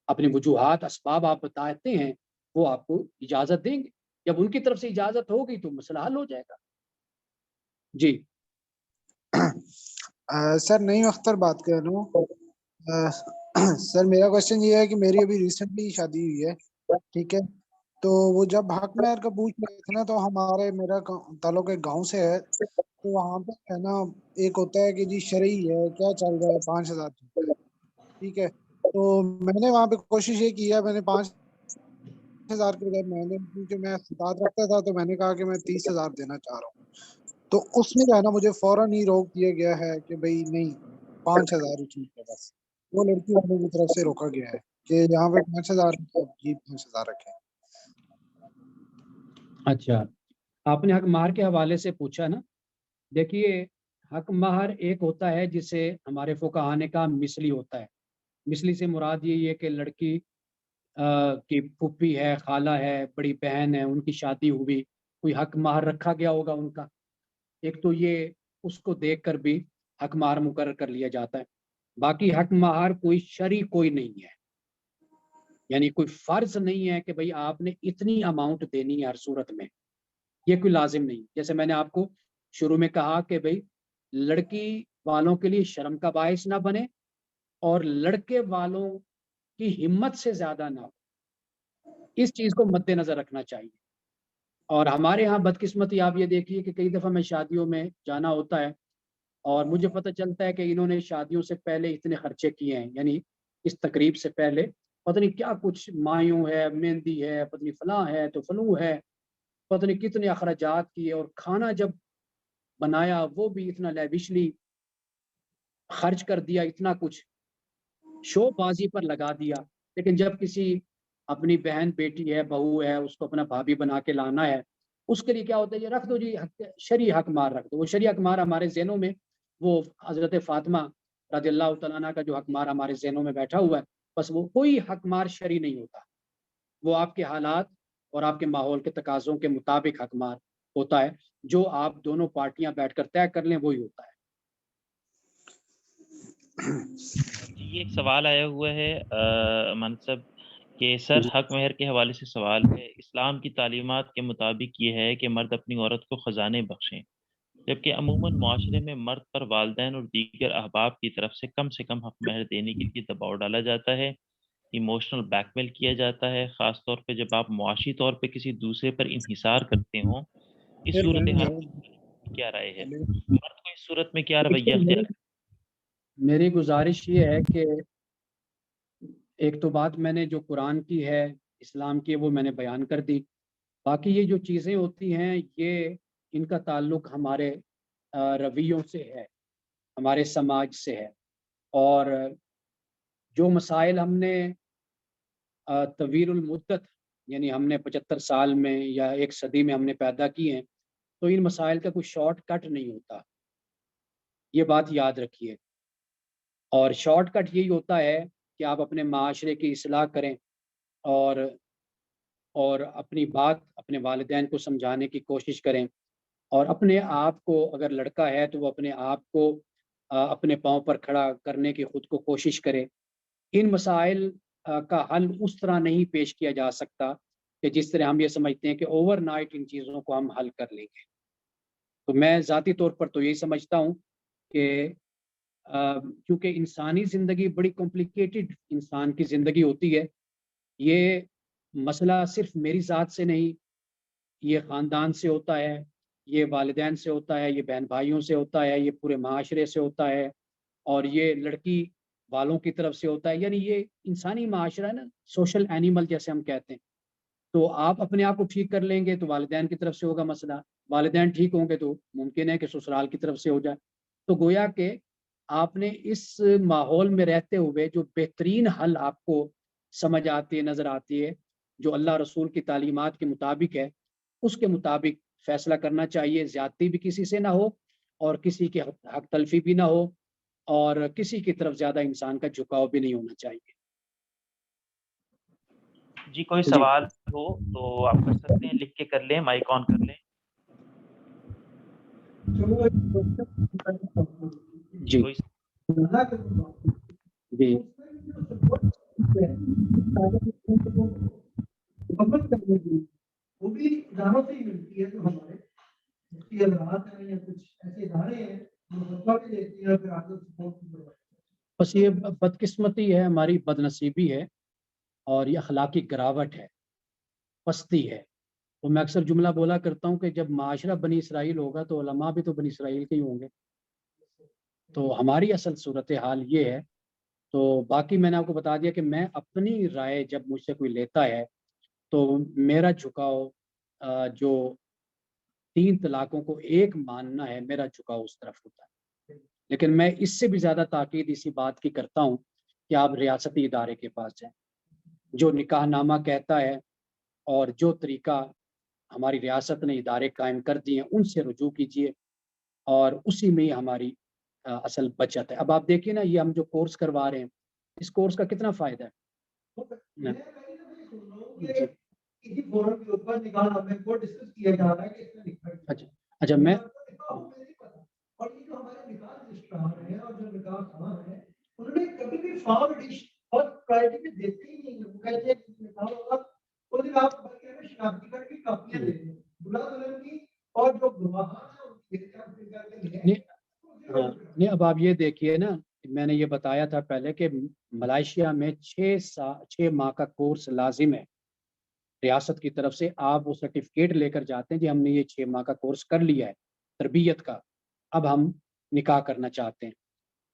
Speaker 1: اپنی وجوہات، اسباب آپ بتاتے ہیں، وہ آپ کو اجازت دیں گے. جب ان کی طرف سے اجازت ہوگی تو مسئلہ حل ہو جائے گا. جی
Speaker 6: سر نعیم اختر بات کر رہا ہوں. سر میرا کوشچن یہ ہے کہ میری ابھی ریسنٹلی شادی ہوئی ہے، ٹھیک ہے، تو وہ جب حق مہر کا پوچھ رہے تھے نا، تو میرا تعلق ایک گاؤں سے ہے، تو وہاں پہ ہے نا ایک ہوتا ہے کہ جی شرعی ہے، کیا چل رہا ہے 5,000، ٹھیک ہے. تو میں نے وہاں پہ کوشش یہ کی ہے، میں نے 5,000 کے بجائے میں نے، کیونکہ میں 7 رکھتا تھا تو میں نے کہا کہ میں 30,000 دینا چاہ رہا ہوں. تو اس میں جو ہے نا مجھے فوراً ہی روک دیا گیا ہے کہ بھائی نہیں 5,000 ہی ٹھیک ہے. بس وہ لڑکی والوں کی طرف سے روکا گیا ہے کہ یہاں پہ 5,000 جی 5,000 رکھیں.
Speaker 1: اچھا، آپ نے حق مہر کے حوالے سے پوچھا نا. دیکھیے حق مہر ایک ہوتا ہے جسے ہمارے فقہا نے کہا مثلی ہوتا ہے. مثلی سے مراد یہ ہے کہ لڑکی کی پھوپھی ہے، خالہ ہے، بڑی بہن ہے، ان کی شادی ہوئی، کوئی حق مہر رکھا گیا ہوگا ان کا. ایک تو یہ اس کو دیکھ کر بھی حق مہر مقرر کر لیا جاتا ہے. باقی حق مہر کوئی شرعی کوئی نہیں ہے، یعنی کوئی فرض نہیں ہے کہ بھئی آپ نے اتنی اماؤنٹ دینی ہے ہر صورت میں، یہ کوئی لازم نہیں. جیسے میں نے آپ کو شروع میں کہا کہ بھئی لڑکی والوں کے لیے شرم کا باعث نہ بنے اور لڑکے والوں کی ہمت سے زیادہ نہ ہو، اس چیز کو مد نظر رکھنا چاہیے. اور ہمارے ہاں بدقسمتی آپ یہ دیکھیے کہ کئی دفعہ میں شادیوں میں جانا ہوتا ہے اور مجھے پتہ چلتا ہے کہ انہوں نے شادیوں سے پہلے اتنے خرچے کیے ہیں، یعنی اس تقریب سے پہلے پتہ نہیں کیا کچھ مایوں ہے، مہندی ہے، پتہ نہیں فلاں ہے تو فلو ہے، پتہ نہیں کتنے اخراجات کیے، اور کھانا جب بنایا وہ بھی اتنا لیوشلی خرچ کر دیا، اتنا کچھ شو بازی پر لگا دیا. لیکن جب کسی اپنی بہن بیٹی ہے، بہو ہے، اس کو اپنا بھابھی بنا کے لانا ہے، اس کے لیے کیا ہوتا ہے، یہ رکھ دو جی شرعی حق مہر رکھ دو. وہ شرعی حق مہر ہمارے ذہنوں میں وہ حضرت فاطمہ رضی اللہ تعالیٰ عنہ کا جو حق مہر ہمارے ذہنوں میں بیٹھا ہوا ہے، بس وہ کوئی حق مہر شرعی نہیں ہوتا. وہ آپ کے حالات اور آپ کے ماحول کے تقاضوں کے مطابق حق مہر ہوتا ہے، جو آپ دونوں پارٹیاں بیٹھ کر طے کر لیں وہی ہوتا ہے.
Speaker 3: جی ایک سوال آیا ہوا ہے منصب کہ سر حق مہر کے حوالے سے سوال ہے. اسلام کی تعلیمات کے مطابق یہ ہے کہ مرد اپنی عورت کو خزانے بخشیں، جبکہ عموماً معاشرے میں مرد پر والدین اور دیگر احباب کی طرف سے کم حق مہر دینے کے لیے دباؤ ڈالا جاتا ہے، ایموشنل بلیک میل کیا جاتا ہے، خاص طور پہ جب آپ معاشی طور پہ کسی دوسرے پر انحصار کرتے ہوں. اس صورتحال کیا رائے ہے؟ مرد کو اس صورت میں کیا رویہ اختیار؟
Speaker 1: میری گزارش یہ ہے کہ ایک تو بات میں نے جو قرآن کی ہے، اسلام کی ہے، وہ میں نے بیان کر دی. باقی یہ جو چیزیں ہوتی ہیں یہ ان کا تعلق ہمارے رویوں سے ہے، ہمارے سماج سے ہے. اور جو مسائل ہم نے طویل المدت یعنی ہم نے 75 سال میں یا 1 صدی میں ہم نے پیدا کیے ہیں، تو ان مسائل کا کوئی شارٹ کٹ نہیں ہوتا، یہ بات یاد رکھیے۔ اور شارٹ کٹ یہی ہوتا ہے کہ آپ اپنے معاشرے کی اصلاح کریں اور اپنی بات اپنے والدین کو سمجھانے کی کوشش کریں، اور اپنے آپ کو، اگر لڑکا ہے تو وہ اپنے آپ کو اپنے پاؤں پر کھڑا کرنے کی خود کو کوشش کرے۔ ان مسائل کا حل اس طرح نہیں پیش کیا جا سکتا کہ جس طرح ہم یہ سمجھتے ہیں کہ اوور نائٹ ان چیزوں کو ہم حل کر لیں گے۔ تو میں ذاتی طور پر تو یہی سمجھتا ہوں کہ کیونکہ انسانی زندگی بڑی کمپلیکیٹڈ انسان کی زندگی ہوتی ہے، یہ مسئلہ صرف میری ذات سے نہیں، یہ خاندان سے ہوتا ہے، یہ والدین سے ہوتا ہے، یہ بہن بھائیوں سے ہوتا ہے، یہ پورے معاشرے سے ہوتا ہے، اور یہ لڑکی والوں کی طرف سے ہوتا ہے۔ یعنی یہ انسانی معاشرہ ہے نا، سوشل اینیمل جیسے ہم کہتے ہیں۔ تو آپ اپنے آپ کو ٹھیک کر لیں گے تو والدین کی طرف سے ہوگا مسئلہ، والدین ٹھیک ہوں گے تو ممکن ہے کہ سسرال کی طرف سے ہو جائے۔ تو گویا کہ آپ نے اس ماحول میں رہتے ہوئے جو بہترین حل آپ کو سمجھ آتی ہے، نظر آتی ہے، جو اللہ رسول کی تعلیمات کے مطابق ہے، اس کے مطابق فیصلہ کرنا چاہیے۔ زیادتی بھی کسی سے نہ ہو اور کسی کی حق تلفی بھی نہ ہو، اور کسی کی طرف زیادہ انسان کا جھکاؤ بھی نہیں ہونا چاہیے۔
Speaker 3: جی کوئی سوال ہو تو آپ کر سکتے ہیں، لکھ کے کر لیں، مائک آن کر لیں۔
Speaker 1: جی جی
Speaker 5: وہ بھی اداروں سے ہی ملتی ہے، جو ہمارے ہیں یا کچھ ایسے ادارے ہیں جو دیتی ہیں، پھر آگے
Speaker 1: بس یہ بدقسمتی ہے، ہماری بدنصیبی ہے، اور یہ اخلاقی گراوٹ ہے، پستی ہے۔ تو میں اکثر جملہ بولا کرتا ہوں کہ جب معاشرہ بنی اسرائیل ہوگا تو علماء بھی تو بنی اسرائیل کے ہی ہوں گے۔ تو ہماری اصل صورتحال یہ ہے۔ تو باقی میں نے آپ کو بتا دیا کہ میں اپنی رائے جب مجھ سے کوئی لیتا ہے تو میرا جھکاؤ جو 3 طلاقوں کو ایک ماننا ہے، میرا جھکاؤ اس طرف ہوتا ہے۔ لیکن میں اس سے بھی زیادہ تاکید اسی بات کی کرتا ہوں کہ آپ ریاستی ادارے کے پاس جائیں، جو نکاح نامہ کہتا ہے اور جو طریقہ ہماری ریاست نے ادارے قائم کر دیے ہیں ان سے رجوع کیجیے، اور اسی میں ہی ہماری اصل بچت ہے۔ اب آپ دیکھیے نا، یہ ہم جو کورس کروا رہے ہیں، اس کورس کا کتنا فائدہ ہے۔ اچھا میں نہیں، اب آپ یہ دیکھیے نا، میں نے یہ بتایا تھا پہلے کہ ملائیشیا میں 6 ماہ کا کورس لازم ہے ریاست کی طرف سے۔ آپ وہ سرٹیفکیٹ لے کر جاتے ہیں جی ہم نے یہ 6 ماہ کا کورس کر لیا ہے تربیت کا، اب ہم نکاح کرنا چاہتے ہیں۔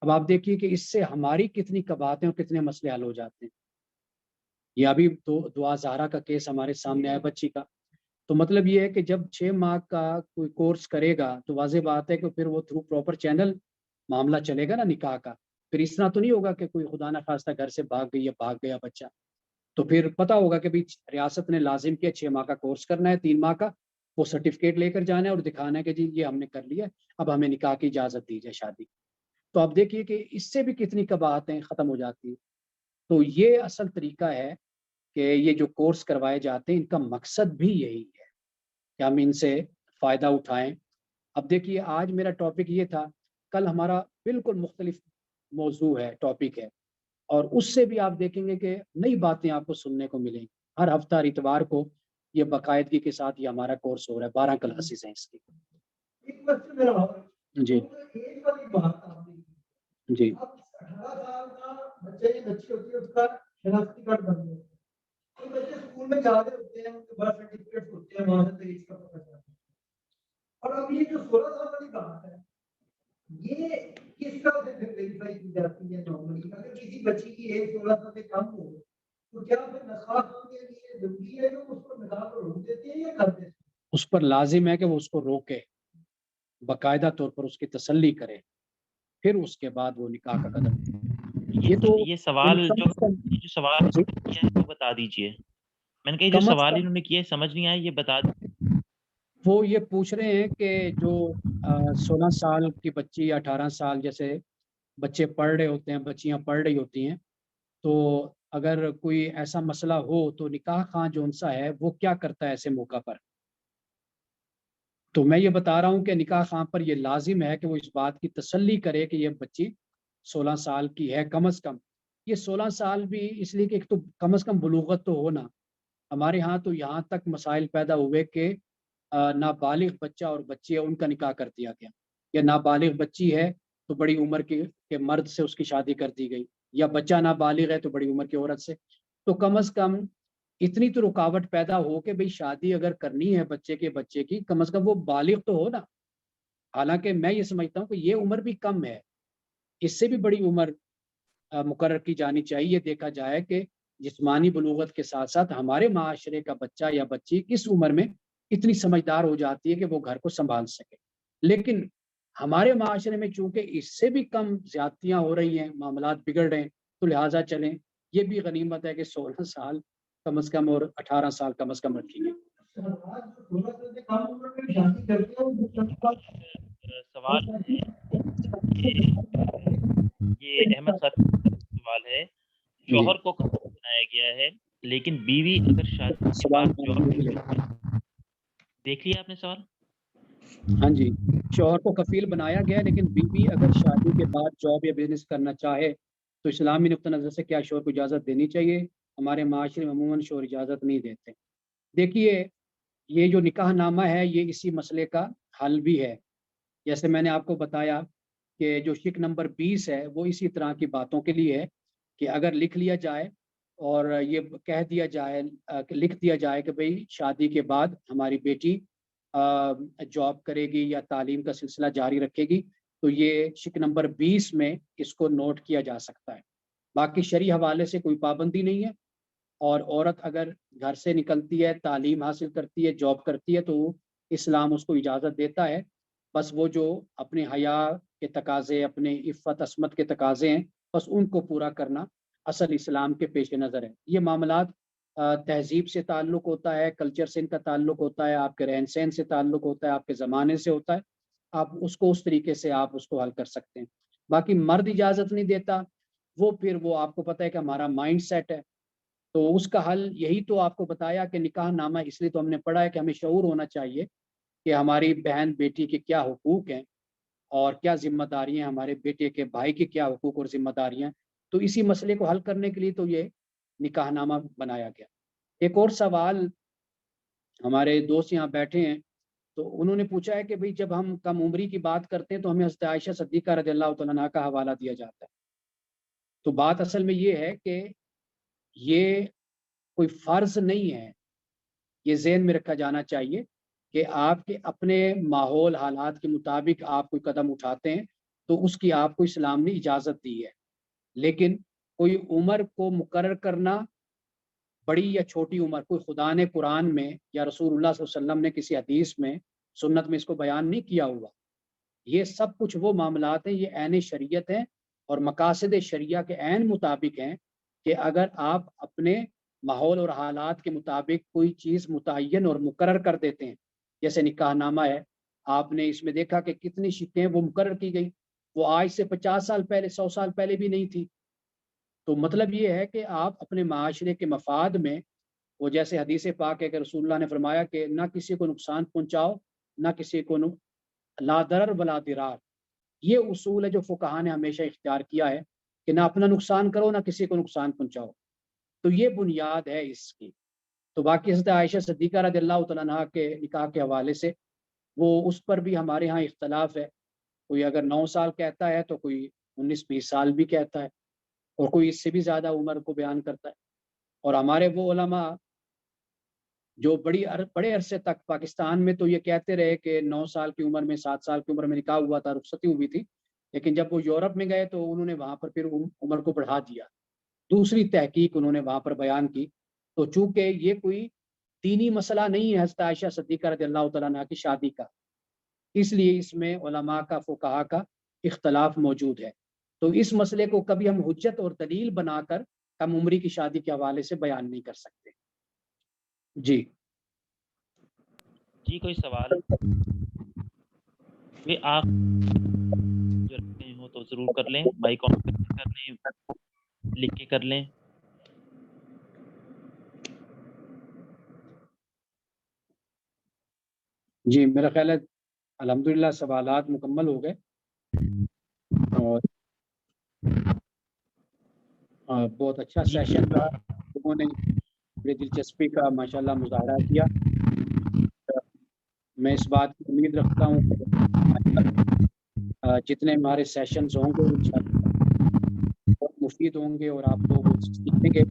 Speaker 1: اب آپ دیکھیے کہ اس سے ہماری کتنی قباحتیں اور کتنے مسئلے حل ہو جاتے ہیں۔ یہ ابھی تو دعا زہرا کا کیس ہمارے سامنے آیا بچی کا، تو مطلب یہ ہے کہ جب 6 ماہ کا کوئی کورس کرے گا تو واضح بات ہے کہ پھر وہ تھرو پراپر چینل معاملہ چلے گا نا نکاح کا۔ پھر اس طرح تو نہیں ہوگا کہ کوئی خدا نہ خواستہ گھر سے بھاگ گئی یا بھاگ گیا بچہ، تو پھر پتہ ہوگا کہ ریاست نے لازم کیا 6 ماہ کا کورس کرنا ہے، 3 ماہ کا وہ سرٹیفکیٹ لے کر جانا ہے اور دکھانا ہے کہ جی یہ ہم نے کر لیا، اب ہمیں نکاح کی اجازت دی جائے، شادی۔ تو آپ دیکھیے کہ اس سے بھی کتنی قباحتیں ختم ہو جاتی ہیں۔ تو یہ اصل طریقہ ہے کہ یہ جو کورس کروائے جاتے ہیں ان کا مقصد بھی یہی ہے کہ ہم ان سے فائدہ اٹھائیں۔ اب دیکھیے آج میرا ٹاپک یہ تھا، کل ہمارا بالکل مختلف موضوع ہے، ٹاپک ہے، اور اس سے بھی آپ دیکھیں گے کہ نئی باتیں آپ کو سننے کو ملیں گی۔ ہر ہفتہ اتوار کو یہ باقاعدگی کے ساتھ یہ ہمارا کورس ہو رہا ہے، 12 کلاسز ہیں اس کی۔ جی جی
Speaker 5: اور اب یہ جو 16 سال والی بات ہے، یہ کس طرح سے ویریفائی کی جاتی ہے نارملی؟ اگر کسی بچی کی ایج 16 سال سے کم ہو تو کیا پھر نکاح کے لیے ضروری ہے کہ اس کو نکاح کو روک دیتے ہیں یا کر دیتے ہیں؟
Speaker 1: اس پر لازم ہے کہ وہ اس کو روکے، باقاعدہ طور پر اس کی تسلی کرے، پھر اس کے بعد وہ نکاح کا قدم
Speaker 3: یہ سوال جو سوال کیا ہے وہ بتا دیجئے. میں نے کہا جو سوال انہوں نے کیا ہے سمجھ نہیں آیا، یہ بتا دیجیے.
Speaker 1: وہ یہ پوچھ رہے ہیں کہ جو 16 سال کی بچی یا 18 سال جیسے بچے پڑھ رہے ہوتے ہیں، بچیاں پڑھ رہی ہوتی ہیں، تو اگر کوئی ایسا مسئلہ ہو تو نکاح خواں جو انسا ہے وہ کیا کرتا ہے ایسے موقع پر. تو میں یہ بتا رہا ہوں کہ نکاح خواں پر یہ لازم ہے کہ وہ اس بات کی تسلی کرے کہ یہ بچی 16 سال کی ہے کم از کم. یہ 16 سال بھی اس لیے کہ ایک تو کم از کم بلوغت تو ہونا. ہمارے ہاں تو یہاں تک مسائل پیدا ہوئے کہ نابالغ بچہ اور بچی ہے ان کا نکاح کر دیا گیا، یا نابالغ بچی ہے تو بڑی عمر کے مرد سے اس کی شادی کر دی گئی، یا بچہ نابالغ ہے تو بڑی عمر کی عورت سے. تو کم از کم اتنی تو رکاوٹ پیدا ہو کہ بھئی شادی اگر کرنی ہے بچے کی کم از کم وہ بالغ تو ہو نا. حالانکہ میں یہ سمجھتا ہوں کہ یہ عمر بھی کم ہے، اس سے بھی بڑی عمر مقرر کی جانی چاہیے. یہ دیکھا جائے کہ جسمانی بلوغت کے ساتھ ساتھ ہمارے معاشرے کا بچہ یا بچی کس عمر میں اتنی سمجھدار ہو جاتی ہے کہ وہ گھر کو سنبھال سکے. لیکن ہمارے معاشرے میں چونکہ اس سے بھی کم زیادتیاں ہو رہی ہیں، معاملات بگڑ رہے ہیں، تو لہٰذا چلیں یہ بھی غنیمت ہے کہ 16 سال کم از کم اور 18 سال کم از کم رکھی گئی.
Speaker 3: سوال یہ احمد صاحب سوال ہے، شوہر کو بنایا گیا ہے لیکن بیوی اگر شادی کے بعد جاب، دیکھ لیا آپ نے سوال؟
Speaker 1: ہاں جی، شوہر کو کفیل بنایا گیا لیکن بیوی اگر شادی کے بعد جاب یا بزنس کرنا چاہے تو اسلامی نقطہ نظر سے کیا شوہر کو اجازت دینی چاہیے؟ ہمارے معاشرے میں عموماً شوہر اجازت نہیں دیتے. دیکھیے یہ جو نکاح نامہ ہے یہ اسی مسئلے کا حل بھی ہے. جیسے میں نے آپ کو بتایا کہ جو شک نمبر 20 ہے وہ اسی طرح کی باتوں کے لیے ہے کہ اگر لکھ لیا جائے اور یہ کہہ دیا جائے، لکھ دیا جائے کہ بھئی شادی کے بعد ہماری بیٹی جاب کرے گی یا تعلیم کا سلسلہ جاری رکھے گی، تو یہ شک نمبر 20 میں اس کو نوٹ کیا جا سکتا ہے. باقی شرعی حوالے سے کوئی پابندی نہیں ہے. اور عورت اگر گھر سے نکلتی ہے، تعلیم حاصل کرتی ہے، جاب کرتی ہے، تو اسلام اس کو اجازت دیتا ہے. بس وہ جو اپنے حیا کے تقاضے، اپنے عفت عصمت کے تقاضے ہیں، بس ان کو پورا کرنا اصل اسلام کے پیش نظر ہے. یہ معاملات تہذیب سے تعلق ہوتا ہے، کلچر سے ان کا تعلق ہوتا ہے، آپ کے رہن سہن سے تعلق ہوتا ہے، آپ کے زمانے سے ہوتا ہے. آپ اس کو اس طریقے سے آپ اس کو حل کر سکتے ہیں. باقی مرد اجازت نہیں دیتا، وہ آپ کو پتہ ہے کہ ہمارا مائنڈ سیٹ ہے. تو اس کا حل یہی تو آپ کو بتایا کہ نکاح نامہ اس لیے تو ہم نے پڑھا ہے کہ ہمیں شعور ہونا چاہیے کہ ہماری بہن بیٹی کے کیا حقوق ہیں اور کیا ذمہ داریاں، ہمارے بیٹے کے بھائی کے کیا حقوق اور ذمہ داریاں. تو اسی مسئلے کو حل کرنے کے لیے تو یہ نکاح نامہ بنایا گیا. ایک اور سوال ہمارے دوست یہاں بیٹھے ہیں تو انہوں نے پوچھا ہے کہ بھئی جب ہم کم عمری کی بات کرتے ہیں تو ہمیں حضرت عائشہ صدیقہ رضی اللہ تعالیٰ عنہا کا حوالہ دیا جاتا ہے. تو بات اصل میں یہ ہے کہ یہ کوئی فرض نہیں ہے. یہ ذہن میں رکھا جانا چاہیے کہ آپ کے اپنے ماحول حالات کے مطابق آپ کوئی قدم اٹھاتے ہیں تو اس کی آپ کو اسلام نے اجازت دی ہے. لیکن کوئی عمر کو مقرر کرنا، بڑی یا چھوٹی عمر، کوئی خدا نے قرآن میں یا رسول اللہ صلی اللہ علیہ وسلم نے کسی حدیث میں، سنت میں اس کو بیان نہیں کیا ہوا. یہ سب کچھ وہ معاملات ہیں، یہ عین شریعت ہیں اور مقاصد شریعہ کے عین مطابق ہیں کہ اگر آپ اپنے ماحول اور حالات کے مطابق کوئی چیز متعین اور مقرر کر دیتے ہیں، جیسے نکاح نامہ ہے، آپ نے اس میں دیکھا کہ کتنی شکیں وہ مقرر کی گئی، وہ آج سے 50 سال پہلے، 100 سال پہلے بھی نہیں تھی. تو مطلب یہ ہے کہ آپ اپنے معاشرے کے مفاد میں، وہ جیسے حدیث پاک ہے کہ رسول اللہ نے فرمایا کہ نہ کسی کو نقصان پہنچاؤ، نہ کسی کو لا ضرر ولا ضرار. یہ اصول ہے جو فقہاء نے ہمیشہ اختیار کیا ہے کہ نہ اپنا نقصان کرو نہ کسی کو نقصان پہنچاؤ. تو یہ بنیاد ہے اس کی. تو باقی حضرت عائشہ صدیقہ رضی اللہ تعالیٰ عنہا کے نکاح کے حوالے سے وہ اس پر بھی ہمارے ہاں اختلاف ہے. کوئی اگر 9 سال کہتا ہے تو کوئی 19-20 سال بھی کہتا ہے اور کوئی اس سے بھی زیادہ عمر کو بیان کرتا ہے. اور ہمارے وہ علماء جو بڑے عرصے تک پاکستان میں تو یہ کہتے رہے کہ 9 سال کی عمر میں، 7 سال کی عمر میں نکاح ہوا تھا، رخصتی ہوئی تھی. لیکن جب وہ یورپ میں گئے تو انہوں نے وہاں پر پھر عمر کو بڑھا دیا. دوسری تحقیق انہوں نے وہاں پر بیان کی. تو چونکہ یہ کوئی دینی مسئلہ نہیں ہے حضرت عائشہ صدیقہ رضی اللہ تعالیٰ عنہا کی شادی کا، اس لیے اس میں علماء کا، فقہاء کا اختلاف موجود ہے. تو اس مسئلے کو کبھی ہم حجت اور دلیل بنا کر کم عمری کی شادی کے حوالے سے بیان نہیں کر سکتے. جی
Speaker 3: جی کوئی سوال آپ جو رکھتے ہو تو ضرور کر لیں، مائک آن کر لیں، لکھ کے کر لیں.
Speaker 1: جی میرا خیال ہے الحمدللہ سوالات مکمل ہو گئے اور بہت اچھا سیشن رہا. لوگوں نے بڑی دلچسپی کا ماشاءاللہ مظاہرہ کیا. میں اس بات کی امید رکھتا ہوں کہ جتنے ہمارے سیشنز ہوں گے انشاءاللہ بہت مفید ہوں گے اور آپ لوگ سیکھیں گے.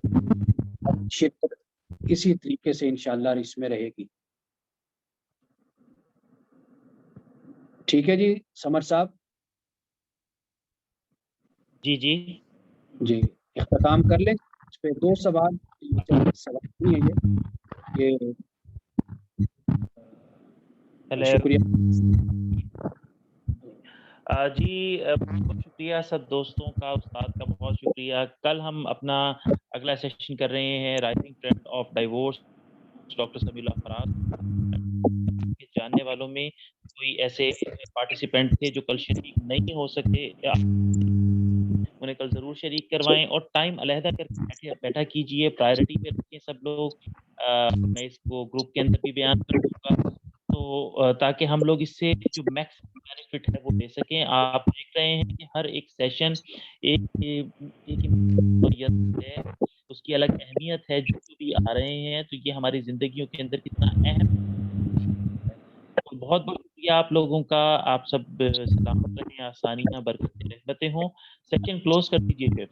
Speaker 1: شرکت اسی طریقے سے انشاءاللہ اس میں رہے گی. ٹھیک ہے جی سمر صاحب.
Speaker 3: جی
Speaker 1: اختتام کر لیں. اس پہ 2 سوال نہیں ہے یہ شکریہ.
Speaker 3: جی بہت شکریہ سب دوستوں کا، استاد کا بہت شکریہ. کل ہم اپنا اگلا سیشن کر رہے ہیں rising trend of divorce, doctor Sami Ullah Faraz. جاننے والوں میں کوئی ایسے پارٹیسپینٹ تھے جو کل شریک نہیں ہو سکے، انہیں کل ضرور شریک کروائیں اور ٹائم علیحدہ کر کے بیٹھا کیجئے، پرائرٹی پہ رکھیں سب لوگ. میں اس کو گروپ کے اندر بھی بیان کر دوں گا تو تاکہ ہم لوگ اس سے جو میکس بینیفٹ ہے وہ لے سکیں. آپ دیکھ رہے ہیں کہ ہر ایک سیشن ایک ہے، اس کی الگ اہمیت ہے. جو بھی آ رہے ہیں تو یہ ہماری زندگیوں کے اندر کتنا اہم. بہت بہت شکریہ آپ لوگوں کا. آپ سب سلامت رہیں، آسانیاں برکتیں رحمتیں ہوں. سیشن کلوز کر دیجیے.